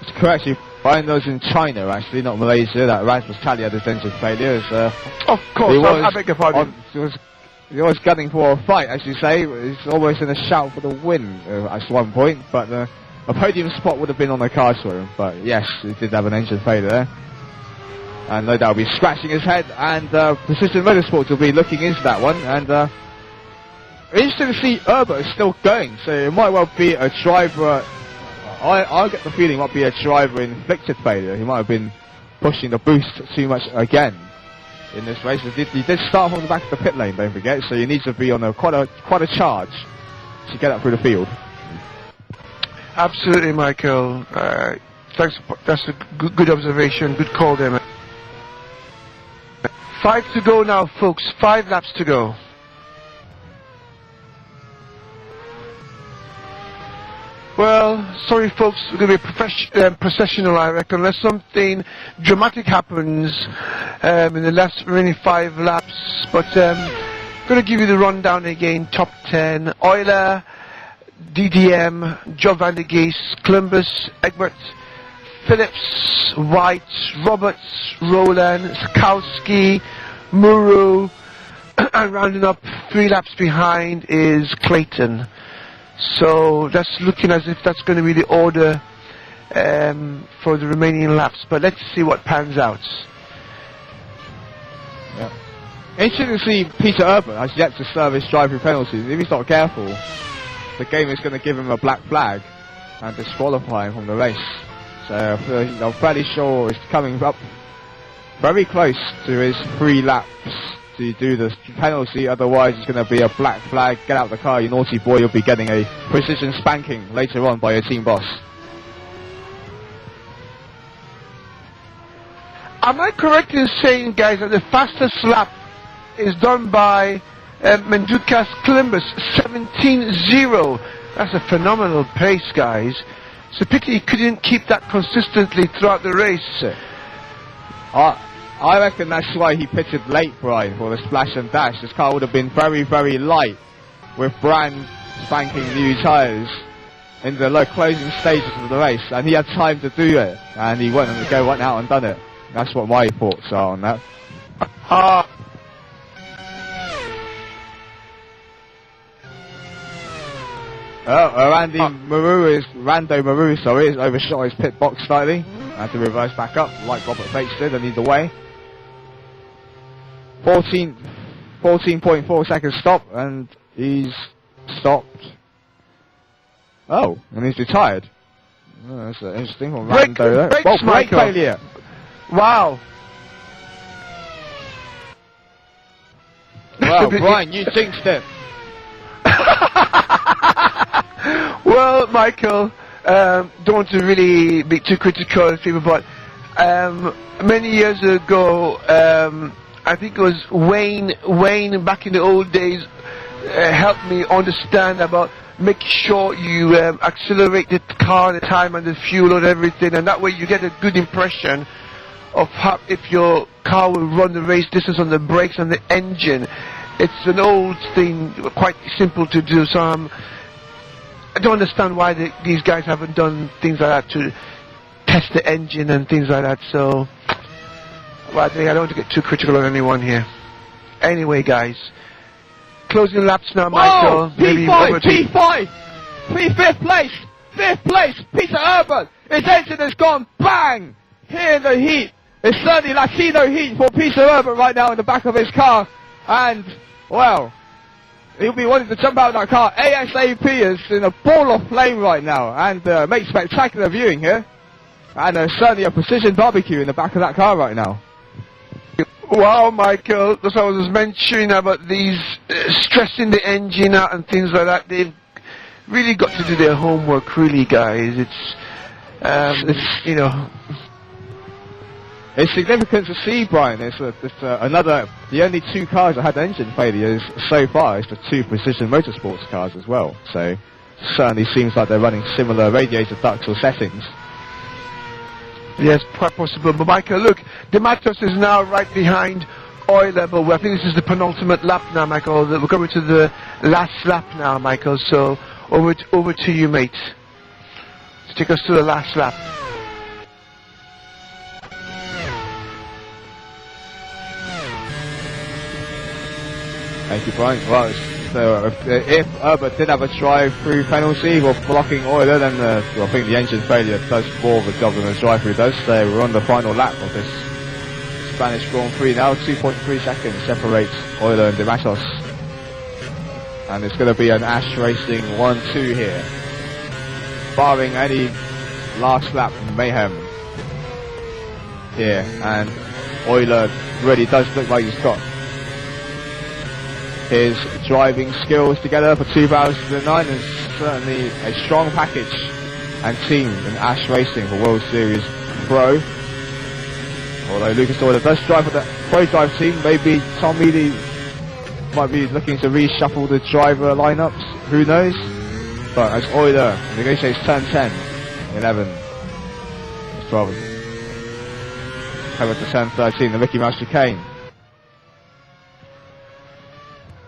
It's correct. You find those in China, actually, not Malaysia. That Rasmus Tally had his engine failure. Of course, I beg your pardon. He was gunning for a fight, as you say. He's almost in a shout for the win at one point, but a podium spot would have been on the cards for him. But yes, he did have an engine failure there. And no doubt he'll be scratching his head, and Precision Motorsports will be looking into that one. And interesting to see Herbert is still going, so it might well be a driver. I get the feeling it might be a driver inflicted failure. He might have been pushing the boost too much again in this race. He did start from the back of the pit lane, don't forget, so you need to be on quite a charge to get up through the field. Absolutely, Michael. Thanks. That's a good observation. Good call there, man. 5 to go now, folks. 5 laps to go. Well, sorry folks, we're going to be processional, I reckon, unless something dramatic happens in the last remaining 5 laps. But going to give you the rundown again. Top 10, Euler, DDM, Joe van der Gees, Columbus, Egbert, Phillips, White, Roberts, Roland, Skowski, Muru, and rounding up 3 laps behind is Clayton. So that's looking as if that's going to be the order for the remaining laps. But let's see what pans out. Yeah. Interesting to see Peter Herbert has yet to serve his driving penalties. If he's not careful, the game is going to give him a black flag and disqualify him from the race. So I'm fairly sure he's coming up very close to his 3 laps to do the penalty, otherwise it's going to be a black flag. Get out of the car, you naughty boy. You'll be getting a precision spanking later on by your team boss. Am I correct in saying, guys, that the fastest lap is done by Mendukas Columbus, 17.0? That's a phenomenal pace, guys. It's a pity he couldn't keep that consistently throughout the race. I reckon that's why he pitted late, Brian, for the splash and dash. This car would have been very, very light with brand spanking new tyres in the closing stages of the race, and he had time to do it, and he went out and done it. That's what my thoughts are on that. Rando Maru, has overshot his pit box slightly. Had to reverse back up, like Robert Bates did, and either way. 14.4 seconds stop, and he's stopped. Oh, and he's retired. Oh, that's an interesting one. Brake Failure. Wow. Well, Brian, you jinxed it. Well, Michael, don't want to really be too critical of people, but many years ago, I think it was Wayne back in the old days, helped me understand about making sure you accelerate the car, the time and the fuel and everything, and that way you get a good impression of how, if your car will run the race distance on the brakes and the engine. It's an old thing, quite simple to do, so I don't understand why these guys haven't done things like that to test the engine and things like that, so well, I don't want to get too critical on anyone here. Anyway, guys, closing laps now, Michael. P5! Fifth place! Peter Urban! His engine has gone bang! Here in the heat! It's certainly Latino heat for Peter Urban right now in the back of his car, and, well, he'll be wanting to jump out of that car ASAP. Is in a ball of flame right now, and make spectacular viewing here, and certainly a precision barbecue in the back of that car right now. Wow, Michael, that's what I was mentioning about these stressing the engine out and things like that. They've really got to do their homework, really, guys. It's you know. It's significant to see, Brian. It's the only two cars that had engine failures so far is the two Precision Motorsports cars as well. So, certainly seems like they're running similar radiator ducts or settings. Yes, quite possible. But Michael, look, De Matos is now right behind Euler, but I think this is the penultimate lap now, Michael. We're coming to the last lap now, Michael. So, over to you, mate. Let's take us to the last lap. Thank you, Brian. Well, so if Herbert did have a drive-through penalty for blocking Euler, then I think the engine failure does more of a job than the drive-through does. So we're on the final lap of this Spanish Grand Prix now. 2.3 seconds separates Euler and De Matos. And it's going to be an Ash Racing 1-2 here, barring any last lap mayhem here. And Euler really does look like he's got his driving skills together for 2009, and certainly a strong package and team in Ash Racing for World Series Pro. Although Lucas Euler does drive for the Pro Drive team, maybe Tom Ely might be looking to reshuffle the driver lineups, who knows? But as Euler negotiates turn 10, 11, 12, over to turn 13, the Mickey Mouse chicane.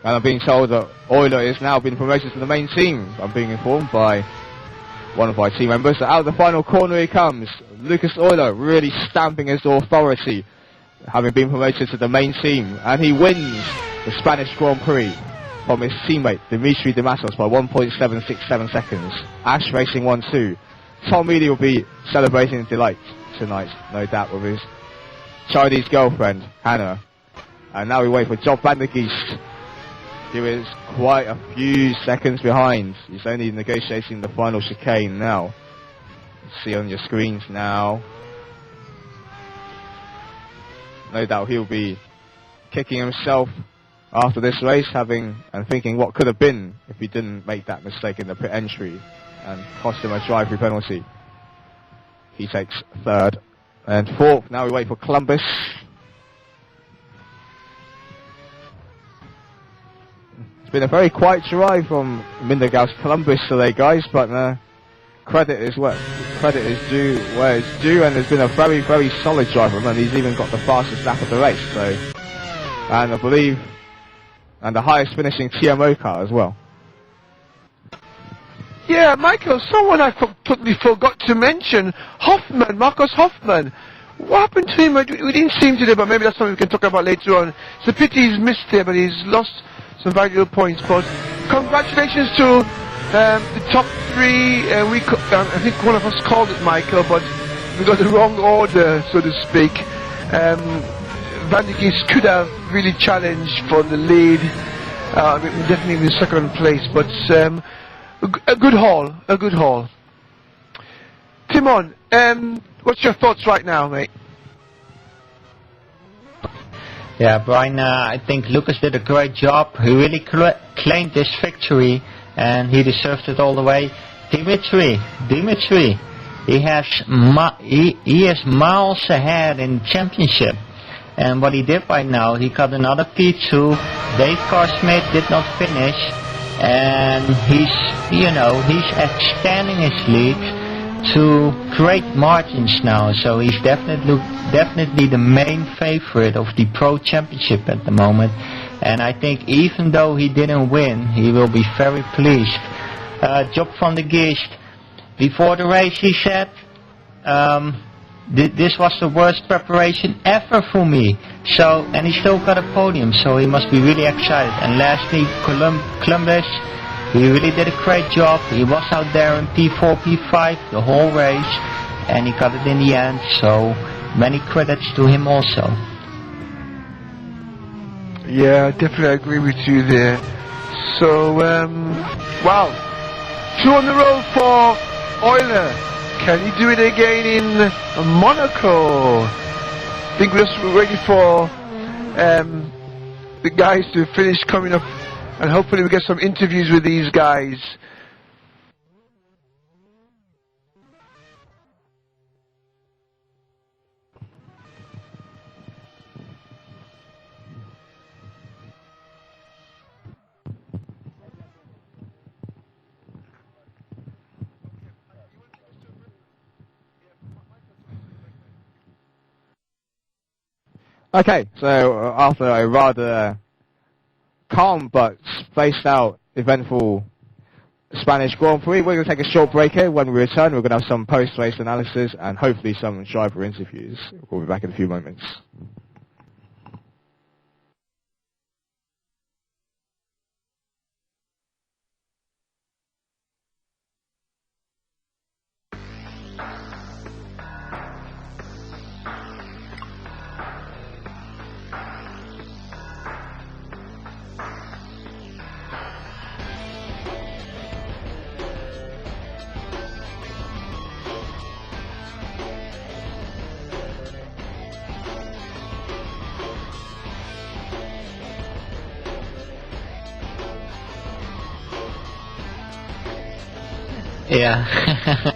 And I'm being told that Euler is now being promoted to the main team. I'm being informed by one of my team members. So out of the final corner he comes. Lucas Euler really stamping his authority, having been promoted to the main team. And he wins the Spanish Grand Prix from his teammate Dimitri De Matos by 1.767 seconds. Ash Racing 1-2. Tom Ely will be celebrating delight tonight, no doubt, with his Chinese girlfriend, Hannah. And now we wait for Job van der Geest, who is quite a few seconds behind. He's only negotiating the final chicane now. See on your screens now. No doubt he'll be kicking himself after this race, and thinking what could have been if he didn't make that mistake in the pit entry and cost him a drive-through penalty. He takes third and fourth. Now we wait for Columbus. It's been a very quiet drive from Mindergaus Columbus today, guys, but credit is due where it's due, and has been a very, very solid driver, and he's even got the fastest lap of the race. So, and I believe, and the highest finishing TMO car as well. Yeah, Michael, someone I totally forgot to mention, Marcus Hoffman. What happened to him? We didn't see him today, but maybe that's something we can talk about later on. It's a pity he's missed here, but he's lost some valuable points. But congratulations to the top three. I think one of us called it Michael, but we got the wrong order, so to speak. Van der Geest could have really challenged for the lead. Definitely in second place, but a good haul. Timon, what's your thoughts right now, mate? Yeah, Brian, I think Lucas did a great job. He really claimed this victory, and he deserved it all the way. Dimitri, he is miles ahead in championship. And what he did right now, he got another P2. Dave Carr-Smith did not finish, and he's extending his lead to great margins now. So he's definitely the main favorite of the Pro Championship at the moment. And I think even though he didn't win, he will be very pleased. Job van der Geest, before the race he said, this was the worst preparation ever for me. So, and he still got a podium, so he must be really excited. And lastly, Columbus, he really did a great job. He was out there in P4, P5 the whole race, and he got it in the end. So, many credits to him also. Yeah, definitely agree with you there. So, wow, 2 on the road for Euler. Can he do it again in Monaco? I think we're just waiting for the guys to finish coming up, and hopefully we get some interviews with these guys. Okay, so after a rather calm but spaced out, eventful Spanish Grand Prix, we're going to take a short break here. When we return, we're going to have some post-race analysis and hopefully some driver interviews. We'll be back in a few moments. Yeah.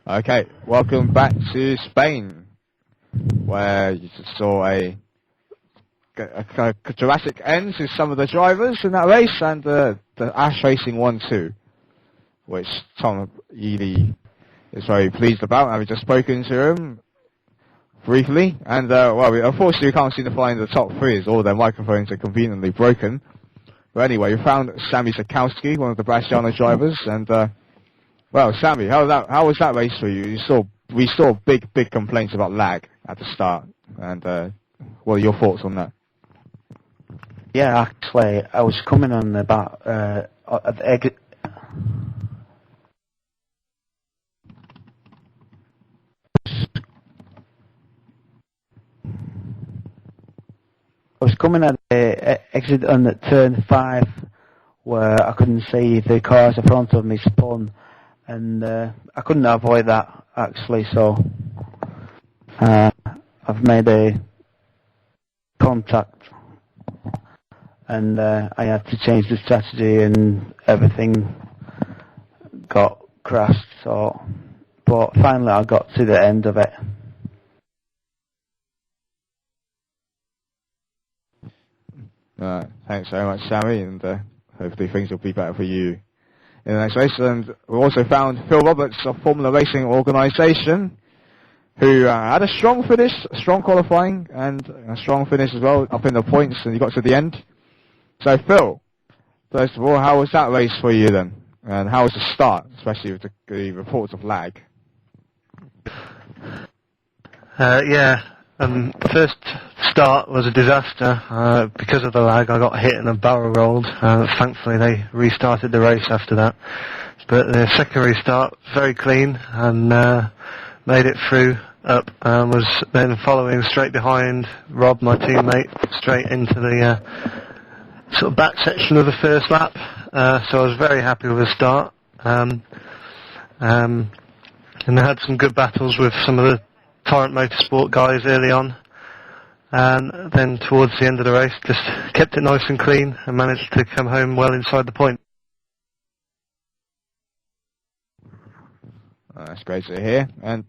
Okay, welcome back to Spain, where you just saw a dramatic end to some of the drivers in that race, and the Ash Racing 1-2, which Tom Ely is very pleased about, having just spoken to him briefly. And, unfortunately we can't seem to find the top three, as all their microphones are conveniently broken. But anyway, we found Sammy Zakowski, one of the Barcelona drivers, and, well, Sammy, how was that race for you? We saw big complaints about lag at the start, and what are your thoughts on that? Yeah, actually, I was coming on about at the exit. I was coming at the exit on the turn 5, where I couldn't see the cars in front of me spun. And I couldn't avoid that, actually, so I've made a contact, and I had to change the strategy, and everything got crashed, so, but finally I got to the end of it. Thanks very much, Sammy, and hopefully things will be better for you in the next race. And we also found Phil Roberts of Formula Racing Organisation, who had a strong finish, strong qualifying, and a strong finish as well, up in the points, and he got to the end. So Phil, first of all, how was that race for you then? And how was the start, especially with the reports of lag? First start was a disaster. Because of the lag, I got hit and a barrel rolled. Thankfully, they restarted the race after that. But the second restart, very clean, and made it through up, and was then following straight behind Rob, my teammate, straight into the sort of back section of the first lap. So I was very happy with the start. And I had some good battles with some of the Torrent Motorsport guys early on, and then towards the end of the race just kept it nice and clean and managed to come home well inside the point. That's great to hear. And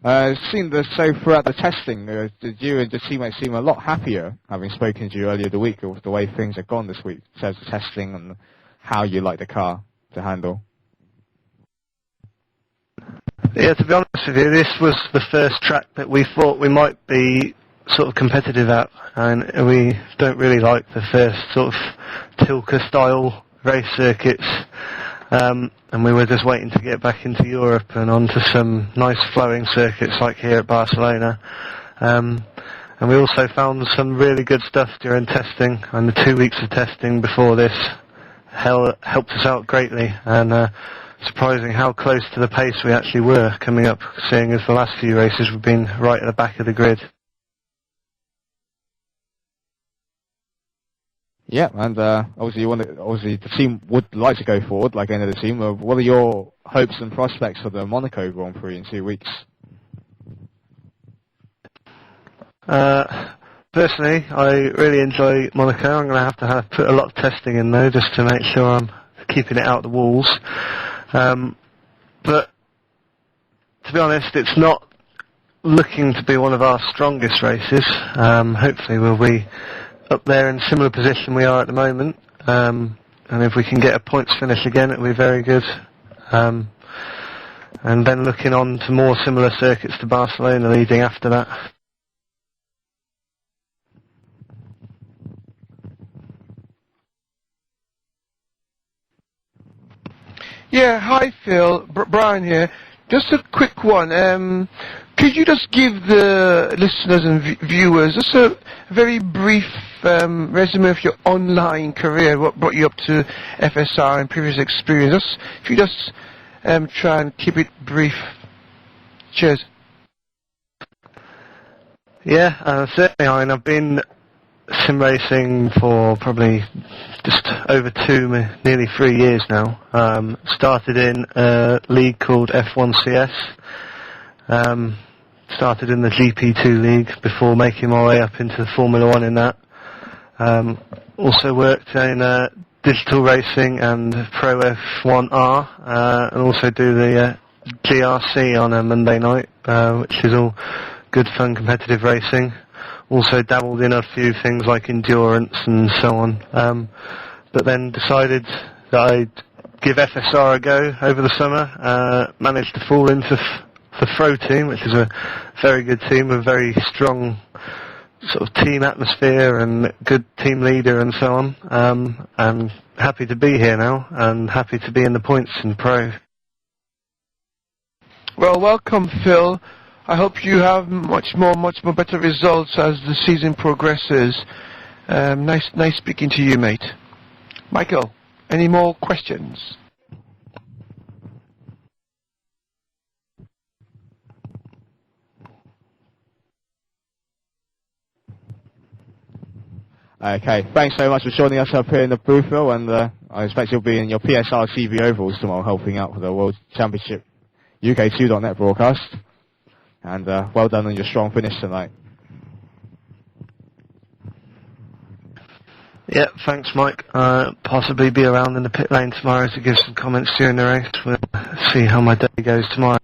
it seemed that so throughout the testing, did you and the teammates seem a lot happier, having spoken to you earlier the week, with the way things have gone this week, in terms of testing and how you like the car to handle? Yeah, to be honest with you, this was the first track that we thought we might be sort of competitive at, and we don't really like the first sort of Tilke style race circuits, and we were just waiting to get back into Europe and onto some nice flowing circuits like here at Barcelona. And we also found some really good stuff during testing, and the 2 weeks of testing before this helped us out greatly, and surprising how close to the pace we actually were coming up, seeing as the last few races we've been right at the back of the grid. Yeah, and obviously the team would like to go forward, like any of the team. What are your hopes and prospects for the Monaco Grand Prix in 2 weeks? Personally, I really enjoy Monaco. I'm going to have to put a lot of testing in though, just to make sure I'm keeping it out the walls. But to be honest, it's not looking to be one of our strongest races. Hopefully we'll be up there in similar position we are at the moment. And if we can get a points finish again, it'll be very good. And then looking on to more similar circuits to Barcelona leading after that. Yeah, hi Phil, Brian here. Just a quick one. Could you just give the listeners and viewers just a very brief resume of your online career, what brought you up to FSR and previous experience? If you just try and keep it brief. Cheers. Yeah, certainly. I mean, I've been sim racing for probably just over nearly 3 years now. Started in a league called F1CS. Started in the GP2 league before making my way up into Formula 1 in that. Also worked in digital racing and Pro F1R, and also do the GRC on a Monday night, which is all good fun competitive racing. Also dabbled in a few things like endurance and so on, but then decided that I'd give FSR a go over the summer. Managed to fall into the Fro team, which is a very good team, a very strong sort of team atmosphere and good team leader and so on. I'm happy to be here now and happy to be in the points in Pro. Well, welcome Phil. I hope you have much more better results as the season progresses. Nice speaking to you, mate. Michael, any more questions? Okay, thanks so much for joining us up here in the booth, Phil, and I expect you'll be in your PSR TV overalls tomorrow helping out with the World Championship UK2.net broadcast. And well done on your strong finish tonight. Yeah, thanks Mike. Possibly be around in the pit lane tomorrow to give some comments during the race. We'll see how my day goes tomorrow.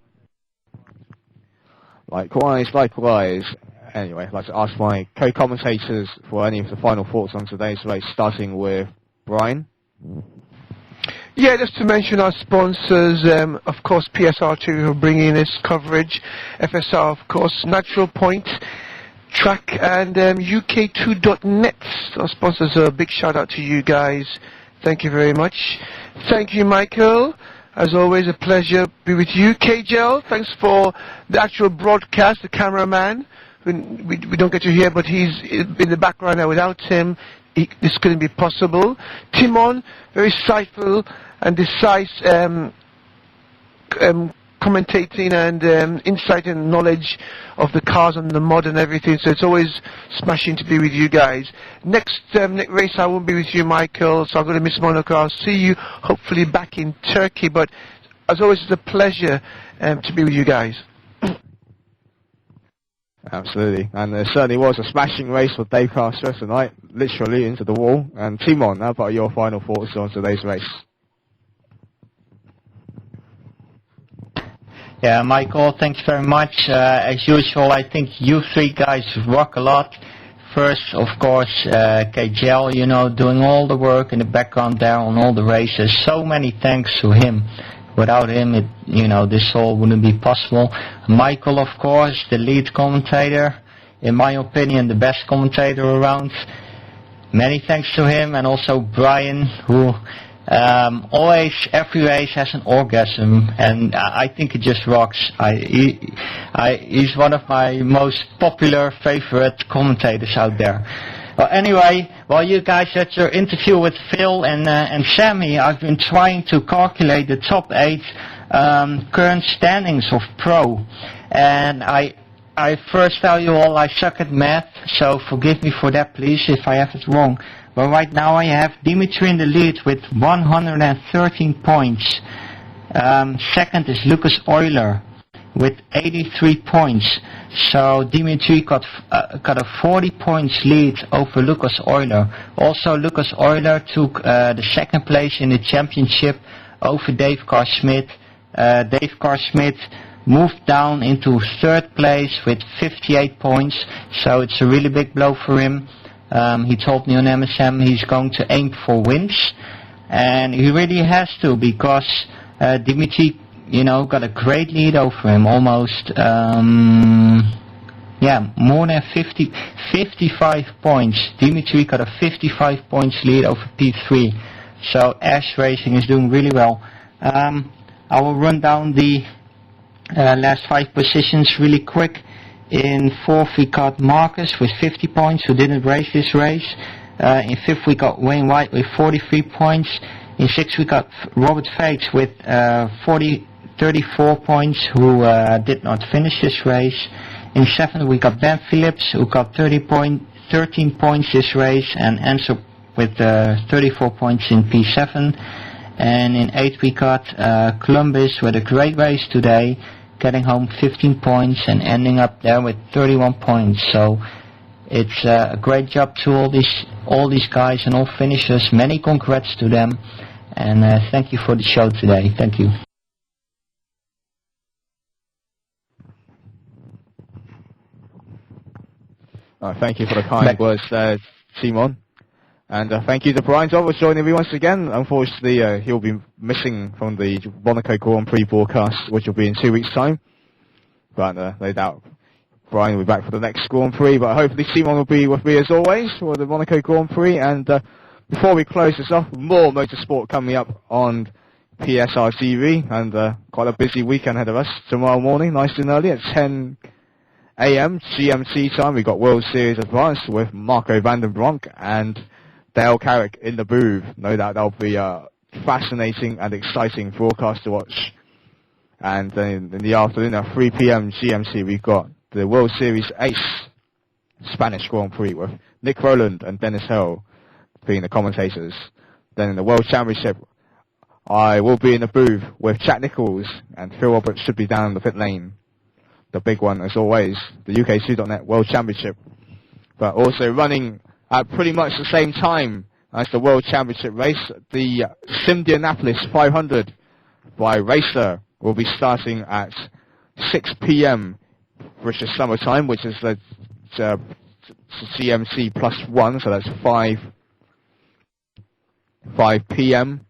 Likewise. Anyway, I'd like to ask my co-commentators for any of the final thoughts on today's race, starting with Brian. Yeah, just to mention our sponsors, of course, PSR2 who are bringing this coverage, FSR, of course, Natural Point, Track, and UK2.net. Our sponsors, a big shout out to you guys. Thank you very much. Thank you, Michael. As always, a pleasure to be with you. KJL, thanks for the actual broadcast, the cameraman. We don't get to hear, but he's in the background now. Without him, this couldn't be possible. Timon, very insightful and decisive commentating and insight and knowledge of the cars and the mod and everything. So it's always smashing to be with you guys. Next race I won't be with you, Michael, so I'm going to miss Monaco. I'll see you hopefully back in Turkey. But as always, it's a pleasure to be with you guys. Absolutely, and there certainly was a smashing race for Dave Castro tonight, literally into the wall. And Timon, how about your final thoughts on today's race? Yeah, Michael, thanks very much. As usual, I think you three guys rock a lot. First, of course, KJL, you know, doing all the work in the background there on all the races. So many thanks to him. Without him, this all wouldn't be possible. Michael, of course, the lead commentator. In my opinion, the best commentator around. Many thanks to him, and also Brian, who always, every race has an orgasm, and I think it just rocks. He's one of my most popular favorite commentators out there. Well, anyway, while you guys had your interview with Phil and Sammy, I've been trying to calculate the top 8 current standings of Pro, and I first tell you all I suck at math, so forgive me for that, please, if I have it wrong. But right now I have Dimitri in the lead with 113 points. Second is Lucas Euler with 83 points. So Dimitri got a 40 points lead over Lucas Euler. Also, Lucas Euler took the second place in the championship over Dave Carr-Smith. Dave Carr-Smith moved down into third place with 58 points, so it's a really big blow for him. He told me on MSM he's going to aim for wins, and he really has to, because Dimitri, got a great lead over him, almost, more than 55 points. Dimitri got a 55 points lead over P3, so Ash Racing is doing really well. I will run down the last 5 positions really quick. In 4th we got Marcus with 50 points, who didn't race this race. In 5th we got Wayne White with 43 points. In 6th we got Robert Fakes with 34 points, who did not finish this race. In 7th we got Ben Phillips, who got 13 points this race, and Ansel with 34 points in P7. And in 8th we got Columbus with a great race today, getting home 15 points and ending up there with 31 points. So it's a great job to all these guys and all finishers. Many congrats to them, and thank you for the show today. Thank you. Thank you for the kind words, Simon. And thank you to Brian John for joining me once again. Unfortunately, he'll be missing from the Monaco Grand Prix broadcast, which will be in 2 weeks' time. But no doubt Brian will be back for the next Grand Prix. But hopefully Simon will be with me as always for the Monaco Grand Prix. And before we close this off, more motorsport coming up on PSR TV. And quite a busy weekend ahead of us. Tomorrow morning, nice and early, at 10 a.m. GMT time, we've got World Series Advanced with Marco van den Bronk and Dale Carrick in the booth. No doubt that'll be a fascinating and exciting broadcast to watch. And then in the afternoon at 3 p.m. GMT, we've got the World Series Ace Spanish Grand Prix with Nick Rowland and Dennis Hill being the commentators. Then in the World Championship, I will be in the booth with Jack Nichols, and Phil Roberts should be down in the pit lane. The big one, as always, the UK2.net World Championship. But also running at pretty much the same time as the World Championship race, the Indianapolis 500 by Racer will be starting at 6 p.m. British Summer Time, which is the GMT +1, so that's 5 p.m.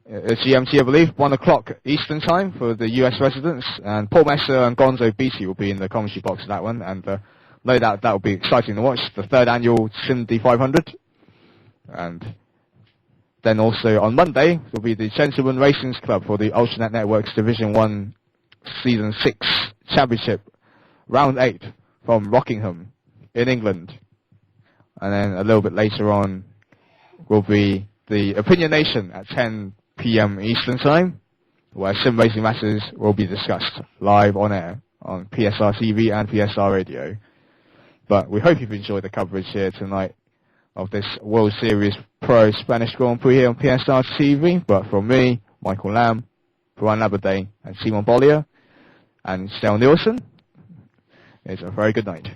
GMT, I believe, 1 o'clock Eastern Time for the US residents. And Paul Messer and Gonzo Beatty will be in the commentary box for that one, and no doubt that will be exciting to watch, the 3rd annual Cindy 500. And then also on Monday will be the Gentleman Racing Club for the Ultranet Networks Division 1 Season 6 Championship, Round 8 from Rockingham in England. And then a little bit later on will be the Opinion Nation at 10 p.m. Eastern Time, where sim racing matters will be discussed live on air on PSR TV and PSR Radio. But we hope you've enjoyed the coverage here tonight of this World Series Pro Spanish Grand Prix here on PSR TV. But from me, Michael Lamb, Brian Labaday, and Simon Bollier, and Stel Nielsen, it's a very good night.